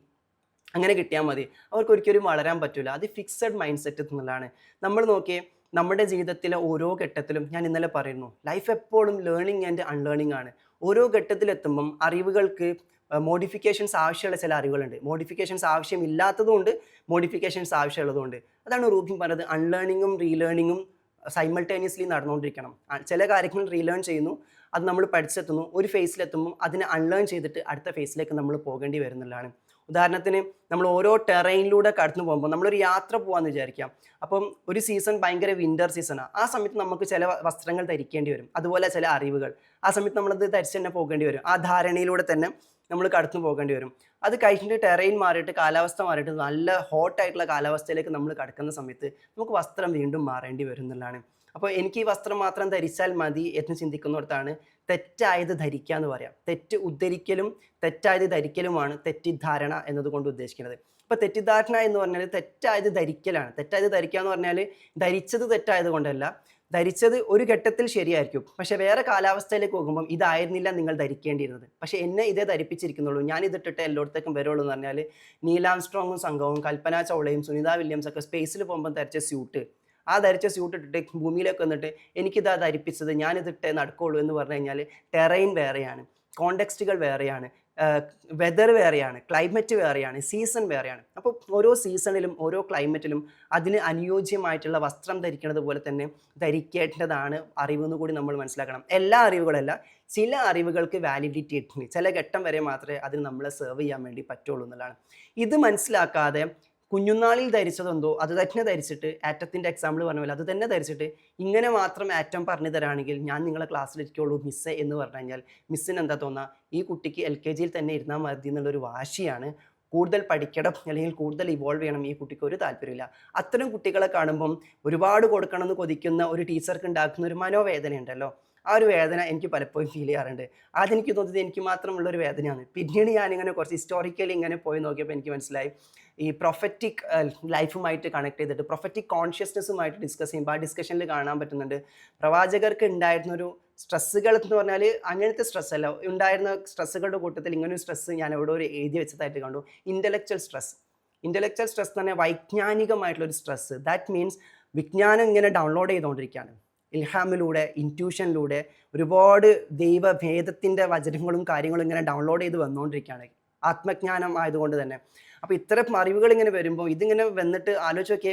അങ്ങനെ കിട്ടിയാൽ മതി. അവർക്ക് ഒരിക്കലും വളരാൻ പറ്റില്ല. അത് ഫിക്സഡ് മൈൻഡ് സെറ്റ് എന്നുള്ളതാണ്. നമ്മൾ നോക്കിയേ, നമ്മുടെ ജീവിതത്തിലെ ഓരോ ഘട്ടത്തിലും ഞാൻ ഇന്നലെ പറയുന്നു, ലൈഫ് എപ്പോഴും ലേണിംഗ് ആൻഡ് അൺലേണിംഗ് ആണ്. ഓരോ ഘട്ടത്തിലെത്തുമ്പം അറിവുകൾക്ക് മോഡിഫിക്കേഷൻസ് ആവശ്യമുള്ള ചില അറിവുകളുണ്ട്, മോഡിഫിക്കേഷൻസ് ആവശ്യമില്ലാത്തതുകൊണ്ട്, മോഡിഫിക്കേഷൻസ് ആവശ്യമുള്ളതുകൊണ്ട്. അതാണ് റൂബിൻ പറഞ്ഞത്, അൺലേണിങ്ങും റീലേണിങ്ങും സൈമൾട്ടേനിയസ്ലി നടന്നുകൊണ്ടിരിക്കണം. ചില കാര്യങ്ങൾ റീലേൺ ചെയ്യുന്നു, അത് നമ്മൾ പഠിച്ചെത്തുന്നു, ഒരു ഫേസിലെത്തുമ്പോൾ അതിനെ അൺലേൺ ചെയ്തിട്ട് അടുത്ത ഫേസിലേക്ക് നമ്മൾ പോകേണ്ടി വരുന്നുള്ളതാണ്. ഉദാഹരണത്തിന് നമ്മൾ ഓരോ ടെറൈനിലൂടെ കടന്നു പോകുമ്പോൾ നമ്മളൊരു യാത്ര പോകാമെന്ന് വിചാരിക്കാം. അപ്പം ഒരു സീസൺ ഭയങ്കര വിൻ്റർ സീസണാണ്, ആ സമയത്ത് നമുക്ക് ചില വസ്ത്രങ്ങൾ ധരിക്കേണ്ടി വരും. അതുപോലെ ചില അറിവുകൾ ആ സമയത്ത് നമ്മളത് ധരിച്ച് തന്നെ പോകേണ്ടി വരും. ആ ധാരണയിലൂടെ തന്നെ നമ്മൾ കടന്നു പോകേണ്ടി വരും. അത് കഴിഞ്ഞിട്ട് ടെറൈൻ മാറിയിട്ട്, കാലാവസ്ഥ മാറിയിട്ട് നല്ല ഹോട്ടായിട്ടുള്ള കാലാവസ്ഥയിലേക്ക് നമ്മൾ കടക്കുന്ന സമയത്ത് നമുക്ക് വസ്ത്രം വീണ്ടും മാറേണ്ടി വരും എന്നുള്ളതാണ്. അപ്പോൾ എനിക്ക് ഈ വസ്ത്രം മാത്രം ധരിച്ചാൽ മതി എന്ന് ചിന്തിക്കുന്നിടത്താണ് തെറ്റായത് ധരിക്കുക എന്ന് പറയാം. തെറ്റ് ഉദ്ധരിക്കലും തെറ്റായത് ധരിക്കലുമാണ് തെറ്റിദ്ധാരണ എന്നതുകൊണ്ട് ഉദ്ദേശിക്കുന്നത്. ഇപ്പോൾ തെറ്റിദ്ധാരണ എന്ന് പറഞ്ഞാൽ തെറ്റായത് ധരിക്കലാണ്. തെറ്റായത് ധരിക്കുക എന്ന് പറഞ്ഞാൽ ധരിച്ചത് തെറ്റായത് കൊണ്ടല്ല, ധരിച്ചത് ഒരു ഘട്ടത്തിൽ ശരിയായിരിക്കും, പക്ഷേ വേറെ കാലാവസ്ഥയിലേക്ക് പോകുമ്പം ഇതായിരുന്നില്ല നിങ്ങൾ ധരിക്കേണ്ടിയിരുന്നത്, പക്ഷേ എന്നെ ഇതേ ധരിപ്പിച്ചിരിക്കുന്നുള്ളൂ, ഞാൻ ഇതിട്ടിട്ട് എല്ലായിടത്തേക്കും വരുള്ളൂ എന്ന് പറഞ്ഞാൽ നീൽ ആംസ്ട്രോങ്ങും സംഘവും കൽപ്പന ചൗളയും സുനിത വില്യംസ് ഒക്കെ സ്പേസിൽ പോകുമ്പോൾ ധരിച്ച സ്യൂട്ട്, ആ ധരിച്ച സ്യൂട്ട് ഇട്ടിട്ട് ഭൂമിയിലേക്ക് വന്നിട്ട് എനിക്കിതാ ധരിപ്പിച്ചത്, ഞാനിതിട്ടേ നടക്കുള്ളൂ എന്ന് പറഞ്ഞു കഴിഞ്ഞാൽ ടെറൈൻ വേറെയാണ്, കോണ്ടെക്സ്റ്റുകൾ വേറെയാണ്, വെതർ വേറെയാണ്, ക്ലൈമറ്റ് വേറെയാണ്, സീസൺ വേറെയാണ്. അപ്പോൾ ഓരോ സീസണിലും ഓരോ ക്ലൈമറ്റിലും അതിന് അനുയോജ്യമായിട്ടുള്ള വസ്ത്രം ധരിക്കുന്നത് പോലെ തന്നെ ധരിക്കേണ്ടതാണ് അറിവെന്ന് കൂടി നമ്മൾ മനസ്സിലാക്കണം. എല്ലാ അറിവുകളല്ല, ചില അറിവുകൾക്ക് വാലിഡിറ്റി ഉണ്ട്, ചില ഘട്ടം വരെ മാത്രമേ അതിന് നമ്മളെ സെർവ് ചെയ്യാൻ വേണ്ടി പറ്റുള്ളൂ എന്നുള്ളതാണ്. ഇത് മനസ്സിലാക്കാതെ കുഞ്ഞുനാളിൽ ധരിച്ചതെന്തോ അത് തന്നെ ധരിച്ചിട്ട്, ആറ്റത്തിൻ്റെ എക്സാമ്പിൾ പറഞ്ഞ പോലെ അത് തന്നെ ധരിച്ചിട്ട് ഇങ്ങനെ മാത്രം ആറ്റം പറഞ്ഞു തരാണെങ്കിൽ ഞാൻ നിങ്ങളെ ക്ലാസ്സിലിരിക്കുള്ളൂ മിസ്സേ എന്ന് പറഞ്ഞു കഴിഞ്ഞാൽ മിസ്സിന് എന്താ തോന്നുക, ഈ കുട്ടിക്ക് LKGയിൽ തന്നെ ഇരുന്നാൽ മതി എന്നുള്ളൊരു വാശിയാണ്. കൂടുതൽ പഠിക്കണം അല്ലെങ്കിൽ കൂടുതൽ ഇവോൾവ് ചെയ്യണം ഈ കുട്ടിക്ക് ഒരു താല്പര്യമില്ല. അത്തരം കുട്ടികളെ കാണുമ്പം ഒരുപാട് കൊടുക്കണമെന്ന് കൊതിക്കുന്ന ഒരു ടീച്ചർക്ക് ഉണ്ടാക്കുന്ന ഒരു മനോവേദന ഉണ്ടല്ലോ, ആ ഒരു വേദന എനിക്ക് പലപ്പോഴും ഫീൽ ചെയ്യാറുണ്ട്. അതെനിക്ക് തോന്നുന്നത് എനിക്ക് മാത്രമുള്ളൊരു വേദനയാണ്. പിന്നീട് ഞാനിങ്ങനെ കുറച്ച് ഹിസ്റ്റോറിക്കലി ഇങ്ങനെ പോയി നോക്കിയപ്പോൾ എനിക്ക് മനസ്സിലായി, ഈ പ്രൊഫറ്റിക് ലൈഫുമായിട്ട് കണക്ട് ചെയ്തിട്ട് പ്രൊഫറ്റിക് കോൺഷ്യസ്നെസ്സുമായിട്ട് ഡിസ്കസ് ചെയ്യുമ്പോൾ ആ ഡിസ്കഷനിൽ കാണാൻ പറ്റുന്നുണ്ട് പ്രവാചകർക്ക് ഉണ്ടായിരുന്നൊരു സ്ട്രെസ്സുകൾ എന്ന് പറഞ്ഞാൽ അങ്ങനത്തെ സ്ട്രെസ് അല്ല, ഉണ്ടായിരുന്ന സ്ട്രെസ്സുകളുടെ കൂട്ടത്തിൽ ഇങ്ങനൊരു സ്ട്രെസ്സ് ഞാൻ എവിടെ ഒരു എഴുതി വെച്ചതായിട്ട് കണ്ടു, ഇൻ്റലക്ച്വൽ സ്ട്രെസ്. ഇൻ്റലക്ച്വൽ സ്ട്രെസ് എന്ന് പറഞ്ഞാൽ വൈജ്ഞാനികമായിട്ടുള്ളൊരു സ്ട്രെസ്. ദാറ്റ് മീൻസ് വിജ്ഞാനം ഇങ്ങനെ ഡൗൺലോഡ് ചെയ്തുകൊണ്ടിരിക്കുകയാണ്, ഇൽഹാമിലൂടെ, ഇൻറ്റ്യൂഷനിലൂടെ ഒരുപാട് ദൈവഭേദത്തിൻ്റെ വചനങ്ങളും കാര്യങ്ങളും ഇങ്ങനെ ഡൗൺലോഡ് ചെയ്ത് വന്നുകൊണ്ടിരിക്കുകയാണ്, ആത്മജ്ഞാനം ആയതുകൊണ്ട് തന്നെ. അപ്പോൾ ഇത്തരം അറിവുകൾ ഇങ്ങനെ വരുമ്പോൾ ഇതിങ്ങനെ വന്നിട്ട് ആലോചിച്ചൊക്കെ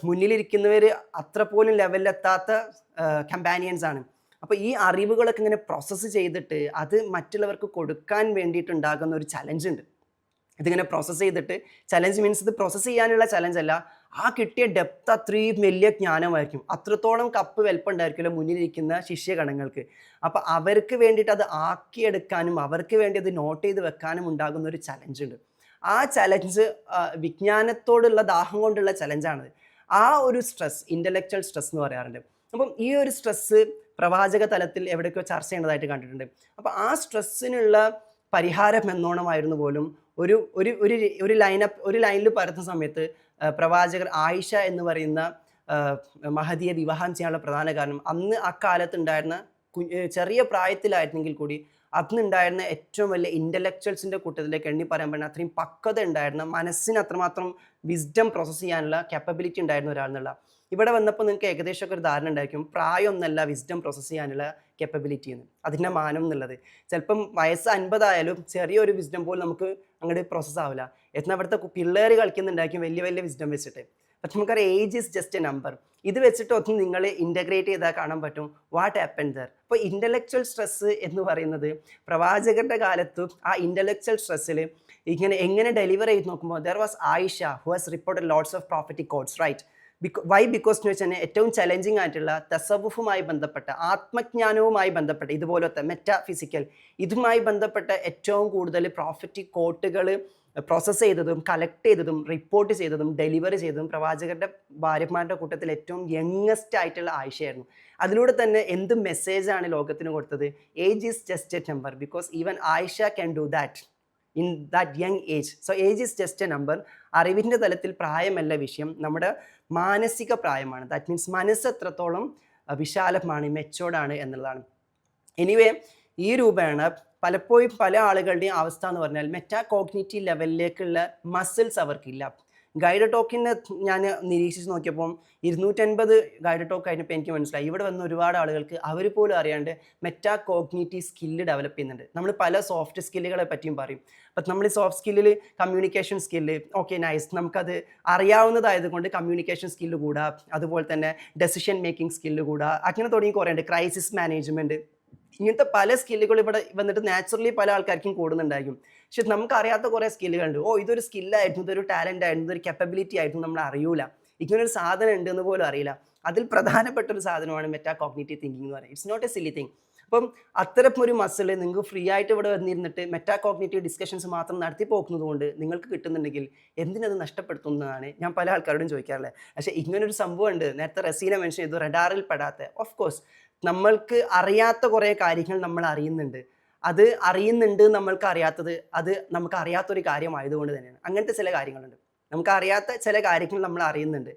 മുന്നിലിരിക്കുന്നവർ അത്ര പോലും ലെവലിലെത്താത്ത കമ്പാനിയൻസ് ആണ്. അപ്പോൾ ഈ അറിവുകളൊക്കെ ഇങ്ങനെ പ്രോസസ്സ് ചെയ്തിട്ട് അത് മറ്റുള്ളവർക്ക് കൊടുക്കാൻ വേണ്ടിയിട്ടുണ്ടാകുന്ന ഒരു ചലഞ്ച് ഉണ്ട്. ഇതിങ്ങനെ പ്രോസസ്സ് ചെയ്തിട്ട്, ചലഞ്ച് മീൻസ് ഇത് പ്രോസസ്സ് ചെയ്യാനുള്ള ചലഞ്ച് അല്ല, ആ കിട്ടിയ ഡെപ്ത് അത്രയും വലിയ ജ്ഞാനമായിരിക്കും, അത്രത്തോളം കപ്പ് വലിപ്പമുണ്ടായിരിക്കുമല്ലോ മുന്നിലിരിക്കുന്ന ശിഷ്യഗണങ്ങൾക്ക്. അപ്പോൾ അവർക്ക് വേണ്ടിയിട്ട് അത് ആക്കിയെടുക്കാനും അവർക്ക് വേണ്ടി അത് നോട്ട് ചെയ്ത് വെക്കാനും ഉണ്ടാകുന്ന ഒരു ചലഞ്ച് ഉണ്ട്. ആ ചലഞ്ച് വിജ്ഞാനത്തോടുള്ള ദാഹം കൊണ്ടുള്ള ചലഞ്ചാണത്. ആ ഒരു സ്ട്രെസ് ഇൻ്റലക്ച്വൽ സ്ട്രെസ് എന്ന് പറയാറുണ്ട്. അപ്പം ഈ ഒരു സ്ട്രെസ്സ് പ്രവാചക തലത്തിൽ എവിടെയൊക്കെയോ ചർച്ച ചെയ്യേണ്ടതായിട്ട് കണ്ടിട്ടുണ്ട്. അപ്പോൾ ആ സ്ട്രെസ്സിനുള്ള പരിഹാരം എന്നോണമായിരുന്നു പോലും ഒരു ഒരു ഒരു ഒരു ലൈനിൽ പരത്തുന്ന സമയത്ത് പ്രവാചകർ ആയിഷ എന്ന് പറയുന്ന മഹദിയെ വിവാഹം ചെയ്യാനുള്ള പ്രധാന കാരണം അന്ന് അക്കാലത്ത് ഉണ്ടായിരുന്ന ചെറിയ പ്രായത്തിലായിരുന്നെങ്കിൽ കൂടി അന്നുണ്ടായിരുന്ന ഏറ്റവും വലിയ ഇൻ്റലക്ച്വൽസിൻ്റെ കൂട്ടത്തിലേക്ക് എണ്ണി പറയാൻ പറ്റുന്ന അത്രയും പക്വത ഉണ്ടായിരുന്ന, മനസ്സിന് അത്രമാത്രം വിസ്ഡം പ്രോസസ്സ് ചെയ്യാനുള്ള കാപ്പബിലിറ്റി ഉണ്ടായിരുന്ന ഒരാളെന്നുള്ള. ഇവിടെ വന്നപ്പോൾ നിങ്ങൾക്ക് ഏകദേശമൊക്കെ ഒരു ധാരണ ഉണ്ടായിരിക്കും, പ്രായമൊന്നല്ല വിസ്ഡം പ്രോസസ്സ് ചെയ്യാനുള്ള കേപ്പബിലിറ്റി എന്ന്, അതിൻ്റെ മാനം എന്നുള്ളത്. ചിലപ്പം വയസ്സ് 50 ആയാലും ചെറിയൊരു വിസ്ഡം പോലും നമുക്ക് അങ്ങോട്ട് പ്രോസസ്സ് ആവില്ല. എന്നാൽ ഇവിടുത്തെ പിള്ളേർ കളിക്കുന്നുണ്ടായിരിക്കും വലിയ വലിയ വിസ്ഡം വെച്ചിട്ട്. പക്ഷെ നമുക്കറിയാം age is just a number. ഇത് വെച്ചിട്ട് ഒന്ന് നിങ്ങൾ ഇൻ്റഗ്രേറ്റ് ചെയ്താൽ കാണാൻ പറ്റും വാട്ട് ഹാപ്പൻ ദർ. അപ്പോൾ ഇൻ്റലക്ച്വൽ സ്ട്രെസ്സ് എന്ന് പറയുന്നത് പ്രവാചകരുടെ കാലത്തും ആ ഇൻ്റലക്ച്വൽ സ്ട്രെസ്സിൽ എങ്ങനെ ഡെലിവർ ചെയ്ത് നോക്കുമ്പോൾ there was Aisha who has reported lots of prophetic codes, right. Why because എന്ന് വെച്ചാൽ ഏറ്റവും ചലഞ്ചിങ് ആയിട്ടുള്ള തസവുഫുമായി ബന്ധപ്പെട്ട ആത്മജ്ഞാനവുമായി ബന്ധപ്പെട്ട ഇതുപോലത്തെ മെറ്റാഫിസിക്കൽ ഇതുമായി ബന്ധപ്പെട്ട ഏറ്റവും കൂടുതൽ പ്രോഫറ്റിക് കോട്ടുകൾ പ്രോസസ്സ് ചെയ്തതും കളക്ട് ചെയ്തതും റിപ്പോർട്ട് ചെയ്തതും ഡെലിവറി ചെയ്തതും പ്രവാചകരുടെ ഭാര്യമാരുടെ കൂട്ടത്തിൽ ഏറ്റവും യങ്ങസ്റ്റ് ആയിട്ടുള്ള ആയിഷയായിരുന്നു. അതിലൂടെ തന്നെ എന്ത് മെസ്സേജാണ് ലോകത്തിന് കൊടുത്തത്? Age is just a number because even Aisha can do that in that young age. So age is just a number. അറിവിൻ്റെ തലത്തിൽ പ്രായമല്ല വിഷയം, നമ്മുടെ മാനസിക പ്രായമാണ്. ദാറ്റ് മീൻസ് മനസ്സ് എത്രത്തോളം വിശാലമാണ്, മെച്ചോർഡാണ് എന്നുള്ളതാണ്. എനിവേ, ഈ രൂപേണ പലപ്പോഴും പല ആളുകളുടെയും അവസ്ഥ എന്ന് പറഞ്ഞാൽ മെറ്റാ കോഗ്നിറ്റീവ് ലെവലിലേക്കുള്ള മസിൽസ് അവർക്കില്ല. ഗൈഡ് ടോക്കിനെ ഞാൻ നിരീക്ഷിച്ച് നോക്കിയപ്പോൾ 250 ഗൈഡ് ടോക്ക് കഴിഞ്ഞപ്പോൾ എനിക്ക് മനസ്സിലായി ഇവിടെ വന്ന ഒരുപാട് ആളുകൾക്ക് അവർ പോലും അറിയാണ്ട് മെറ്റാ കോഗ്നിറ്റീവ് സ്കില്ല് ഡെവലപ്പ് ചെയ്യുന്നുണ്ട്. നമ്മൾ പല സോഫ്റ്റ് സ്കില്ലുകളെ പറ്റിയും പറയും. അപ്പം നമ്മൾ ഈ സോഫ്റ്റ് സ്കില്ലിൽ കമ്മ്യൂണിക്കേഷൻ സ്കില്ല് ഓക്കെ നൈസ്, നമുക്കത് അറിയാവുന്നതായതുകൊണ്ട് കമ്മ്യൂണിക്കേഷൻ സ്കില്ല് കൂടാ, അതുപോലെ തന്നെ ഡെസിഷൻ മേക്കിംഗ് സ്കില്ല് കൂടാ, അങ്ങനെ തുടങ്ങി കുറേ ഉണ്ട്. ക്രൈസിസ് മാനേജ്മെൻറ്റ്, ഇങ്ങനത്തെ പല സ്കില്ലുകൾ ഇവിടെ വന്നിട്ട് നാച്ചുറലി പല ആൾക്കാർക്കും കൂടുന്നുണ്ടായിരിക്കും. പക്ഷെ നമുക്ക് അറിയാത്ത കുറേ സ്കില്ലുകളുണ്ട്. ഇതൊരു സ്കില്ലായിരുന്നു, ഇതൊരു ടാലൻ്റ് ആയിരുന്നു, ഇതൊരു കപ്പബിലിറ്റി ആയിരുന്നു, നമ്മൾ അറിയൂല. ഇങ്ങനൊരു സാധനം ഉണ്ട് എന്ന് പോലും അറിയില്ല. അതിൽ പ്രധാനപ്പെട്ട ഒരു സാധനമാണ് മെറ്റാ കോഗ്നിറ്റീവ് തിങ്കിങ് എന്ന് പറയുന്നത്. It's not a silly thing. അപ്പം അത്തരം ഒരു മസിൽ നിങ്ങൾക്ക് ഫ്രീ ആയിട്ട് ഇവിടെ വന്നിരുന്നിട്ട് മെറ്റാ കോഗ്നിറ്റീവ് ഡിസ്കഷൻസ് മാത്രം നടത്തി പോകുന്നത് കൊണ്ട് നിങ്ങൾക്ക് കിട്ടുന്നുണ്ടെങ്കിൽ എന്തിനത് നഷ്ടപ്പെടുത്തുന്നതാണ് ഞാൻ പല ആൾക്കാരോടും ചോദിക്കാറുള്ളത്. പക്ഷേ ഇങ്ങനൊരു സംഭവം ഉണ്ട്. നേരത്തെ റസീന മെൻഷൻ ചെയ്തു, റഡാറിൽ പെടാത്ത. ഓഫ് കോഴ്സ് നമ്മൾക്ക് അറിയാത്ത കുറേ കാര്യങ്ങൾ നമ്മൾ അറിയുന്നുണ്ട്. അത് അറിയുന്നുണ്ട് നമ്മൾക്ക് അറിയാത്തത്, അത് നമുക്ക് അറിയാത്തൊരു കാര്യമായതുകൊണ്ട് തന്നെയാണ്. അങ്ങനത്തെ ചില കാര്യങ്ങളുണ്ട്, നമുക്ക് അറിയാത്ത ചില കാര്യങ്ങൾ നമ്മൾ അറിയുന്നുണ്ട്.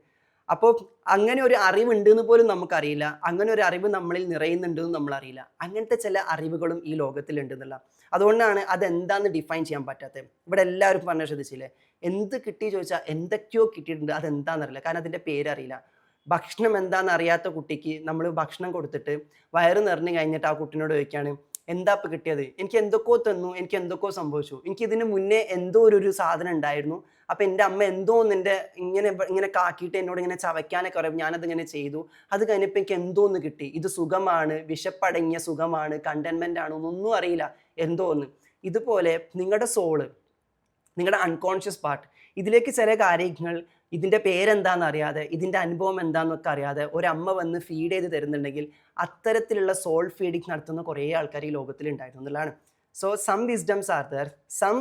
അപ്പോൾ അങ്ങനെ ഒരു അറിവുണ്ട് എന്ന് പോലും നമുക്കറിയില്ല, അങ്ങനെ ഒരു അറിവ് നമ്മളിൽ നിറയുന്നുണ്ടെന്ന് നമ്മളറിയില്ല. അങ്ങനത്തെ ചില അറിവുകളും ഈ ലോകത്തിലുണ്ട് എന്നുള്ള. അതുകൊണ്ടാണ് അതെന്താണെന്ന് ഡിഫൈൻ ചെയ്യാൻ പറ്റാത്തത്. ഇവിടെ എല്ലാവരും പറഞ്ഞ ശ്രദ്ധിച്ചില്ലേ, എന്ത് കിട്ടി ചോദിച്ചാൽ എന്തൊക്കെയോ കിട്ടിയിട്ടുണ്ട്, അതെന്താണെന്നറിയില്ല, കാരണം അതിൻ്റെ പേരറിയില്ല. ഭക്ഷണം എന്താണെന്ന് അറിയാത്ത കുട്ടിക്ക് നമ്മൾ ഭക്ഷണം കൊടുത്തിട്ട് വയറ് നിറഞ്ഞു കഴിഞ്ഞിട്ട് ആ കുട്ടീനോട് ചോദിക്കുകയാണ് എന്താ ഇപ്പം കിട്ടിയത്? എനിക്ക് എന്തൊക്കെയോ തന്നു, എനിക്ക് എന്തൊക്കെയോ സംഭവിച്ചു, എനിക്ക് ഇതിന് മുന്നേ എന്തോ ഒരു സാധനം ഉണ്ടായിരുന്നു, അപ്പം എൻ്റെ അമ്മ എന്തോ ഒന്നിൻ്റെ ഇങ്ങനെ കാക്കിയിട്ട് എന്നോട് ഇങ്ങനെ ചവയ്ക്കാനൊക്കെ പറയും, ഞാനതിങ്ങനെ ചെയ്തു, അത് കഴിഞ്ഞപ്പോൾ എനിക്ക് എന്തോ ഒന്ന് കിട്ടി, ഇത് സുഖമാണ്, വിശപ്പടങ്ങിയ സുഖമാണ്, കണ്ടൻമെൻ്റ് ആണ്, ഒന്നും അറിയില്ല, എന്തോ ഒന്ന്. ഇതുപോലെ നിങ്ങളുടെ സോള്, നിങ്ങളുടെ അൺകോൺഷ്യസ് പാർട്ട്, ഇതിലേക്ക് ചില കാര്യങ്ങൾ ഇതിൻ്റെ പേരെന്താണെന്ന് അറിയാതെ, ഇതിൻ്റെ അനുഭവം എന്താണെന്നൊക്കെ അറിയാതെ ഒരമ്മ വന്ന് ഫീഡ് ചെയ്ത് തരുന്നുണ്ടെങ്കിൽ അത്തരത്തിലുള്ള സോൾ ഫീഡിങ് നടത്തുന്ന കുറേ ആൾക്കാർ ഈ ലോകത്തിൽ ഉണ്ടായിരുന്നു എന്നുള്ളതാണ്. So some wisdoms are there, some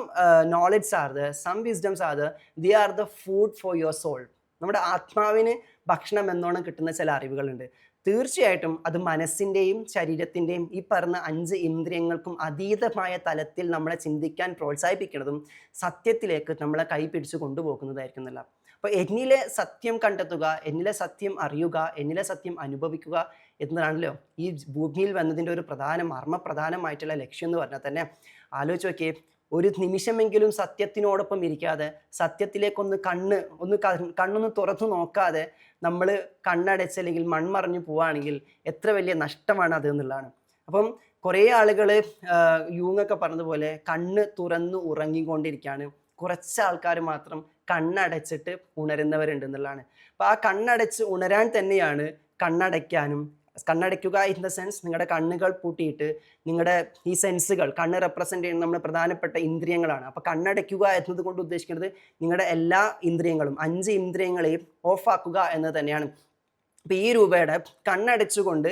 knowledge are there, some wisdoms are there, they are the food for your soul. നമ്മുടെ ആത്മാവിന് ഭക്ഷണം എന്നോണം കിട്ടുന്ന ചില അറിവുകളുണ്ട്. തീർച്ചയായിട്ടും അത് മനസ്സിൻ്റെയും ശരീരത്തിൻ്റെയും ഈ പറഞ്ഞ 5 ഇന്ദ്രിയങ്ങൾക്കും അതീതമായ തലത്തിൽ നമ്മളെ ചിന്തിക്കാൻ പ്രോത്സാഹിപ്പിക്കുന്നതും സത്യത്തിലേക്ക് നമ്മളെ കൈ പിടിച്ചു കൊണ്ടുപോകുന്നതായിരിക്കും എന്നല്ല. അപ്പോൾ എന്നിലെ സത്യം കണ്ടെത്തുക, എന്നിലെ സത്യം അറിയുക, എന്നിലെ സത്യം അനുഭവിക്കുക എന്നതാണല്ലോ ഈ ഭൂമിയിൽ വന്നതിൻ്റെ ഒരു മർമ്മപ്രധാനമായിട്ടുള്ള ലക്ഷ്യം എന്ന് പറഞ്ഞാൽ തന്നെ. ആലോചിച്ച് നോക്കിയേ, ഒരു നിമിഷമെങ്കിലും സത്യത്തിനോടൊപ്പം ഇരിക്കാതെ, സത്യത്തിലേക്കൊന്ന് കണ്ണൊന്ന് തുറന്നു നോക്കാതെ നമ്മൾ കണ്ണടച്ച് അല്ലെങ്കിൽ മൺമറഞ്ഞു പോവുകയാണെങ്കിൽ എത്ര വലിയ നഷ്ടമാണ് അത് എന്നുള്ളതാണ്. അപ്പം കുറേ ആളുകൾ യൂങ്ങൊക്കെ പറഞ്ഞതുപോലെ കണ്ണ് തുറന്ന് ഉറങ്ങിക്കൊണ്ടിരിക്കുകയാണ്, കുറച്ച് ആൾക്കാർ മാത്രം കണ്ണടച്ചിട്ട് ഉണരുന്നവരുണ്ട് എന്നുള്ളതാണ്. അപ്പോൾ ആ കണ്ണടച്ച് ഉണരാൻ തന്നെയാണ് കണ്ണടയ്ക്കുക ഇൻ ദ സെൻസ് നിങ്ങളുടെ കണ്ണുകൾ പൂട്ടിയിട്ട് നിങ്ങളുടെ ഈ സെൻസുകൾ, കണ്ണ് റെപ്രസെൻ്റ് ചെയ്യുന്ന നമ്മുടെ പ്രധാനപ്പെട്ട ഇന്ദ്രിയങ്ങളാണ്. അപ്പോൾ കണ്ണടയ്ക്കുക എന്നത് കൊണ്ട് ഉദ്ദേശിക്കുന്നത് നിങ്ങളുടെ എല്ലാ ഇന്ദ്രിയങ്ങളും 5 ഇന്ദ്രിയങ്ങളെയും ഓഫാക്കുക എന്നത് തന്നെയാണ്. അപ്പോൾ ഈ രൂപയുടെ കണ്ണടച്ചുകൊണ്ട്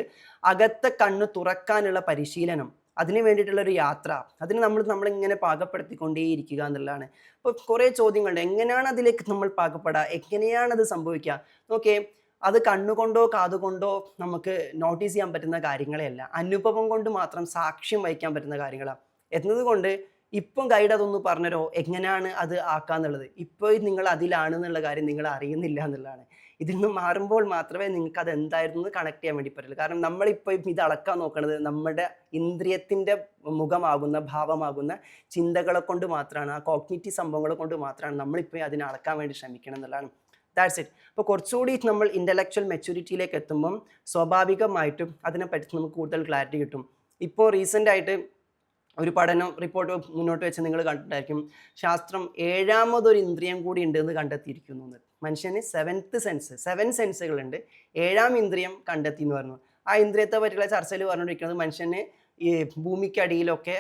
അകത്തെ കണ്ണ് തുറക്കാനുള്ള പരിശീലനം, അതിന് വേണ്ടിയിട്ടുള്ളൊരു യാത്ര, അതിന് നമ്മളിങ്ങനെ പാകപ്പെടുത്തിക്കൊണ്ടേയിരിക്കുക എന്നുള്ളതാണ്. അപ്പോൾ കുറേ ചോദ്യങ്ങളുണ്ട്, എങ്ങനെയാണ് അതിലേക്ക് നമ്മൾ പാകപ്പെടുക, എങ്ങനെയാണത് സംഭവിക്കുക? നോക്കേ, അത് കണ്ണുകൊണ്ടോ കാതുകൊണ്ടോ നമുക്ക് നോട്ടീസ് ചെയ്യാൻ പറ്റുന്ന കാര്യങ്ങളെ അല്ല, അനുഭവം കൊണ്ട് മാത്രം സാക്ഷ്യം വഹിക്കാൻ പറ്റുന്ന കാര്യങ്ങളാണ്. എന്നതുകൊണ്ട് ഇപ്പം ഗൈഡ് അതൊന്ന് പറഞ്ഞരോ എങ്ങനെയാണ് അത് ആക്കാന്നുള്ളത്. ഇപ്പോൾ നിങ്ങൾ അതിലാണെന്നുള്ള കാര്യം നിങ്ങൾ അറിയുന്നില്ല എന്നുള്ളതാണ്. ഇതിൽ നിന്ന് മാറുമ്പോൾ മാത്രമേ നിങ്ങൾക്ക് അത് എന്തായിരുന്നു കണക്ട് ചെയ്യാൻ വേണ്ടി പറ്റുള്ളൂ. കാരണം നമ്മളിപ്പോൾ ഇത് അളക്കാൻ നോക്കുന്നത് നമ്മുടെ ഇന്ദ്രിയത്തിൻ്റെ മുഖമാകുന്ന, ഭാവമാകുന്ന ചിന്തകളെ കൊണ്ട് മാത്രമാണ്, ആ കോഗ്നിറ്റീവ് സംഭവങ്ങളെ കൊണ്ട് മാത്രമാണ് നമ്മളിപ്പോൾ അതിനെ അളക്കാൻ വേണ്ടി ശ്രമിക്കണം എന്നുള്ളതാണ്. That's it. അപ്പോൾ കുറച്ചുകൂടി നമ്മൾ ഇൻ്റലക്ച്വൽ മെച്യൂരിറ്റിയിലേക്ക് എത്തുമ്പം സ്വാഭാവികമായിട്ടും അതിനെപ്പറ്റി നമുക്ക് കൂടുതൽ ക്ലാരിറ്റി കിട്ടും. ഇപ്പോൾ റീസെൻ്റായിട്ട് ഒരു പഠനം റിപ്പോർട്ട് മുന്നോട്ട് വെച്ച് നിങ്ങൾ കണ്ടിട്ടായിരിക്കും, ശാസ്ത്രം 7ാമതൊരു ഇന്ദ്രിയം കൂടി ഉണ്ട് എന്ന് കണ്ടെത്തിയിരിക്കുന്നു. മനുഷ്യന് 7 സെൻസുകളുണ്ട്, 7ാം ഇന്ദ്രിയം കണ്ടെത്തി എന്ന് പറഞ്ഞു. ആ ഇന്ദ്രിയത്തെ പറ്റിയുള്ള ചർച്ചയിൽ പറഞ്ഞുകൊണ്ടിരിക്കുന്നത് മനുഷ്യന് ഈ ഭൂമിക്കടിയിലൊക്കെ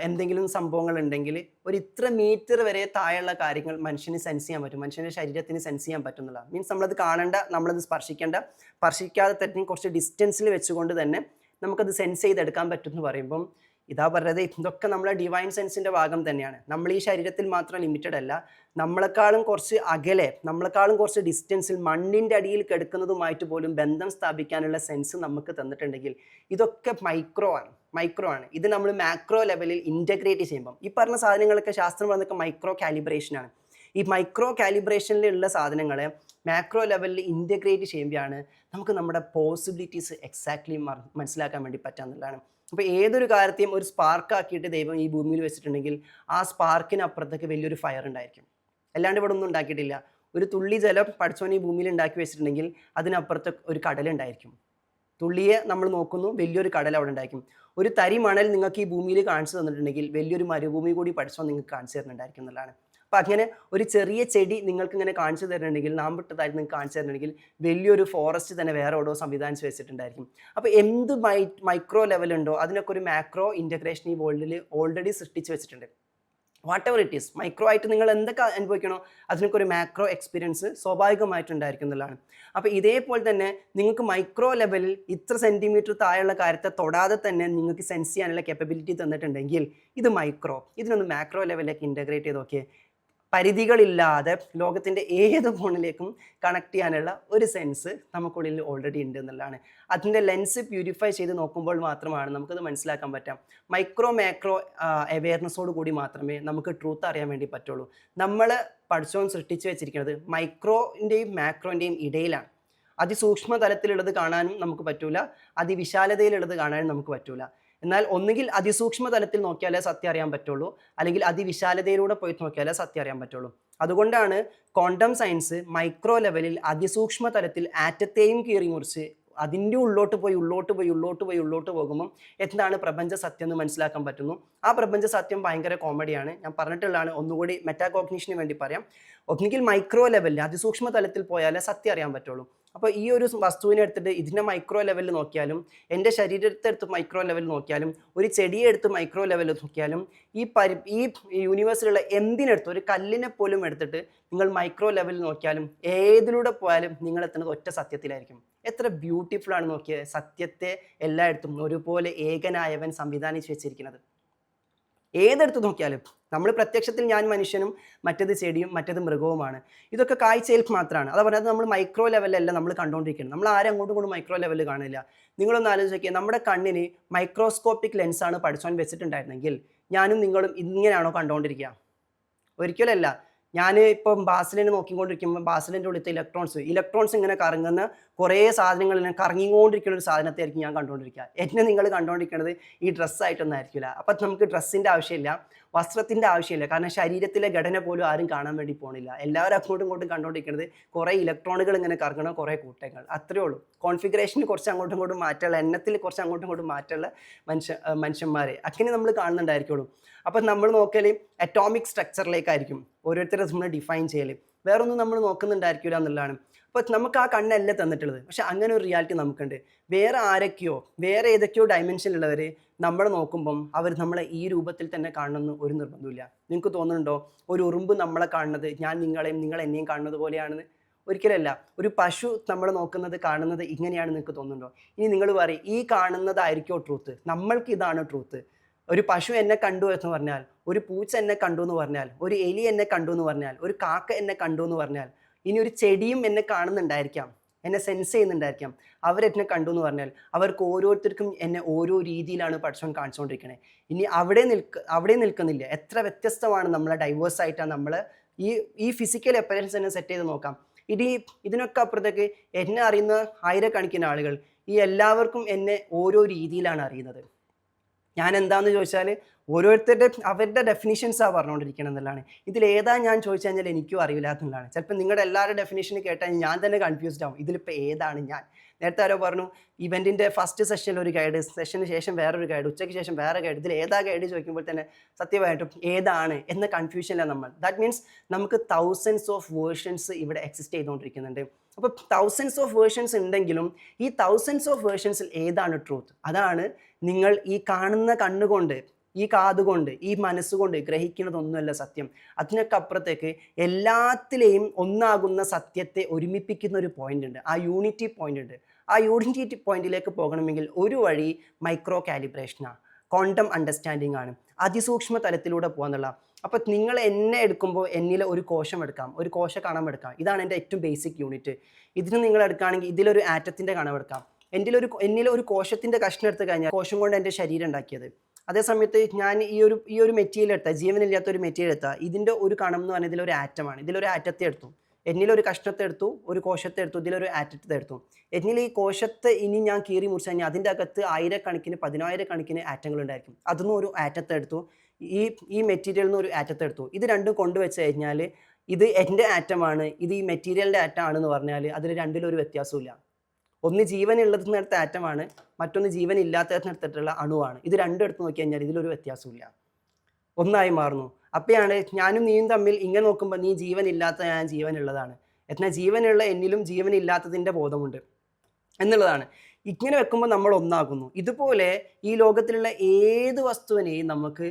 എന്തെങ്കിലും സംഭവങ്ങൾ ഉണ്ടെങ്കിൽ ഒരു ഇത്ര മീറ്റർ വരെ താഴെയുള്ള കാര്യങ്ങൾ മനുഷ്യന് സെൻസ് ചെയ്യാൻ പറ്റും, മനുഷ്യൻ്റെ ശരീരത്തിന് സെൻസ് ചെയ്യാൻ പറ്റുന്നില്ല. മീൻസ് നമ്മളത് കാണേണ്ട, നമ്മളത് സ്പർശിക്കാതെ തന്നെ കുറച്ച് ഡിസ്റ്റൻസിൽ വെച്ചുകൊണ്ട് തന്നെ നമുക്കത് സെൻസ് ചെയ്തെടുക്കാൻ പറ്റും എന്ന് പറയുമ്പം ഇതാ പറഞ്ഞത്, ഇതൊക്കെ നമ്മളെ ഡിവൈൻ സെൻസിൻ്റെ ഭാഗം തന്നെയാണ്. നമ്മൾ ഈ ശരീരത്തിൽ മാത്രം ലിമിറ്റഡ് അല്ല, നമ്മളെക്കാളും കുറച്ച് അകലെ, നമ്മളെക്കാളും കുറച്ച് ഡിസ്റ്റൻസിൽ മണ്ണിൻ്റെ അടിയിൽ കിടക്കുന്നതുമായിട്ട് പോലും ബന്ധം സ്ഥാപിക്കാനുള്ള സെൻസ് നമുക്ക് തന്നിട്ടുണ്ടെങ്കിൽ ഇതൊക്കെ മൈക്രോ ആണ്. ഇത് നമ്മൾ മാക്രോ ലെവലിൽ ഇൻ്റഗ്രേറ്റ് ചെയ്യുമ്പം ഈ പറഞ്ഞ സാധനങ്ങളൊക്കെ ശാസ്ത്രം പറഞ്ഞൊക്കെ മൈക്രോ കാലിബ്രേഷനാണ്. ഈ മൈക്രോ കാലിബ്രേഷനിലുള്ള സാധനങ്ങളെ മാക്രോ ലെവലിൽ ഇൻ്റഗ്രേറ്റ് ചെയ്യുമ്പോഴാണ് നമുക്ക് നമ്മുടെ പോസിബിലിറ്റീസ് എക്സാക്ട്ലി മനസ്സിലാക്കാൻ വേണ്ടി പറ്റാന്നുള്ളതാണ്. അപ്പോൾ ഏതൊരു കാര്യത്തെയും ഒരു സ്പാർക്കാക്കിയിട്ട് ദൈവം ഈ ഭൂമിയിൽ വെച്ചിട്ടുണ്ടെങ്കിൽ ആ സ്പാർക്കിനപ്പുറത്തേക്ക് വലിയൊരു ഫയർ ഉണ്ടായിരിക്കും. അല്ലാണ്ട് ഇവിടെ ഒന്നും ഉണ്ടാക്കിയിട്ടില്ല. ഒരു തുള്ളി ജലം പഠിച്ചവൻ ഈ ഭൂമിയിൽ ഉണ്ടാക്കി വെച്ചിട്ടുണ്ടെങ്കിൽ അതിനപ്പുറത്ത് ഒരു കടലുണ്ടായിരിക്കും. തുള്ളിയെ നമ്മൾ നോക്കുന്നു, വലിയൊരു കടൽ അവിടെ ഉണ്ടായിരിക്കും. ഒരു തരി മണൽ നിങ്ങൾക്ക് ഈ ഭൂമിയിൽ കാണിച്ചു തന്നിട്ടുണ്ടെങ്കിൽ വലിയൊരു മരുഭൂമി കൂടി പഠിച്ചവൻ നിങ്ങൾക്ക് കാണിച്ചു തരുന്നുണ്ടായിരിക്കും എന്നുള്ളതാണ്. അപ്പോൾ അങ്ങനെ ഒരു ചെറിയ ചെടി നിങ്ങൾക്ക് ഇങ്ങനെ കാണിച്ചു തരുന്നുണ്ടെങ്കിൽ, നാമ്പിട്ടതായിട്ട് നിങ്ങൾക്ക് കാണിച്ചു തരുന്നുണ്ടെങ്കിൽ വലിയൊരു ഫോറസ്റ്റ് തന്നെ വേറെ എവിടെയോ സംവിധാനിച്ച് വെച്ചിട്ടുണ്ടായിരിക്കും. അപ്പോൾ എന്ത് മൈക്രോ ലെവലുണ്ടോ അതിനൊക്കെ ഒരു മാക്രോ ഇൻ്റഗ്രേഷൻ ഈ വേൾഡിൽ ഓൾറെഡി സൃഷ്ടിച്ച് വെച്ചിട്ടുണ്ട്. What ever it is, micro ആയിട്ട് നിങ്ങൾ എന്തൊക്കെ അനുഭവിക്കണോ അതിനൊക്കെ ഒരു മാക്രോ എക്സ്പീരിയൻസ് സ്വാഭാവികമായിട്ടുണ്ടായിരിക്കും എന്നുള്ളതാണ്. അപ്പോൾ ഇതേപോലെ തന്നെ നിങ്ങൾക്ക് മൈക്രോ ലെവലിൽ ഇത്ര സെൻറ്റിമീറ്റർ താഴെയുള്ള കാര്യത്തെ തൊടാതെ തന്നെ നിങ്ങൾക്ക് സെൻസ് ചെയ്യാനുള്ള കേപ്പബിലിറ്റി തന്നിട്ടുണ്ടെങ്കിൽ ഇത് മൈക്രോ. ഇതിനൊന്ന് മാക്രോ ലെവലിലേക്ക് ഇൻ്റഗ്രേറ്റ് ചെയ്ത് നോക്കിയേ. പരിധികളില്ലാതെ ലോകത്തിൻ്റെ ഏത് കോണിലേക്കും കണക്ട് ചെയ്യാനുള്ള ഒരു സെൻസ് നമുക്കുള്ളിൽ ഓൾറെഡി ഉണ്ട് എന്നുള്ളതാണ്. അതിൻ്റെ ലെൻസ് പ്യൂരിഫൈ ചെയ്ത് നോക്കുമ്പോൾ മാത്രമാണ് നമുക്കത് മനസ്സിലാക്കാൻ പറ്റാം. മൈക്രോ മാക്രോ അവെയർനെസ്സോട് കൂടി മാത്രമേ നമുക്ക് ട്രൂത്ത് അറിയാൻ വേണ്ടി പറ്റുള്ളൂ. നമ്മൾ പഠിച്ചോൻ സൃഷ്ടിച്ച് വെച്ചിരിക്കുന്നത് മൈക്രോൻ്റെയും മാക്രോൻ്റെയും ഇടയിലാണ്. അതിസൂക്ഷ്മ തലത്തിലുള്ളത് കാണാനും നമുക്ക് പറ്റൂല, അതിവിശാലതയിലുള്ളത് കാണാനും നമുക്ക് പറ്റൂല. എന്നാൽ ഒന്നുകിൽ അതിസൂക്ഷ്മ തലത്തിൽ നോക്കിയാലേ സത്യം അറിയാൻ പറ്റുള്ളൂ, അല്ലെങ്കിൽ അതിവിശാലതയിലൂടെ പോയി നോക്കിയാലേ സത്യം അറിയാൻ പറ്റുള്ളൂ. അതുകൊണ്ടാണ് ക്വാണ്ടം സയൻസ് മൈക്രോ ലെവലിൽ അതിസൂക്ഷ്മ തലത്തിൽ ആറ്റത്തെയും കീറി മുറിച്ച് അതിൻ്റെ ഉള്ളോട്ട് പോകുമ്പം എന്താണ് പ്രപഞ്ച സത്യം എന്ന് മനസ്സിലാക്കാൻ പറ്റുന്നു. ആ പ്രപഞ്ച സത്യം ഭയങ്കര കോമഡിയാണ്. ഞാൻ പറഞ്ഞിട്ടുള്ളതാണ്, ഒന്നുകൂടി മെറ്റാകോഗ്നിഷന് വേണ്ടി പറയാം. ഒന്നുകിൽ മൈക്രോ ലെവലിൽ അതിസൂക്ഷ്മ തലത്തിൽ പോയാലേ സത്യം അറിയാൻ പറ്റുള്ളൂ. അപ്പോൾ ഈ ഒരു വസ്തുവിനെ എടുത്തിട്ട് ഇതിൻ്റെ മൈക്രോ ലെവലിൽ നോക്കിയാലും, എൻ്റെ ശരീരത്തെ എടുത്ത് മൈക്രോ ലെവലിൽ നോക്കിയാലും, ഒരു ചെടിയെ എടുത്ത് മൈക്രോ ലെവലിൽ നോക്കിയാലും, ഈ യൂണിവേഴ്സിലുള്ള എന്തിനെടുത്ത് ഒരു കല്ലിനെ പോലും എടുത്തിട്ട് നിങ്ങൾ മൈക്രോ ലെവലിൽ നോക്കിയാലും ഏതിലൂടെ പോയാലും നിങ്ങൾ എത്തുന്നത് ഒറ്റ സത്യത്തിലായിരിക്കും. എത്ര ബ്യൂട്ടിഫുൾ ആണ് നോക്കിയത്, സത്യത്തെ എല്ലായിടത്തും ഒരുപോലെ ഏകനായവൻ സംവിധാനിച്ച് വെച്ചിരിക്കുന്നത്. ഏതെടുത്ത് നോക്കിയാലും നമ്മൾ പ്രത്യക്ഷത്തിൽ ഞാൻ മനുഷ്യനും മറ്റേത് ചെടിയും മറ്റേത് മൃഗവുമാണ്. ഇതൊക്കെ കാഴ്ചയിൽ മാത്രമാണ്. അതാ പറഞ്ഞത്, നമ്മൾ മൈക്രോ ലെവലല്ല നമ്മൾ കണ്ടുകൊണ്ടിരിക്കുന്നത്. നമ്മൾ ആരും അങ്ങോട്ടും ഇങ്ങോട്ടും മൈക്രോ ലെവലിൽ കാണില്ല. നിങ്ങളൊന്ന് ആലോചിച്ച് നോക്കിയാൽ, നമ്മുടെ കണ്ണിന് മൈക്രോസ്കോപ്പിക് ലെൻസാണ് പഠിച്ചോൻ വെച്ചിട്ടുണ്ടായിരുന്നെങ്കിൽ ഞാനും നിങ്ങളും ഇങ്ങനെയാണോ കണ്ടുകൊണ്ടിരിക്കുക? ഒരിക്കലല്ല. ഞാൻ ഇപ്പം ബാസിലിനെ നോക്കിക്കൊണ്ടിരിക്കുമ്പോൾ ബാസിലിൻ്റെ ഉള്ളിലത്തെ ഇലക്ട്രോൺസ് ഇങ്ങനെ കറങ്ങുന്ന കുറേ സാധനങ്ങൾ ഇങ്ങനെ കറങ്ങിക്കൊണ്ടിരിക്കുന്ന ഒരു സാധനത്തെയായിരിക്കും ഞാൻ കണ്ടുകൊണ്ടിരിക്കുക. എന്നെ നിങ്ങൾ കണ്ടുകൊണ്ടിരിക്കുന്നത് ഈ ഡ്രസ്സായിട്ടൊന്നും ആയിരിക്കില്ല. അപ്പം നമുക്ക് ഡ്രസ്സിൻ്റെ ആവശ്യമില്ല, വസ്ത്രത്തിൻ്റെ ആവശ്യമില്ല. കാരണം ശരീരത്തിലെ ഘടന പോലും ആരും കാണാൻ വേണ്ടി പോകണില്ല. എല്ലാവരും അങ്ങോട്ടും ഇങ്ങോട്ടും കണ്ടുകൊണ്ടിരിക്കുന്നത് കുറേ ഇലക്ട്രോണുകൾ ഇങ്ങനെ കറങ്ങണ കുറേ കൂട്ടങ്ങൾ, അത്രയേ ഉള്ളൂ. കോൺഫിഗറേഷന് കുറച്ച് അങ്ങോട്ടും ഇങ്ങോട്ടും മാറ്റമുള്ള, എണ്ണത്തിൽ കുറച്ച് അങ്ങോട്ടും ഇങ്ങോട്ടും മാറ്റമുള്ള മനുഷ്യന്മാരെ അങ്ങനെ നമ്മൾ കാണുന്നുണ്ടായിരിക്കുള്ളൂ. അപ്പം നമ്മൾ നോക്കൽ അറ്റോമിക് സ്ട്രക്ചറിലേക്കായിരിക്കും ഓരോരുത്തരും നമ്മൾ ഡിഫൈൻ ചെയ്യൽ, വേറൊന്നും നമ്മൾ നോക്കുന്നുണ്ടായിരിക്കില്ല എന്നുള്ളതാണ്. അപ്പോൾ നമുക്ക് ആ കണ്ണല്ല തന്നിട്ടുള്ളത്. പക്ഷെ അങ്ങനെ ഒരു റിയാലിറ്റി നമുക്കുണ്ട്. വേറെ ഏതൊക്കെയോ ഡയമെൻഷനിലുള്ളവർ നമ്മൾ നോക്കുമ്പം അവർ നമ്മളെ ഈ രൂപത്തിൽ തന്നെ കാണണമെന്ന് ഒരു നിർബന്ധമില്ല. നിങ്ങൾക്ക് തോന്നുന്നുണ്ടോ ഒരു ഉറുമ്പ് നമ്മളെ കാണുന്നത് നിങ്ങൾ എന്നെയും കാണുന്നത് പോലെയാണെന്ന്? ഒരിക്കലല്ല. ഒരു പശു നമ്മൾ കാണുന്നത് ഇങ്ങനെയാണ് നിങ്ങൾക്ക് തോന്നുന്നുണ്ടോ? ഇനി നിങ്ങൾ പറയും, ഈ കാണുന്നതായിരിക്കോ ട്രൂത്ത്? നമ്മൾക്ക് ഇതാണ് ട്രൂത്ത്. ഒരു പശു എന്നെ കണ്ടു എന്ന് പറഞ്ഞാൽ, ഒരു പൂച്ച എന്നെ കണ്ടു എന്ന് പറഞ്ഞാൽ, ഒരു എലി എന്നെ കണ്ടു എന്ന് പറഞ്ഞാൽ, ഒരു കാക്ക എന്നെ കണ്ടു എന്ന് പറഞ്ഞാൽ, ഇനി ഒരു ചെടിയും എന്നെ കാണുന്നുണ്ടായിരിക്കാം, എന്നെ സെൻസ് ചെയ്യുന്നുണ്ടായിരിക്കാം, അവരെന്നെ കണ്ടു എന്ന് പറഞ്ഞാൽ അവർക്ക് ഓരോരുത്തർക്കും എന്നെ ഓരോ രീതിയിലാണ് പഠിച്ചോൻ കാണിച്ചുകൊണ്ടിരിക്കണേ. ഇനി അവിടെ നിൽക്കുന്നില്ല. എത്ര വ്യത്യസ്തമാണ് നമ്മളെ ഡൈവേഴ്സായിട്ടാണ് നമ്മൾ ഈ ഫിസിക്കൽ അപ്പിയറൻസ് തന്നെ സെറ്റ് ചെയ്ത് നോക്കാം. ഇതിനൊക്കെ അപ്പുറത്തേക്ക് എന്നെ അറിയുന്ന ആയിരക്കണക്കിന് ആളുകൾ, ഈ എല്ലാവർക്കും എന്നെ ഓരോ രീതിയിലാണ് അറിയുന്നത്. ഞാൻ എന്താണെന്ന് ചോദിച്ചാൽ ഓരോരുത്തരുടെ അവരുടെ ഡെഫിനിഷൻസാണ് പറഞ്ഞുകൊണ്ടിരിക്കണം എന്നുള്ളതാണ്. ഇതിലേതാ ഞാൻ ചോദിച്ചു കഴിഞ്ഞാൽ എനിക്കും അറിയില്ല എന്നുള്ളതാണ്. ചിലപ്പോൾ നിങ്ങളുടെ എല്ലാവരുടെ ഡെഫിനിഷന് കേട്ടാൽ ഞാൻ തന്നെ കൺഫ്യൂസ്ഡ് ആവും, ഇതിലിപ്പോൾ ഏതാണ് ഞാൻ. നേരത്തെ ആരോ പറഞ്ഞു, ഇവൻറ്റിൻ്റെ ഫസ്റ്റ് സെഷനിൽ ഒരു ഗൈഡ്, സെഷന് ശേഷം വേറൊരു ഗൈഡ്, ഉച്ചയ്ക്ക് ശേഷം വേറെ ഗൈഡ്, ഇതിൽ ഏതാ ഗൈഡ് ചോദിക്കുമ്പോൾ തന്നെ സത്യമായിട്ടും ഏതാണ് എന്ന കൺഫ്യൂഷനിലാണ് നമ്മൾ. ദാറ്റ് മീൻസ് നമുക്ക് തൗസൻഡ്സ് ഓഫ് വേർഷൻസ് ഇവിടെ എക്സിസ്റ്റ് ചെയ്തുകൊണ്ടിരിക്കുന്നുണ്ട്. അപ്പോൾ തൗസൻഡ്സ് ഓഫ് വേർഷൻസ് ഉണ്ടെങ്കിലും ഈ തൗസൻഡ്സ് ഓഫ് വേർഷൻസിൽ ഏതാണ് ട്രൂത്ത്? അതാണ് നിങ്ങൾ ഈ കാണുന്ന കണ്ണുകൊണ്ട് ഈ കാതുകൊണ്ട് ഈ മനസ്സുകൊണ്ട് ഗ്രഹിക്കുന്നതൊന്നുമല്ല സത്യം. അതിനൊക്കെ അപ്പുറത്തേക്ക് എല്ലാത്തിലെയും ഒന്നാകുന്ന സത്യത്തെ ഒരുമിപ്പിക്കുന്ന ഒരു പോയിന്റ് ഉണ്ട്, ആ യൂണിറ്റി പോയിന്റ് ഉണ്ട്. ആ യൂണിറ്റി പോയിന്റിലേക്ക് പോകണമെങ്കിൽ ഒരു വഴി മൈക്രോ കാലിബ്രേഷനാണ്, ക്വാണ്ടം അണ്ടർസ്റ്റാൻഡിങ് ആണ്, അതിസൂക്ഷ്മ തലത്തിലൂടെ പോകാന്നുള്ള. അപ്പോൾ നിങ്ങൾ എന്നെ എടുക്കുമ്പോൾ എന്നിലെ ഒരു കോശം എടുക്കാം, ഒരു കോശ കണം എടുക്കാം, ഇതാണ് എൻ്റെ ഏറ്റവും ബേസിക് യൂണിറ്റ്. ഇതിന് നിങ്ങൾ എടുക്കുകയാണെങ്കിൽ ഇതിലൊരു ആറ്റത്തിൻ്റെ കണം എടുക്കാം. എന്നിലെ ഒരു കോശത്തിൻ്റെ കഷ്ണം എടുത്ത് കഴിഞ്ഞാൽ കോശം കൊണ്ട് എൻ്റെ ശരീരം ഉണ്ടാക്കിയത്. അതേ സമയത്ത് ഞാൻ ഈ ഒരു മെറ്റീരിയൽ എടുത്താൽ, ജീവനില്ലാത്ത ഒരു മെറ്റീരിയൽ എടുത്താൽ, ഇതിൻ്റെ ഒരു കണം എന്ന് പറഞ്ഞാൽ ഇതിലൊരു ആറ്റമാണ്. ഇതിലൊരു ആറ്റത്തെ എടുത്തു, എന്നിലൊരു കഷ്ണത്തെ എടുത്തു, ഒരു കോശത്തെ എടുത്തു, ഇതിലൊരു ആറ്റത്തെ എടുത്തു. എന്നിൽ ഈ കോശത്തെ ഇനി ഞാൻ കീറി മുറിച്ച് കഴിഞ്ഞാൽ അതിൻ്റെ അകത്ത് ആയിരക്കണക്കിന് 10,000 ആറ്റങ്ങൾ ഉണ്ടായിരിക്കും. അതൊന്നും ഒരു ആറ്റത്തെ എടുത്തു, ഈ മെറ്റീരിയലിൽ നിന്ന് ഒരു ആറ്റത്തെ എടുത്തു. ഇത് രണ്ടും കൊണ്ടുവച്ച് കഴിഞ്ഞാൽ ഇത് എൻ്റെ ആറ്റമാണ്, ഇത് ഈ മെറ്റീരിയലിൻ്റെ ആറ്റമാണെന്ന് പറഞ്ഞാൽ അതിൽ രണ്ടിലും ഒരു വ്യത്യാസമില്ല. ഒന്ന് ജീവനുള്ളതിനടുത്ത ആറ്റമാണ്, മറ്റൊന്ന് ജീവനില്ലാത്തതിനടുത്തിട്ടുള്ള അണുവാണ്. ഇത് രണ്ടും എടുത്ത് നോക്കി കഴിഞ്ഞാൽ ഇതിലൊരു വ്യത്യാസമില്ല, ഒന്നായി മാറുന്നു. അപ്പോഴാണ് ഞാനും നീയും തമ്മിൽ ഇങ്ങനെ നോക്കുമ്പോൾ നീ ജീവനില്ലാത്ത, ഞാൻ ജീവനുള്ളതാണ്, എന്നാൽ ജീവനുള്ള എന്നിലും ജീവനില്ലാത്തതിൻ്റെ ബോധമുണ്ട് എന്നുള്ളതാണ്. ഇങ്ങനെ വെക്കുമ്പോൾ നമ്മൾ ഒന്നാകുന്നു. ഇതുപോലെ ഈ ലോകത്തിലുള്ള ഏത് വസ്തുവിനെയും നമുക്ക്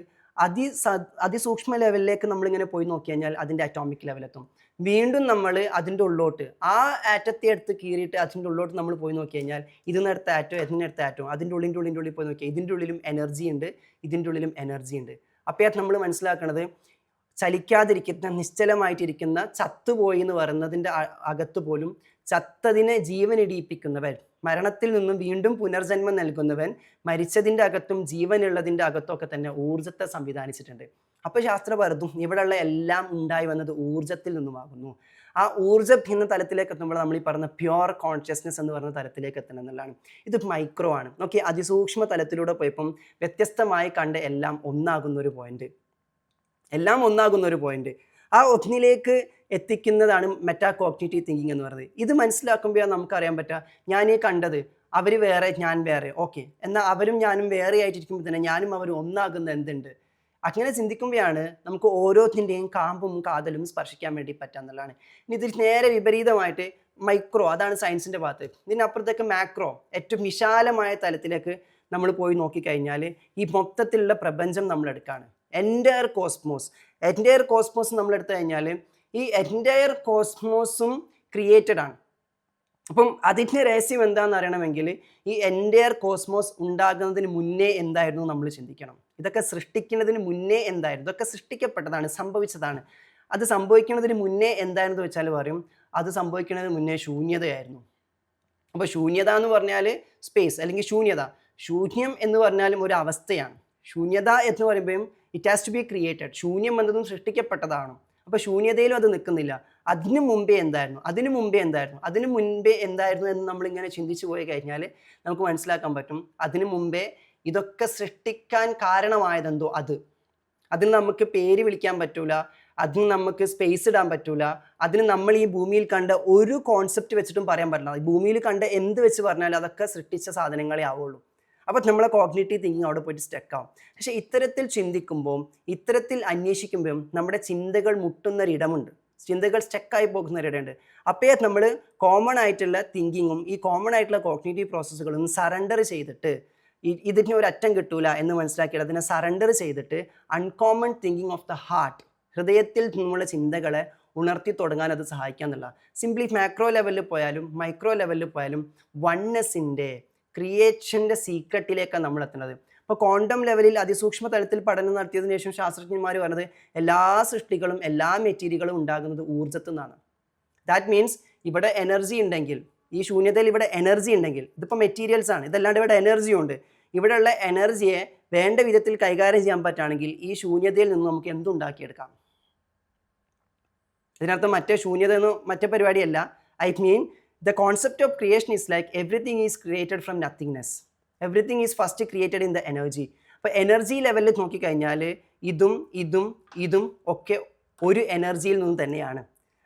അതിസൂക്ഷ്മ ലെവലിലേക്ക് നമ്മളിങ്ങനെ പോയി നോക്കി കഴിഞ്ഞാൽ അതിൻ്റെ അറ്റോമിക് ലെവലെത്തും. വീണ്ടും നമ്മൾ അതിൻ്റെ ഉള്ളോട്ട് ആ ആറ്റത്തെ എടുത്ത് കീറിയിട്ട് അതിൻ്റെ ഉള്ളോട്ട് നമ്മൾ പോയി നോക്കി കഴിഞ്ഞാൽ ഇതിനടുത്ത ആറ്റോ ഇതിനടുത്ത ആറ്റോ അതിൻ്റെ ഉള്ളിൽ പോയി നോക്കിയാൽ ഇതിൻ്റെ ഉള്ളിലും എനർജി ഉണ്ട്, ഇതിൻ്റെ ഉള്ളിലും എനർജി ഉണ്ട്. അപ്പോൾ നമ്മൾ മനസ്സിലാക്കുന്നത് ചലിക്കാതിരിക്കുന്ന, നിശ്ചലമായിട്ടിരിക്കുന്ന, ചത്തുപോയി എന്ന് പറയുന്നതിൻ്റെ അകത്ത് പോലും ചത്തതിനെ ജീവനിടിയിപ്പിക്കുന്നവൻ, മരണത്തിൽ നിന്നും വീണ്ടും പുനർജന്മം നൽകുന്നവൻ, മരിച്ചതിൻ്റെ അകത്തും ജീവനുള്ളതിൻ്റെ അകത്തും ഒക്കെ തന്നെ ഊർജ്ജത്തെ സംവിധാനിച്ചിട്ടുണ്ട്. അപ്പോൾ ശാസ്ത്രപരതും ഇവിടെയുള്ള എല്ലാം ഉണ്ടായി വന്നത് ഊർജ്ജത്തിൽ നിന്നുമാകുന്നു. ആ ഊർജ്ജം എന്ന തലത്തിലേക്ക് എത്തുമ്പോൾ നമ്മൾ ഈ പറഞ്ഞ പ്യുവർ കോൺഷ്യസ്നെസ് എന്ന് പറയുന്ന തലത്തിലേക്ക് എത്തണം എന്നുള്ളതാണ്. ഇത് മൈക്രോ ആണ്. ഓക്കെ, അതിസൂക്ഷ്മ തലത്തിലൂടെ പോയപ്പം വ്യത്യസ്തമായി കണ്ട് എല്ലാം ഒന്നാകുന്ന ഒരു പോയിന്റ്, എല്ലാം ഒന്നാകുന്ന ഒരു പോയിന്റ്. ആ ഒന്നിലേക്ക് എത്തിക്കുന്നതാണ് മെറ്റാ കോഗ്നിറ്റീവ് തിങ്കിങ് എന്ന് പറയുന്നത്. ഇത് മനസ്സിലാക്കുമ്പോൾ നമുക്കറിയാൻ പറ്റുക, ഞാൻ ഈ കണ്ടത് അവർ വേറെ ഞാൻ വേറെ, ഓക്കെ, എന്നാൽ അവരും ഞാനും വേറെ ആയിട്ടിരിക്കുമ്പോൾ തന്നെ ഞാനും അവരും ഒന്നാകുന്ന എന്തുണ്ട്? അങ്ങനെ ചിന്തിക്കുമ്പോഴാണ് നമുക്ക് ഓരോത്തിൻ്റെയും കാമ്പും കാതലും സ്പർശിക്കാൻ വേണ്ടി പറ്റാന്നുള്ളതാണ്. ഇനി ഇതിൽ നേരെ വിപരീതമായിട്ട് മൈക്രോ, അതാണ് സയൻസിൻ്റെ ഭാഗത്ത്. ഇതിനപ്പുറത്തേക്ക് മാക്രോ, ഏറ്റവും വിശാലമായ തലത്തിലേക്ക് നമ്മൾ പോയി നോക്കിക്കഴിഞ്ഞാൽ ഈ മൊത്തത്തിലുള്ള പ്രപഞ്ചം നമ്മളെടുക്കുകയാണ്. എൻ്റയർ കോസ്മോസ് നമ്മളെടുത്തു കഴിഞ്ഞാൽ ഈ എൻ്റയർ കോസ്മോസും ക്രിയേറ്റഡ് ആണ്. അപ്പം അതിൻ്റെ രഹസ്യം എന്താണെന്ന് അറിയണമെങ്കിൽ ഈ എൻ്റയർ കോസ്മോസ് ഉണ്ടാകുന്നതിന് മുന്നേ എന്തായിരുന്നു നമ്മൾ ചിന്തിക്കണം. ഇതൊക്കെ സൃഷ്ടിക്കുന്നതിന് മുന്നേ എന്തായിരുന്നു? ഇതൊക്കെ സൃഷ്ടിക്കപ്പെട്ടതാണ്, സംഭവിച്ചതാണ്. അത് സംഭവിക്കുന്നതിന് മുന്നേ എന്താണെന്ന് വെച്ചാൽ പറയും, അത് സംഭവിക്കുന്നതിന് മുന്നേ ശൂന്യതയായിരുന്നു. അപ്പോൾ ശൂന്യത എന്ന് പറഞ്ഞാൽ സ്പേസ് അല്ലെങ്കിൽ ശൂന്യത. ശൂന്യം എന്ന് പറഞ്ഞാലും ഒരു അവസ്ഥയാണ്. ശൂന്യത എന്ന് പറയുമ്പോഴും it has to be created. ശൂന്യം എന്നതും സൃഷ്ടിക്കപ്പെട്ടതാണ്. അപ്പോൾ ശൂന്യതയിലും അത് നിൽക്കുന്നില്ല. അതിനു മുമ്പേ എന്തായിരുന്നു എന്ന് നമ്മളിങ്ങനെ ചിന്തിച്ചു പോയി കഴിഞ്ഞാൽ നമുക്ക് മനസ്സിലാക്കാൻ പറ്റും, അതിനു മുമ്പേ ഇതൊക്കെ സൃഷ്ടിക്കാൻ കാരണമായതെന്തോ അതിന് നമുക്ക് പേര് വിളിക്കാൻ പറ്റൂല, അതിന് നമുക്ക് സ്പേസ് ഇടാൻ പറ്റൂല, അതിന് നമ്മൾ ഈ ഭൂമിയിൽ കണ്ട ഒരു കോൺസെപ്റ്റ് വെച്ചിട്ടും പറയാൻ പറ്റില്ല. ഭൂമിയിൽ കണ്ട എന്ത് വെച്ച് പറഞ്ഞാലും അതൊക്കെ സൃഷ്ടിച്ച സാധനങ്ങളെ ആവുള്ളൂ. അപ്പോൾ നമ്മളെ കോഗ്നിറ്റീവ് തിങ്കിങ് അവിടെ പോയിട്ട് സ്റ്റക്കാവും. പക്ഷേ ഇത്തരത്തിൽ ചിന്തിക്കുമ്പോൾ, ഇത്തരത്തിൽ അന്വേഷിക്കുമ്പോഴും നമ്മുടെ ചിന്തകൾ മുട്ടുന്നൊരിടമുണ്ട്, ചിന്തകൾ സ്റ്റക്കായി പോകുന്നൊരിടമുണ്ട്. അപ്പോൾ നമ്മൾ കോമൺ ആയിട്ടുള്ള തിങ്കിങ്ങും ഈ കോമൺ ആയിട്ടുള്ള കോഗ്നിറ്റീവ് പ്രോസസ്സുകളും സറണ്ടർ ചെയ്തിട്ട് ഇതിന് ഒരു അറ്റം കിട്ടൂല എന്ന് മനസ്സിലാക്കിയിട്ട് അതിനെ സറണ്ടർ ചെയ്തിട്ട് uncommon thinking of the heart, ഹൃദയത്തിൽ നിന്നുള്ള ചിന്തകളെ ഉണർത്തി തുടങ്ങാൻ അത് സഹായിക്കാന്നുള്ള. സിംപ്ലി മാക്രോ ലെവലിൽ പോയാലും മൈക്രോ ലെവലിൽ പോയാലും വൺനെസ്സിൻ്റെ ക്രിയേഷൻ്റെ സീക്രട്ടിലേക്കാണ് നമ്മൾ എത്തുന്നത്. അപ്പോൾ ക്വാണ്ടം ലെവലിൽ അതിസൂക്ഷ്മ തലത്തിൽ പഠനം നടത്തിയതിനു ശേഷം ശാസ്ത്രജ്ഞന്മാർ പറഞ്ഞത് എല്ലാ സൃഷ്ടികളും എല്ലാ മെറ്റീരിയലുകളും ഉണ്ടാകുന്നത് ഊർജ്ജത്തിൽ നിന്നാണ്. ദാറ്റ് മീൻസ് ഇവിടെ എനർജി ഉണ്ടെങ്കിൽ, ഈ ശൂന്യതയിൽ ഇവിടെ എനർജി ഉണ്ടെങ്കിൽ, ഇതിപ്പോൾ മെറ്റീരിയൽസ് ആണ്, ഇതല്ലാണ്ട് ഇവിടെ എനർജി ഉണ്ട്, ഇവിടെയുള്ള എനർജിയെ വേണ്ട വിധത്തിൽ കൈകാര്യം ചെയ്യാൻ പറ്റുകയാണെങ്കിൽ ഈ ശൂന്യതയിൽ നിന്ന് നമുക്ക് എന്തുണ്ടാക്കിയെടുക്കാം. ഇതിനർത്ഥം മറ്റേ ശൂന്യത എന്ന് മറ്റേ പരിപാടിയല്ല. I mean the concept of creation is like everything is created from nothingness. Everything is first created in the energy. അപ്പോൾ എനർജി ലെവലിൽ നോക്കിക്കഴിഞ്ഞാൽ ഇതും ഒക്കെ ഒരു എനർജിയിൽ നിന്ന് തന്നെയാണ്.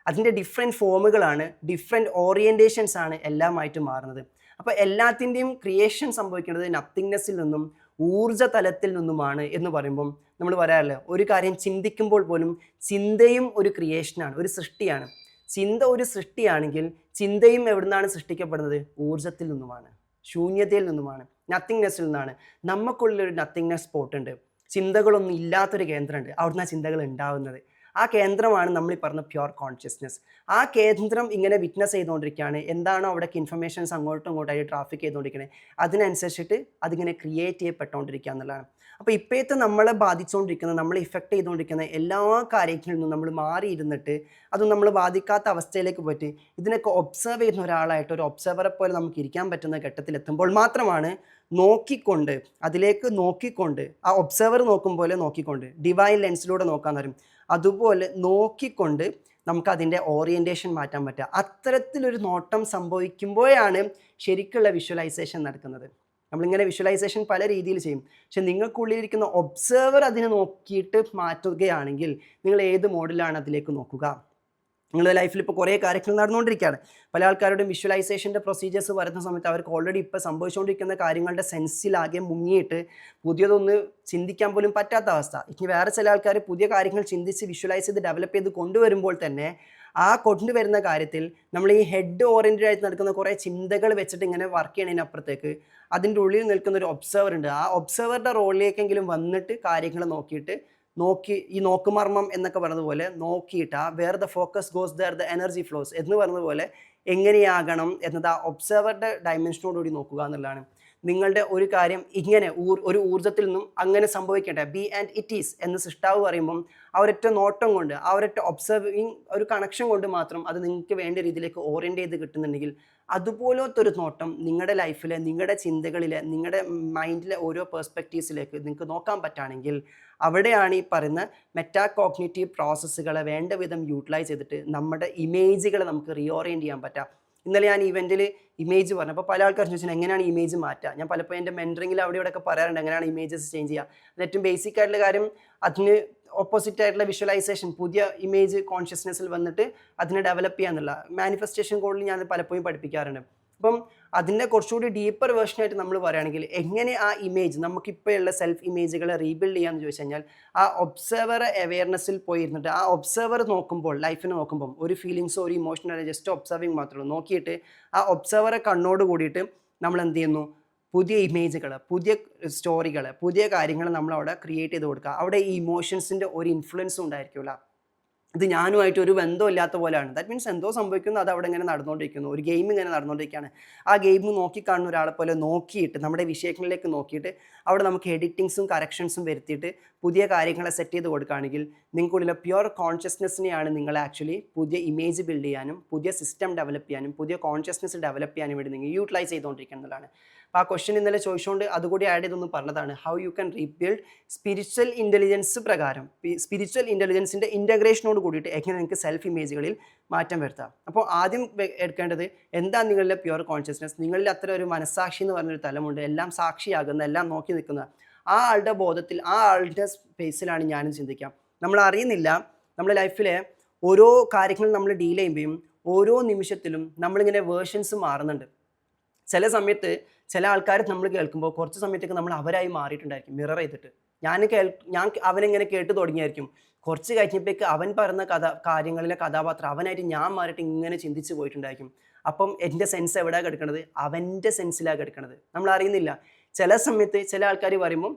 അതിൻ്റെ ഡിഫറെൻറ്റ് ഫോമുകളാണ്, ഡിഫറെൻറ്റ് ഓറിയൻറ്റേഷൻസ് ആണ് എല്ലാമായിട്ട് മാറുന്നത്. അപ്പോൾ എല്ലാത്തിൻ്റെയും ക്രിയേഷൻ സംഭവിക്കുന്നത് നത്തിങ്നെസ്സിൽ നിന്നും ഊർജ്ജ തലത്തിൽ നിന്നുമാണ് എന്ന് പറയുമ്പം നമ്മൾ പറയാറില്ല, ഒരു കാര്യം ചിന്തിക്കുമ്പോൾ പോലും ചിന്തയും ഒരു ക്രിയേഷനാണ്, ഒരു സൃഷ്ടിയാണ്. ചിന്ത ഒരു സൃഷ്ടിയാണെങ്കിൽ ചിന്തയും എവിടുന്നാണ് സൃഷ്ടിക്കപ്പെടുന്നത്? ഊർജ്ജത്തിൽ നിന്നുമാണ്, ശൂന്യതയിൽ നിന്നുമാണ്, നത്തിങ്നെസ്സിൽ നിന്നാണ്. നമുക്കുള്ളൊരു നത്തിങ്നെസ് സ്പോട്ട് ഉണ്ട്. ചിന്തകളൊന്നും ഇല്ലാത്തൊരു കേന്ദ്രമുണ്ട്, അവിടുന്ന് ആ ചിന്തകൾ ഉണ്ടാവുന്നത്. ആ കേന്ദ്രമാണ് നമ്മൾ ഈ പറഞ്ഞ പ്യുവർ കോൺഷ്യസ്നെസ്. ആ കേന്ദ്രം ഇങ്ങനെ വിറ്റ്നസ് ചെയ്തുകൊണ്ടിരിക്കുകയാണ്. എന്താണോ അവിടേക്ക് ഇൻഫർമേഷൻസ് അങ്ങോട്ടും ഇങ്ങോട്ടായിട്ട് ട്രാഫിക് ചെയ്തുകൊണ്ടിരിക്കുന്നത്, അതിനനുസരിച്ചിട്ട് അതിങ്ങനെ ക്രിയേറ്റ് ചെയ്യപ്പെട്ടുകൊണ്ടിരിക്കുക എന്നുള്ളതാണ്. അപ്പോൾ ഇപ്പോഴത്തെ നമ്മളെ ബാധിച്ചുകൊണ്ടിരിക്കുന്ന, നമ്മളെ ഇഫക്റ്റ് ചെയ്തുകൊണ്ടിരിക്കുന്ന എല്ലാ കാര്യങ്ങളിൽ നിന്നും നമ്മൾ മാറിയിരുന്നിട്ട് അത് നമ്മൾ ബാധിക്കാത്ത അവസ്ഥയിലേക്ക് പോയിട്ട് ഇതിനൊക്കെ ഒബ്സർവ് ചെയ്യുന്ന ഒരാളായിട്ട്, ഒരു ഒബ്സർവറെ പോലെ നമുക്ക് ഇരിക്കാൻ പറ്റുന്ന ഘട്ടത്തിലെത്തുമ്പോൾ മാത്രമാണ് നോക്കിക്കൊണ്ട്, അതിലേക്ക് നോക്കിക്കൊണ്ട്, ആ ഒബ്സർവർ നോക്കും പോലെ നോക്കിക്കൊണ്ട്, ഡിവൈൻ ലെൻസിലൂടെ നോക്കാൻ തരും, അതുപോലെ നോക്കിക്കൊണ്ട് നമുക്ക് അതിൻ്റെ ഓറിയൻറ്റേഷൻ മാറ്റാൻ പറ്റുക. അത്തരത്തിലൊരു നോട്ടം സംഭവിക്കുമ്പോഴാണ് ശരിക്കുള്ള വിഷ്വലൈസേഷൻ നടക്കുന്നത്. നമ്മളിങ്ങനെ വിഷ്വലൈസേഷൻ പല രീതിയിൽ ചെയ്യും, പക്ഷെ നിങ്ങൾക്കുള്ളിലിരിക്കുന്ന ഒബ്സർവർ അതിനെ നോക്കിയിട്ട് മാറ്റുകയാണെങ്കിൽ നിങ്ങൾ ഏത് മോഡിലാണ് അതിലേക്ക് നോക്കുക? നിങ്ങളുടെ ലൈഫിൽ ഇപ്പോൾ കുറേ കാര്യങ്ങൾ നടന്നുകൊണ്ടിരിക്കുകയാണ്. പല ആൾക്കാരുടെയും വിഷ്വലൈസേഷൻ്റെ പ്രൊസീജിയേഴ്സ് വരുന്ന സമയത്ത് അവർക്ക് ഓൾറെഡി ഇപ്പോൾ സംഭവിച്ചുകൊണ്ടിരിക്കുന്ന കാര്യങ്ങളുടെ സെൻസിലാകെ മുങ്ങിയിട്ട് പുതിയതൊന്ന് ചിന്തിക്കാൻ പോലും പറ്റാത്ത അവസ്ഥ. ഇനി വേറെ ചില ആൾക്കാർ പുതിയ കാര്യങ്ങൾ ചിന്തിച്ച് വിഷ്വലൈസ് ചെയ്ത് ഡെവലപ്പ് ചെയ്ത് കൊണ്ടുവരുമ്പോൾ തന്നെ ആ കൊണ്ടുവരുന്ന കാര്യത്തിൽ നമ്മൾ ഈ ഹെഡ് ഓറിയൻറ്റഡ് ആയിട്ട് നടക്കുന്ന കുറേ ചിന്തകൾ വെച്ചിട്ട് ഇങ്ങനെ വർക്ക് ചെയ്യണതിനപ്പുറത്തേക്ക് അതിൻ്റെ ഉള്ളിൽ നിൽക്കുന്ന ഒരു ഒബ്സർവർ ഉണ്ട്. ആ ഒബ്സർവറുടെ റോളിലേക്കെങ്കിലും വന്നിട്ട് കാര്യങ്ങൾ ഈ നോക്കുമർമ്മം എന്നൊക്കെ പറഞ്ഞതുപോലെ നോക്കിയിട്ട് where the focus goes there the energy flows എന്ന് പറഞ്ഞതുപോലെ എങ്ങനെയാകണം എന്നത് ആ ഒബ്സർവറുടെ ഡയമെൻഷനോടുകൂടി നോക്കുക എന്നുള്ളതാണ്. നിങ്ങളുടെ ഒരു കാര്യം ഇങ്ങനെ ഒരു ഊർജ്ജത്തിൽ നിന്നും അങ്ങനെ സംഭവിക്കട്ടെ, ബി ആൻഡ് ഇറ്റ് ഈസ് എന്ന് സൃഷ്ടാവ് പറയുമ്പം ആ ഒരൊറ്റ നോട്ടം കൊണ്ട്, ആ ഒരൊറ്റ ഒബ്സർവിങ് ഒരു കണക്ഷൻ കൊണ്ട് മാത്രം അത് നിങ്ങൾക്ക് വേണ്ട രീതിയിലേക്ക് ഓറിയൻറ്റ് ചെയ്ത് കിട്ടുന്നുണ്ടെങ്കിൽ അതുപോലത്തെ ഒരു നോട്ടം നിങ്ങളുടെ ലൈഫിലെ, നിങ്ങളുടെ ചിന്തകളിലെ, നിങ്ങളുടെ മൈൻഡിലെ ഓരോ പെർസ്പെക്റ്റീവ്സിലേക്ക് നിങ്ങൾക്ക് നോക്കാൻ പറ്റുകയാണെങ്കിൽ അവിടെയാണ് ഈ പറയുന്ന മെറ്റാകോഗ്നിറ്റീവ് പ്രോസസ്സുകളെ വേണ്ട വിധം യൂട്ടിലൈസ് ചെയ്തിട്ട് നമ്മുടെ ഇമേജുകളെ നമുക്ക് റീഓറിയൻറ്റ് ചെയ്യാൻ പറ്റാം. ഇന്നലെ ഞാൻ ഇവൻറ്റിൽ ഇമേജ് പറഞ്ഞു, അപ്പോൾ പല ആൾക്കാരും ചോദിച്ചാൽ എങ്ങനെയാണ് ഇമേജ് മാറ്റുക? ഞാൻ പലപ്പോഴും എൻ്റെ മെൻറ്ററിങ്ങിൽ അവിടെ ഇവിടെയൊക്കെ പറയാറുണ്ട് എങ്ങനെയാണ് ഇമേജസ് ചേഞ്ച് ചെയ്യുക. അത് ഏറ്റവും ബേസിക് ആയിട്ടുള്ള കാര്യം, അതിന് ഓപ്പോസിറ്റ് ആയിട്ടുള്ള വിഷ്വലൈസേഷൻ, പുതിയ ഇമേജ് കോൺഷ്യസ്നെസ്സിൽ വന്നിട്ട് അതിനെ ഡെവലപ്പ് ചെയ്യുക എന്നുള്ള മാനിഫെസ്റ്റേഷൻ കോഡിൽ ഞാൻ പലപ്പോഴും പഠിപ്പിക്കാറുണ്ട്. അപ്പം അതിൻ്റെ കുറച്ചുകൂടി ഡീപ്പർ വേർഷനായിട്ട് നമ്മൾ പറയുകയാണെങ്കിൽ എങ്ങനെ ആ ഇമേജ് നമുക്കിപ്പോഴുള്ള സെൽഫ് ഇമേജുകളെ റീബിൽഡ് ചെയ്യാമെന്ന് ചോദിച്ചു കഴിഞ്ഞാൽ ആ ഒബ്സർവർ അവെയർനെസ്സിൽ പോയിരുന്നിട്ട് ആ ഒബ്സർവർ നോക്കുമ്പോൾ, ലൈഫിനെ നോക്കുമ്പം ഒരു ഫീലിങ്സോ ഒരു ഇമോഷനോ ജസ്റ്റ് ഒബ്സർവിങ് മാത്രമേ ഉള്ളൂ, നോക്കിയിട്ട് ആ ഒബ്സർവറെ കണ്ണോട് കൂടിയിട്ട് നമ്മൾ എന്ത് ചെയ്യുന്നു, പുതിയ ഇമേജുകൾ, പുതിയ സ്റ്റോറികൾ, പുതിയ കാര്യങ്ങൾ നമ്മളവിടെ ക്രിയേറ്റ് ചെയ്ത് കൊടുക്കുക. അവിടെ ഈ ഇമോഷൻസിൻ്റെ ഒരു ഇൻഫ്ലുവൻസും ഉണ്ടായിരിക്കില്ല. ഇത് ഞാനുമായിട്ട് ഒരു ബന്ധമില്ലാത്ത പോലെയാണ്. ദാറ്റ് മീൻസ് എന്തോ സംഭവിക്കുന്നു, അത് അവിടെ ഇങ്ങനെ നടന്നുകൊണ്ടിരിക്കുന്നു, ഒരു ഗെയിം ഇങ്ങനെ നടന്നുകൊണ്ടിരിക്കുകയാണ്. ആ ഗെയിം നോക്കിക്കാണുന്ന ഒരാളെ പോലെ നോക്കിയിട്ട് നമ്മുടെ വിഷയങ്ങളിലേക്ക് നോക്കിയിട്ട് അവിടെ നമുക്ക് എഡിറ്റിങ്സും കറക്ഷൻസും വരുത്തിയിട്ട് പുതിയ കാര്യങ്ങളെ സെറ്റ് ചെയ്ത് കൊടുക്കുകയാണെങ്കിൽ നിങ്ങൾക്കുള്ളിലെ പ്യുവർ കോൺഷ്യസ്നെസ്സിനെയാണ് നിങ്ങൾ ആക്ച്വലി പുതിയ ഇമേജ് ബിൽഡ് ചെയ്യാനും പുതിയ സിസ്റ്റം ഡെവലപ്പ് ചെയ്യാനും പുതിയ കോൺഷ്യസ്നെസ് ഡെവലപ്പ് ചെയ്യാനും വേണ്ടി നിങ്ങൾ യൂട്ടിലൈസ് ചെയ്തുകൊണ്ടിരിക്കുന്നതാണ്. അപ്പോൾ ആ ക്വസ്റ്റ്യൻ ഇന്നലെ ചോദിച്ചുകൊണ്ട് അതുകൂടി ആഡ് ചെയ്തൊന്ന് പറഞ്ഞതാണ്, how you can rebuild spiritual intelligence പ്രകാരം, സ്പിരിച്വൽ ഇൻ്റലിജൻസിൻ്റെ ഇൻ്റഗ്രേഷനോട് കൂടിയിട്ട് എങ്ങനെ നിങ്ങൾക്ക് സെൽഫ് ഇമേജുകളിൽ മാറ്റം വരുത്താം. അപ്പോൾ ആദ്യം എടുക്കേണ്ടത് എന്താണ് നിങ്ങളുടെ പ്യുവർ കോൺഷ്യസ്നെസ്. നിങ്ങളിൽ അത്ര ഒരു മനസ്സാക്ഷി എന്ന് പറഞ്ഞൊരു തലമുണ്ട്, എല്ലാം സാക്ഷിയാകുന്ന, എല്ലാം നോക്കി നിൽക്കുന്ന ആ ആളുടെ ബോധത്തിൽ, ആ ആളുടെ സ്പേസിലാണ് ഞാനും ചിന്തിക്കാം. നമ്മൾ അറിയുന്നില്ല നമ്മുടെ ലൈഫിലെ ഓരോ കാര്യങ്ങളും നമ്മൾ ഡീൽ ചെയ്യുമ്പോഴും ഓരോ നിമിഷത്തിലും നമ്മളിങ്ങനെ വേർഷൻസ് മാറുന്നുണ്ട്. ചില സമയത്ത് ചില ആൾക്കാർ നമ്മൾ കേൾക്കുമ്പോൾ കുറച്ച് സമയത്തേക്ക് നമ്മൾ അവരായി മാറിയിട്ടുണ്ടായിരിക്കും, മിറർ ചെയ്തിട്ട്. ഞാൻ അവനെങ്ങനെ കേട്ട് തുടങ്ങിയായിരിക്കും, കുറച്ച് കഴിഞ്ഞപ്പോഴേക്ക് അവൻ പറയുന്ന കാര്യങ്ങളിലെ കഥാപാത്രം അവനായിട്ട് ഞാൻ മാറിയിട്ട് ഇങ്ങനെ ചിന്തിച്ച് പോയിട്ടുണ്ടായിരിക്കും. അപ്പം എൻ്റെ സെൻസ് എവിടെയാണ് കിടക്കുന്നത്, അവൻ്റെ സെൻസിലാണ് കിടക്കുന്നത്, നമ്മൾ അറിയുന്നില്ല. ചില സമയത്ത് ചില ആൾക്കാർ പറയുമ്പോൾ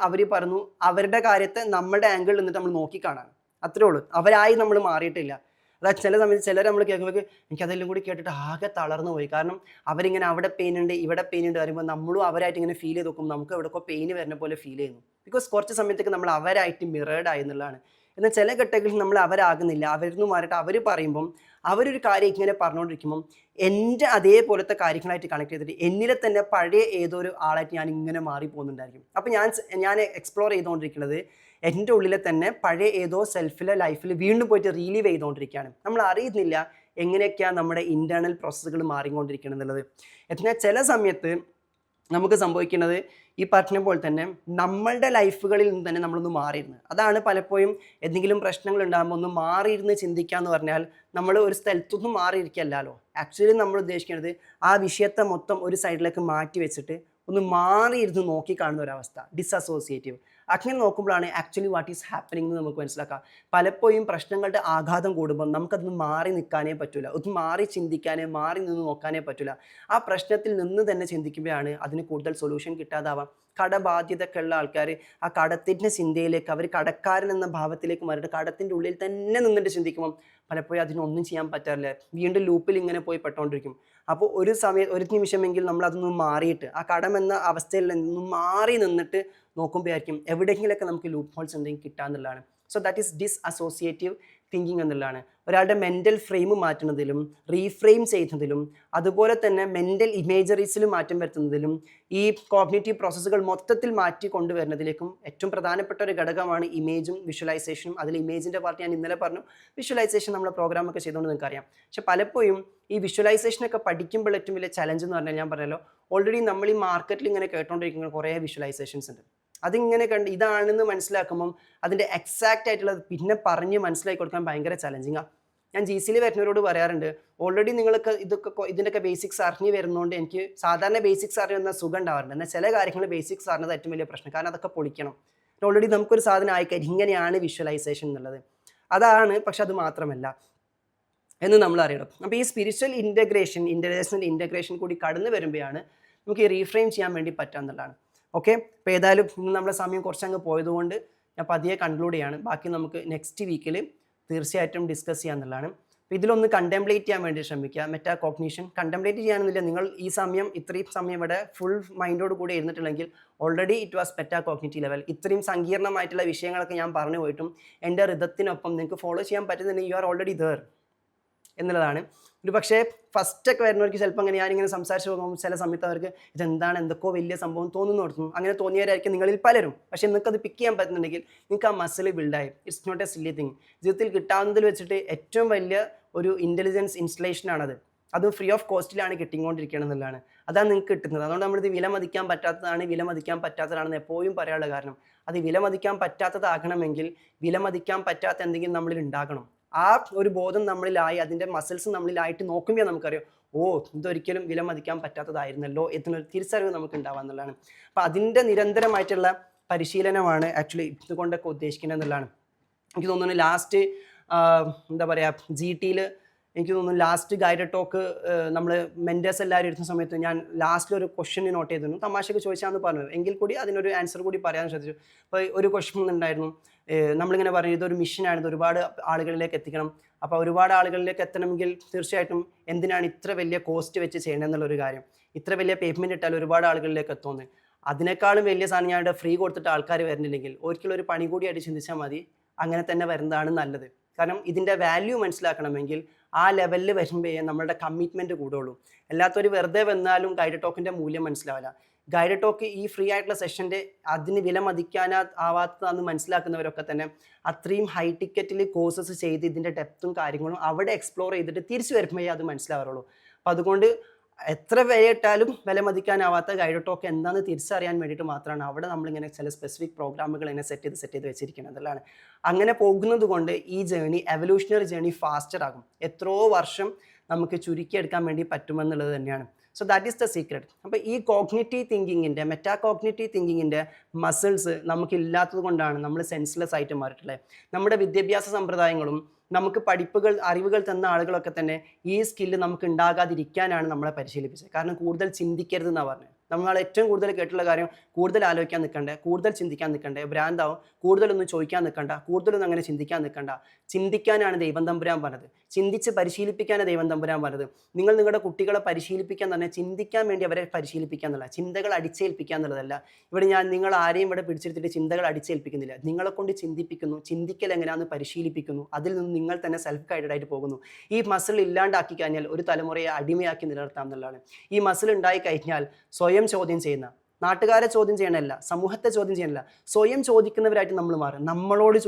അവർ പറഞ്ഞു അവരുടെ കാര്യത്തെ നമ്മുടെ ആംഗിളിൽ നിന്നിട്ട് നമ്മൾ നോക്കിക്കാണാൻ, അത്രേ ഉള്ളൂ. അവരായി നമ്മൾ മാറിയിട്ടില്ല. അതായത് ചില സമയത്ത് ചിലർ നമ്മൾ കേൾക്കുമ്പോൾ എനിക്കതെല്ലാം കൂടി കേട്ടിട്ട് ആകെ തളർന്നു പോയി. കാരണം അവരിങ്ങനെ അവിടെ പെയിൻ ഉണ്ട് ഇവിടെ പെയിൻ ഉണ്ട് പറയുമ്പോൾ നമ്മളും അവരായിട്ട് ഇങ്ങനെ ഫീൽ ചെയ്ത് നോക്കുമ്പോൾ നമുക്ക് എവിടെയൊക്കെ പെയിൻ വരുന്ന പോലെ ഫീൽ ചെയ്യുന്നു. ബിക്കോസ് കുറച്ച് സമയത്തേക്ക് നമ്മൾ അവരായിട്ട് മിറേഡ് ആയി എന്നുള്ളതാണ്. എന്നാൽ ചില ഘട്ടങ്ങളിൽ നമ്മൾ അവരാകുന്നില്ല, അവരിന്ന് മാറിയിട്ട് അവർ പറയുമ്പം അവരൊരു കാര്യം ഇങ്ങനെ പറഞ്ഞുകൊണ്ടിരിക്കുമ്പം എൻ്റെ അതേപോലത്തെ കാര്യങ്ങളായിട്ട് കണക്ട് ചെയ്തിട്ട് എന്നിലെ തന്നെ പഴയ ഏതോ ഒരു ആളായിട്ട് ഞാൻ ഇങ്ങനെ മാറി പോകുന്നുണ്ടായിരിക്കും. അപ്പം ഞാൻ എക്സ്പ്ലോർ ചെയ്തുകൊണ്ടിരിക്കുന്നത് എൻ്റെ ഉള്ളിലെ തന്നെ പഴയ ഏതോ സെൽഫിലെ ലൈഫിൽ വീണ്ടും പോയിട്ട് റീലീവ് ചെയ്തുകൊണ്ടിരിക്കുകയാണ്. നമ്മൾ അറിയുന്നില്ല എങ്ങനെയൊക്കെയാണ് നമ്മുടെ ഇൻറ്റേർണൽ പ്രോസസ്സുകൾ മാറിക്കൊണ്ടിരിക്കണം എന്നുള്ളത്. എന്നാൽ ചില സമയത്ത് നമുക്ക് സംഭവിക്കുന്നത് ഈ പറഞ്ഞ പോലെ തന്നെ നമ്മളുടെ ലൈഫുകളിൽ നിന്ന് തന്നെ നമ്മളൊന്ന് മാറിയിരുന്നു. അതാണ് പലപ്പോഴും എന്തെങ്കിലും പ്രശ്നങ്ങൾ ഉണ്ടാകുമ്പോൾ ഒന്ന് മാറിയിരുന്ന് ചിന്തിക്കുക എന്ന് പറഞ്ഞാൽ നമ്മൾ ഒരു സ്ഥലത്തൊന്നും മാറിയിരിക്കല്ലോ. ആക്ച്വലി നമ്മൾ ഉദ്ദേശിക്കുന്നത് ആ വിഷയത്തെ മൊത്തം ഒരു സൈഡിലേക്ക് മാറ്റി വെച്ചിട്ട് ഒന്ന് മാറിയിരുന്ന് നോക്കിക്കാണുന്ന ഒരവസ്ഥ, ഡിസസോസിയേറ്റീവ്. അങ്ങനെ നോക്കുമ്പോഴാണ് ആക്ച്വലി വാട്ട് ഈസ് ഹാപ്പനിങ് എന്ന് നമുക്ക് മനസ്സിലാക്കാം. പലപ്പോഴും പ്രശ്നങ്ങളുടെ ആഘാതം കൂടുമ്പോൾ നമുക്കതൊന്ന് മാറി നിൽക്കാനേ പറ്റില്ല, ഒന്ന് മാറി ചിന്തിക്കാനേ, മാറി നിന്ന് നോക്കാനേ പറ്റില്ല. ആ പ്രശ്നത്തിൽ നിന്ന് തന്നെ ചിന്തിക്കുമ്പോഴാണ് അതിന് കൂടുതൽ സൊല്യൂഷൻ കിട്ടാതാവാം. കടബാധ്യതയൊക്കെ ഉള്ള ആൾക്കാർ ആ കടത്തിൻ്റെ ചിന്തയിലേക്ക്, അവർ കടക്കാരൻ എന്ന ഭാവത്തിലേക്ക് മാറിയിട്ട് കടത്തിൻ്റെ ഉള്ളിൽ തന്നെ നിന്നിട്ട് ചിന്തിക്കുമ്പം പലപ്പോഴും അതിനൊന്നും ചെയ്യാൻ പറ്റാറില്ല, വീണ്ടും ലൂപ്പിൽ ഇങ്ങനെ പോയി പെട്ടുകൊണ്ടിരിക്കും. അപ്പോൾ ഒരു നിമിഷമെങ്കിൽ നമ്മൾ അതൊന്നും മാറിയിട്ട് ആ കടം എന്ന അവസ്ഥയിൽ നിന്നും മാറി നിന്നിട്ട് നോക്കുമ്പോഴായിരിക്കും എവിടെയെങ്കിലൊക്കെ നമുക്ക് ലൂപ്പ് ഹോൾസ് എന്തെങ്കിലും കിട്ടാന്നുള്ളതാണ്. സോ ദാറ്റ് ഈസ് ഡിസ്അസോസിയേറ്റീവ് തിങ്കിങ് എന്നുള്ളതാണ്. ഒരാളുടെ മെൻ്റൽ ഫ്രെയിം മാറ്റുന്നതിലും റീഫ്രെയിം ചെയ്യുന്നതിലും അതുപോലെ തന്നെ മെൻ്റൽ ഇമേജറീസിൽ മാറ്റം വരുത്തുന്നതിലും ഈ കോഗ്നിറ്റീവ് പ്രോസസ്സുകൾ മൊത്തത്തിൽ മാറ്റി കൊണ്ടുവരുന്നതിലേക്കും ഏറ്റവും പ്രധാനപ്പെട്ട ഒരു ഘടകമാണ് ഇമേജും വിഷ്വലൈസേഷനും. അതിൽ ഇമേജിൻ്റെ പാർട്ട് ഞാൻ ഇന്നലെ പറഞ്ഞു, വിഷ്വലൈസേഷൻ നമ്മളെ പ്രോഗ്രാമൊക്കെ ചെയ്തുകൊണ്ട് നിങ്ങൾക്കറിയാം. പക്ഷെ പലപ്പോഴും ഈ വിഷ്വലൈസേഷനൊക്കെ പഠിക്കുമ്പോൾ ഏറ്റവും വലിയ ചലഞ്ച് എന്ന് പറഞ്ഞാൽ, ഞാൻ പറഞ്ഞല്ലോ ഓൾറെഡി നമ്മൾ ഈ മാർക്കറ്റിൽ ഇങ്ങനെ കേട്ടുകൊണ്ടിരിക്കുന്ന കുറേ വിഷ്വലൈസേഷൻസ് ഉണ്ട്. അതിങ്ങനെ കണ്ട് ഇതാണെന്ന് മനസ്സിലാക്കുമ്പം അതിൻ്റെ എക്സാക്റ്റ് ആയിട്ടുള്ളത് പിന്നെ പറഞ്ഞ് മനസ്സിലാക്കി കൊടുക്കാൻ ഭയങ്കര ചലഞ്ചിങ്ങാണ്. ഞാൻ GCയിൽ വരുന്നവരോട് പറയാറുണ്ട്, ഓൾറെഡി നിങ്ങൾക്ക് ഇതിൻ്റെയൊക്കെ ബേസിക്സ് അറിഞ്ഞ് വരുന്നതുകൊണ്ട് എനിക്ക് സാധാരണ ബേസിക്സ് അറിയുന്ന സുഖം ഉണ്ടാവാറുണ്ട്. എന്നാൽ ചില കാര്യങ്ങൾ ബേസിക്സ് അറിഞ്ഞത് ഏറ്റവും വലിയ പ്രശ്നം, കാരണം അതൊക്കെ പൊളിക്കണം. ഓൾറെഡി നമുക്കൊരു സാധനം ആയിക്കഴിഞ്ഞാൽ ഇങ്ങനെയാണ് വിഷ്വലൈസേഷൻ എന്നുള്ളത്, അതാണ്. പക്ഷെ അത് മാത്രമല്ല എന്ന് നമ്മൾ അറിയണം. അപ്പോൾ ഈ സ്പിരിച്വൽ ഇൻ്റഗ്രേഷൻ, ഇൻ്റർനാഷണൽ ഇൻ്റഗ്രേഷൻ കൂടി കടന്നു വരുമ്പോഴാണ് നമുക്ക് ഈ റീഫ്രെയിം ചെയ്യാൻ വേണ്ടി പറ്റാമെന്നുള്ളതാണ്. ഓക്കെ, അപ്പോൾ ഏതായാലും ഇന്ന് നമ്മുടെ സമയം കുറച്ചങ്ങ് പോയതുകൊണ്ട് ഞാൻ പതിയെ കൺക്ലൂഡ് ചെയ്യാണ്. ബാക്കി നമുക്ക് നെക്സ്റ്റ് വീക്കിൽ തീർച്ചയായിട്ടും ഡിസ്കസ് ചെയ്യാമെന്നുള്ളതാണ്. അപ്പോൾ ഇതിലൊന്ന് കണ്ടംപ്ലേറ്റ് ചെയ്യാൻ വേണ്ടി ശ്രമിക്കുക. മെറ്റാ കോഗ്നിഷൻ കണ്ടംപ്ലേറ്റ് ചെയ്യാനൊന്നുമില്ല, നിങ്ങൾ ഈ സമയം ഇത്രയും സമയം ഇവിടെ ഫുൾ മൈൻഡോട് കൂടി ഇരുന്നിട്ടുണ്ടെങ്കിൽ already it was meta cognitive level. ഇത്രയും സങ്കീർണമായിട്ടുള്ള വിഷയങ്ങളൊക്കെ ഞാൻ പറഞ്ഞു പോയിട്ടും എൻ്റെ റിതത്തിനൊപ്പം നിങ്ങൾക്ക് ഫോളോ ചെയ്യാൻ പറ്റുന്നുണ്ടെങ്കിൽ യു ആർ ഓൾറെഡി ദർ എന്നുള്ളതാണ്. ഒരു പക്ഷേ ഫസ്റ്റൊക്കെ വരുന്നവർക്ക് ചിലപ്പോൾ അങ്ങനെ ഞാനിങ്ങനെ സംസാരിച്ച് പോകുമ്പോൾ ചില സമയത്ത് അവർക്ക് ഇതെന്താണ്, എന്തൊക്കെയോ വലിയ സംഭവം തോന്നുന്നു കൊടുക്കുന്നു. അങ്ങനെ തോന്നിയവരായിരിക്കും നിങ്ങളിൽ പലരും. പക്ഷേ നിങ്ങൾക്കത് പിക്ക് ചെയ്യാൻ പറ്റുന്നുണ്ടെങ്കിൽ നിങ്ങൾക്ക് ആ മസിൽ ബിൽഡായി. It's not a silly thing. ജീവിതത്തിൽ കിട്ടാവുന്നതിൽ വെച്ചിട്ട് ഏറ്റവും വലിയ ഒരു ഇൻ്റലിജൻസ് ഇൻസ്റ്റലേഷനാണത്. അത് ഫ്രീ ഓഫ് കോസ്റ്റിലാണ് കിട്ടിക്കൊണ്ടിരിക്കണം എന്നുള്ളതാണ്. അതാണ് നിങ്ങൾക്ക് കിട്ടുന്നത്. അതുകൊണ്ട് നമ്മളിത് വിലമതിക്കാൻ പറ്റാത്തതാണെന്ന് എപ്പോഴും പറയാനുള്ള കാരണം, അത് വിലമതിക്കാൻ പറ്റാത്തതാകണമെങ്കിൽ വിലമതിക്കാൻ പറ്റാത്ത എന്തെങ്കിലും നമ്മളിൽ ഉണ്ടാകണം. ആ ഒരു ബോധം നമ്മളിലായി, അതിൻ്റെ മസിൽസ് നമ്മളിലായിട്ട് നോക്കുമ്പോൾ നമുക്കറിയാം, ഓ ഇതൊരിക്കലും വിലമതിക്കാൻ പറ്റാത്തതായിരുന്നല്ലോ എന്നൊരു തിരിച്ചറിവ് നമുക്ക് ഉണ്ടാവുക എന്നുള്ളതാണ്. അപ്പോൾ അതിൻ്റെ നിരന്തരമായിട്ടുള്ള പരിശീലനമാണ് ആക്ച്വലി ഇതുകൊണ്ടൊക്കെ ഉദ്ദേശിക്കുന്നത് എന്നുള്ളതാണ്. എനിക്ക് തോന്നുന്നു ലാസ്റ്റ് എന്താ പറയുക, GTയിൽ എനിക്ക് തോന്നുന്നു ലാസ്റ്റ് ഗൈഡഡ് ടോക്ക് നമ്മൾ മെൻറ്റേഴ്സ് എല്ലാവരും ഇരുന്ന സമയത്ത് ഞാൻ ലാസ്റ്റിലൊരു ക്വസ്റ്റ്യൻ നോട്ട് ചെയ്തിരുന്നു. തമാശക്ക് ചോദിച്ചാന്ന് പറഞ്ഞു, എങ്കിൽ കൂടി അതിനൊരു ആൻസർ കൂടി പറയാൻ ശ്രദ്ധിച്ചു. അപ്പോൾ ഒരു ക്വസ്റ്റ്യൻ ഉണ്ടായിരുന്നു, നമ്മളിങ്ങനെ പറയും ഇതൊരു മിഷനാണ്, ഇത് ഒരുപാട് ആളുകളിലേക്ക് എത്തിക്കണം. അപ്പോൾ ഒരുപാട് ആളുകളിലേക്ക് എത്തണമെങ്കിൽ തീർച്ചയായിട്ടും എന്തിനാണ് ഇത്ര വലിയ കോസ്റ്റ് വെച്ച് ചെയ്യണമെന്നുള്ളൊരു കാര്യം, ഇത്ര വലിയ പേയ്മെൻറ്റ് ഇട്ടാൽ ഒരുപാട് ആളുകളിലേക്ക് എത്തുമെന്ന്. അതിനേക്കാളും വലിയ സാധനം ഞാൻ ഫ്രീ കൊടുത്തിട്ട് ആൾക്കാർ വരുന്നില്ലെങ്കിൽ ഒരിക്കലും ഒരു പണി കൂടിയായിട്ട് ചിന്തിച്ചാൽ മതി, അങ്ങനെ തന്നെ വരുന്നതാണ് നല്ലത്. കാരണം ഇതിൻ്റെ വാല്യൂ മനസ്സിലാക്കണമെങ്കിൽ ആ ലെവലിൽ വരുമ്പോഴേ നമ്മളുടെ കമ്മിറ്റ്മെൻറ്റ് കൂടുള്ളൂ. അല്ലാത്തൊരു വെറുതെ വന്നാലും ഗൈഡ് ടോക്കിൻ്റെ മൂല്യം മനസ്സിലാവില്ല. ഗൈഡ് ടോക്ക് ഈ ഫ്രീ ആയിട്ടുള്ള സെഷൻ്റെ അതിന് വില ആവാത്തതെന്ന് മനസ്സിലാക്കുന്നവരൊക്കെ തന്നെ അത്രയും ഹൈ ടിക്കറ്റിൽ കോഴ്സസ് ചെയ്ത് ഇതിൻ്റെ ഡെപ്തും കാര്യങ്ങളും അവിടെ എക്സ്പ്ലോർ ചെയ്തിട്ട് തിരിച്ചു വരുമ്പോഴേ അത് മനസ്സിലാവാറുള്ളൂ. അപ്പോൾ അതുകൊണ്ട് എത്ര വിലയിട്ടാലും വിലമതിക്കാനാവാത്ത ഗൈഡ് ടോക്ക് എന്താണെന്ന് തിരിച്ചറിയാൻ വേണ്ടിയിട്ട് മാത്രമാണ് അവിടെ നമ്മളിങ്ങനെ ചില സ്പെസിഫിക് പ്രോഗ്രാമുകൾ ഇങ്ങനെ സെറ്റ് ചെയ്ത് വെച്ചിരിക്കുന്നത് എന്നുള്ളതാണ്. അങ്ങനെ പോകുന്നത് കൊണ്ട് ഈ ജേണി, എവല്യൂഷണറി ജേണി ഫാസ്റ്റർ ആകും. എത്രയോ വർഷം നമുക്ക് ചുരുക്കിയെടുക്കാൻ വേണ്ടി പറ്റുമെന്നുള്ളത് തന്നെയാണ്. So that is the secret. അപ്പോൾ ഈ കോഗ്നിറ്റീവ് തിങ്കിങ്ങിൻ്റെ, മെറ്റാ കോഗ്നിറ്റീവ് തിങ്കിങ്ങിൻ്റെ മസിൽസ് നമുക്കില്ലാത്തത് കൊണ്ടാണ് നമ്മൾ സെൻസ്ലെസ് ആയിട്ട് മാറിയിട്ടുള്ളത്. നമ്മുടെ വിദ്യാഭ്യാസ സമ്പ്രദായങ്ങളും നമുക്ക് അറിവുകൾ തന്ന ആളുകളൊക്കെ തന്നെ ഈ സ്കില്ല് നമുക്ക് ഉണ്ടാകാതിരിക്കാനാണ് നമ്മളെ പരിശീലിപ്പിച്ചത്. കാരണം കൂടുതൽ ചിന്തിക്കരുത് എന്നാണ് പറഞ്ഞത്. നമ്മൾ ഏറ്റവും കൂടുതൽ കേട്ടുള്ള കാര്യം, കൂടുതൽ ആലോചിക്കാൻ നിൽക്കണ്ടേ, കൂടുതൽ ചിന്തിക്കാൻ നിൽക്കണ്ടേ, ഭ്രാന്താവും, കൂടുതലൊന്നും ചോദിക്കാൻ നിൽക്കണ്ട, കൂടുതലൊന്നും അങ്ങനെ ചിന്തിക്കാൻ നിൽക്കണ്ട. ചിന്തിക്കാനാണ് ദൈവം തമ്പുരാൻ പറഞ്ഞത്, ചിന്തിച്ച് പരിശീലിപ്പിക്കാനാണ് ദൈവം തമ്പുരാൻ പറഞ്ഞത്. നിങ്ങൾ നിങ്ങളുടെ കുട്ടികളെ പരിശീലിപ്പിക്കാൻ തന്നെ ചിന്തിക്കാൻ വേണ്ടി അവരെ പരിശീലിപ്പിക്കുക എന്നുള്ള, ചിന്തകൾ അടിച്ചേൽപ്പിക്കുക എന്നുള്ളതല്ല. ഇവിടെ നിങ്ങൾ ആരെയും ഇവിടെ പിടിച്ചെടുത്തിട്ട് ചിന്തകൾ അടിച്ചേൽപ്പിക്കുന്നില്ല, നിങ്ങളെ കൊണ്ട് ചിന്തിപ്പിക്കുന്നു. ചിന്തിക്കൽ എങ്ങനെയാണെന്ന് പരിശീലിപ്പിക്കുന്നു. അതിൽ നിന്ന് നിങ്ങൾ തന്നെ സെൽഫ് ഗൈഡഡ് ആയിട്ട് പോകുന്നു. ഈ മസിൽ ഇല്ലാണ്ടാക്കി കഴിഞ്ഞാൽ ഒരു തലമുറയെ അടിമയാക്കി നിലനിർത്താം എന്നുള്ളതാണ്. ഈ മസിൽ ഉണ്ടായി കഴിഞ്ഞാൽ സ്വയം ചോദ്യം ചെയ്യുന്ന, നാട്ടുകാരെ ചോദ്യം ചെയ്യണമല്ല, സമൂഹത്തെ ചോദ്യം ചെയ്യണമല്ല, സ്വയം ചോദിക്കുന്നവരായിട്ട് നമ്മൾ മാറും. നമ്മളോട്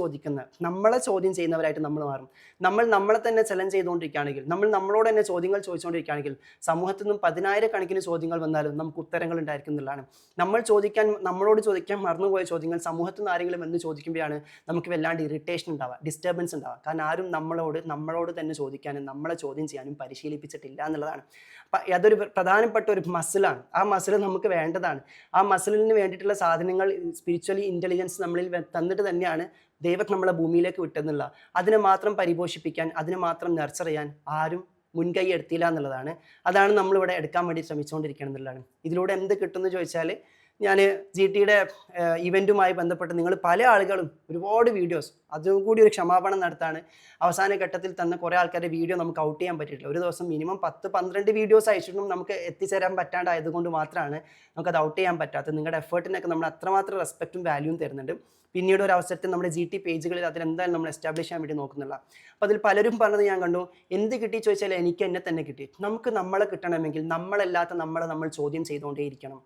നമ്മളെ ചോദ്യം ചെയ്യുന്നവരായിട്ട് നമ്മൾ മാറും. നമ്മളെ തന്നെ ചലഞ്ച് ചെയ്തുകൊണ്ടിരിക്കുകയാണെങ്കിൽ, നമ്മളോട് തന്നെ ചോദ്യങ്ങൾ ചോദിച്ചുകൊണ്ടിരിക്കുകയാണെങ്കിൽ സമൂഹത്തിൽ നിന്നും 10,000 കണക്കിന് ചോദ്യങ്ങൾ വന്നാലും നമുക്ക് ഉത്തരങ്ങൾ ഉണ്ടായിരിക്കും എന്നുള്ളതാണ്. നമ്മളോട് ചോദിക്കാൻ മറന്നുപോയ ചോദ്യങ്ങൾ സമൂഹത്തിൽ നിന്ന് ആരെങ്കിലും എന്ന് ചോദിക്കുമ്പോഴാണ് നമുക്ക് വല്ലാണ്ട് ഇറിറ്റേഷൻ ഉണ്ടാവുക, ഡിസ്റ്റർബൻസ് ഉണ്ടാവുക. കാരണം ആരും നമ്മളോട് തന്നെ ചോദിക്കാനും നമ്മളെ ചോദ്യം ചെയ്യാനും പരിശീലിപ്പിച്ചിട്ടില്ല എന്നുള്ളതാണ്. അപ്പം അതൊരു പ്രധാനപ്പെട്ട ഒരു മസിലാണ്. ആ മസിൽ നമുക്ക് വേണ്ടതാണ്. ആ മസിലിന് വേണ്ടിയിട്ടുള്ള സാധനങ്ങൾ സ്പിരിച്വലി ഇൻ്റലിജൻസ് നമ്മളിൽ തന്നിട്ട് തന്നെയാണ് ദൈവം നമ്മളെ ഭൂമിയിലേക്ക് വിട്ടെന്നുള്ള. അതിനെ മാത്രം പരിപോഷിപ്പിക്കാൻ, അതിനെ മാത്രം നർച്ചർ ചെയ്യാൻ ആരും മുൻകൈ എടുത്തില്ല എന്നുള്ളതാണ്. അതാണ് നമ്മളിവിടെ എടുക്കാൻ വേണ്ടി ശ്രമിച്ചുകൊണ്ടിരിക്കണം എന്നുള്ളതാണ്. ഇതിലൂടെ എന്ത് കിട്ടുമെന്ന് ചോദിച്ചാൽ, ഞാൻ ജി ടിയുടെ ഇവൻറ്റുമായി ബന്ധപ്പെട്ട് നിങ്ങൾ പല ആളുകളും ഒരുപാട് വീഡിയോസ്, അതും കൂടി ഒരു ക്ഷമാപണം നടത്താണ്. അവസാന ഘട്ടത്തിൽ തന്ന കുറേ ആൾക്കാരുടെ വീഡിയോ നമുക്ക് ഔട്ട് ചെയ്യാൻ പറ്റിയിട്ടില്ല. ഒരു ദിവസം മിനിമം 10-12 വീഡിയോസ് അയച്ചിട്ടും നമുക്ക് എത്തിച്ചേരാൻ പറ്റാണ്ടായതുകൊണ്ട് മാത്രമാണ് നമുക്കത് ഔട്ട് ചെയ്യാൻ പറ്റാത്തത്. നിങ്ങളുടെ എഫേർട്ടിനൊക്കെ നമ്മൾ അത്രമാത്രം റെസ്പെക്റ്റും വാല്യൂവും തരുന്നുണ്ട്. പിന്നീട് ഒരു അവസരത്തിൽ നമ്മുടെ ജി ടി പേജുകളിൽ അതിലെന്തായാലും നമ്മൾ എസ്റ്റാബ്ലിഷ് ചെയ്യാൻ വേണ്ടി നോക്കുന്നില്ല. അപ്പോൾ അതിൽ പലരും പറഞ്ഞത് ഞാൻ കണ്ടു, എന്ത് കിട്ടി ചോദിച്ചാൽ എനിക്ക് എന്നെ തന്നെ കിട്ടി. നമുക്ക് നമ്മളെ കിട്ടണമെങ്കിൽ നമ്മളല്ലാത്ത നമ്മൾ ചോദ്യം ചെയ്തുകൊണ്ടേയിരിക്കണം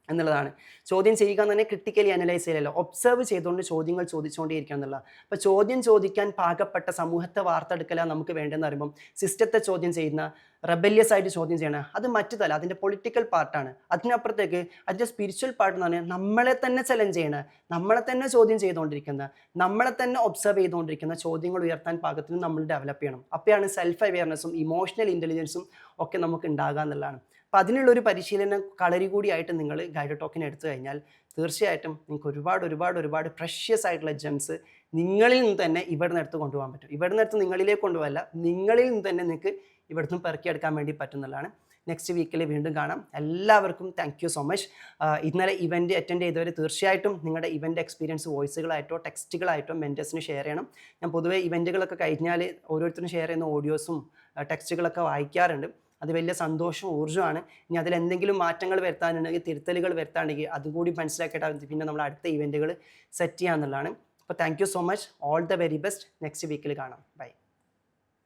എന്നുള്ളതാണ്. ചോദ്യം ചെയ്യുക എന്ന് തന്നെ ക്രിട്ടിക്കലി അനലൈസ് ചെയ്യലല്ലോ, ഒബ്സർവ് ചെയ്തുകൊണ്ട് ചോദ്യങ്ങൾ ചോദിച്ചുകൊണ്ടേയിരിക്കുക എന്നുള്ള. അപ്പോൾ ചോദ്യം ചോദിക്കാൻ പാകപ്പെട്ട സമൂഹത്തെ വാർത്തെടുക്കലാണ് നമുക്ക് വേണ്ടതെന്ന് പറയുമ്പം, സിസ്റ്റത്തെ ചോദ്യം ചെയ്യുന്ന, റെബല്യസ് ആയിട്ട് ചോദ്യം ചെയ്യണം, അത് മറ്റു തല, അതിൻ്റെ പൊളിറ്റിക്കൽ പാർട്ടാണ്. അതിനപ്പുറത്തേക്ക് അതിൻ്റെ സ്പിരിച്വൽ പാർട്ട് എന്ന് പറഞ്ഞാൽ നമ്മളെ തന്നെ ചലഞ്ച് ചെയ്യണ, നമ്മളെ തന്നെ ചോദ്യം ചെയ്തുകൊണ്ടിരിക്കുന്ന, നമ്മളെ തന്നെ ഒബ്സർവ് ചെയ്തുകൊണ്ടിരിക്കുന്ന ചോദ്യങ്ങൾ ഉയർത്താൻ പാകത്തിന് നമ്മൾ ഡെവലപ്പ് ചെയ്യണം. അപ്പോഴാണ് സെൽഫ് അവെയർനെസ്സും ഇമോഷണൽ ഇൻ്റലിജൻസും ഒക്കെ നമുക്ക് ഉണ്ടാകുക എന്നുള്ളതാണ്. അപ്പോൾ അതിനുള്ളൊരു പരിശീലനം കളരി കൂടിയായിട്ട് നിങ്ങൾ ഗൈഡ് ടോക്കിന് എടുത്തു കഴിഞ്ഞാൽ തീർച്ചയായിട്ടും നിങ്ങൾക്ക് ഒരുപാട് പ്രഷ്യസ് ആയിട്ടുള്ള ജെംസ് നിങ്ങളിൽ നിന്ന് തന്നെ ഇവിടെ നിന്ന് എടുത്ത് കൊണ്ടുപോകാൻ പറ്റും. ഇവിടെ നിന്ന് എടുത്ത് നിങ്ങളിലേക്ക് കൊണ്ടുപോകല്ല, നിങ്ങളിൽ നിന്ന് തന്നെ നിങ്ങൾക്ക് ഇവിടെ നിന്ന് പെറുക്കിയെടുക്കാൻ വേണ്ടി പറ്റുന്നതാണ്. നെക്സ്റ്റ് വീക്കിൽ വീണ്ടും കാണാം. എല്ലാവർക്കും താങ്ക് യു സോ മച്ച്. ഇന്നലെ ഇവൻറ്റ് അറ്റൻഡ് ചെയ്തവർ തീർച്ചയായിട്ടും നിങ്ങളുടെ ഇവൻറ്റ് എക്സ്പീരിയൻസ് വോയിസുകളായിട്ടോ ടെക്സ്റ്റുകളായിട്ടോ മെൻറ്റേഴ്സിന് ഷെയർ ചെയ്യണം. ഞാൻ പൊതുവേ ഇവൻറ്റുകളൊക്കെ കഴിഞ്ഞാൽ ഓരോരുത്തരും ഷെയർ ചെയ്യുന്ന ഓഡിയോസും ടെക്സ്റ്റുകളൊക്കെ വായിക്കാറുണ്ട്. അത് വലിയ സന്തോഷവും ഊർജ്ജമാണ്. ഇനി അതിലെന്തെങ്കിലും മാറ്റങ്ങൾ വരുത്താനുണ്ടെങ്കിൽ, തിരുത്തലുകൾ വരുത്താണെങ്കിൽ അതുകൂടി മനസ്സിലാക്കിയിട്ട് പിന്നെ നമ്മൾ അടുത്ത ഇവൻറ്റുകൾ സെറ്റ് ചെയ്യാന്നുള്ളതാണ്. അപ്പോൾ thank you so much. All the very best. Next വീക്കിൽ കാണാം. ബൈ.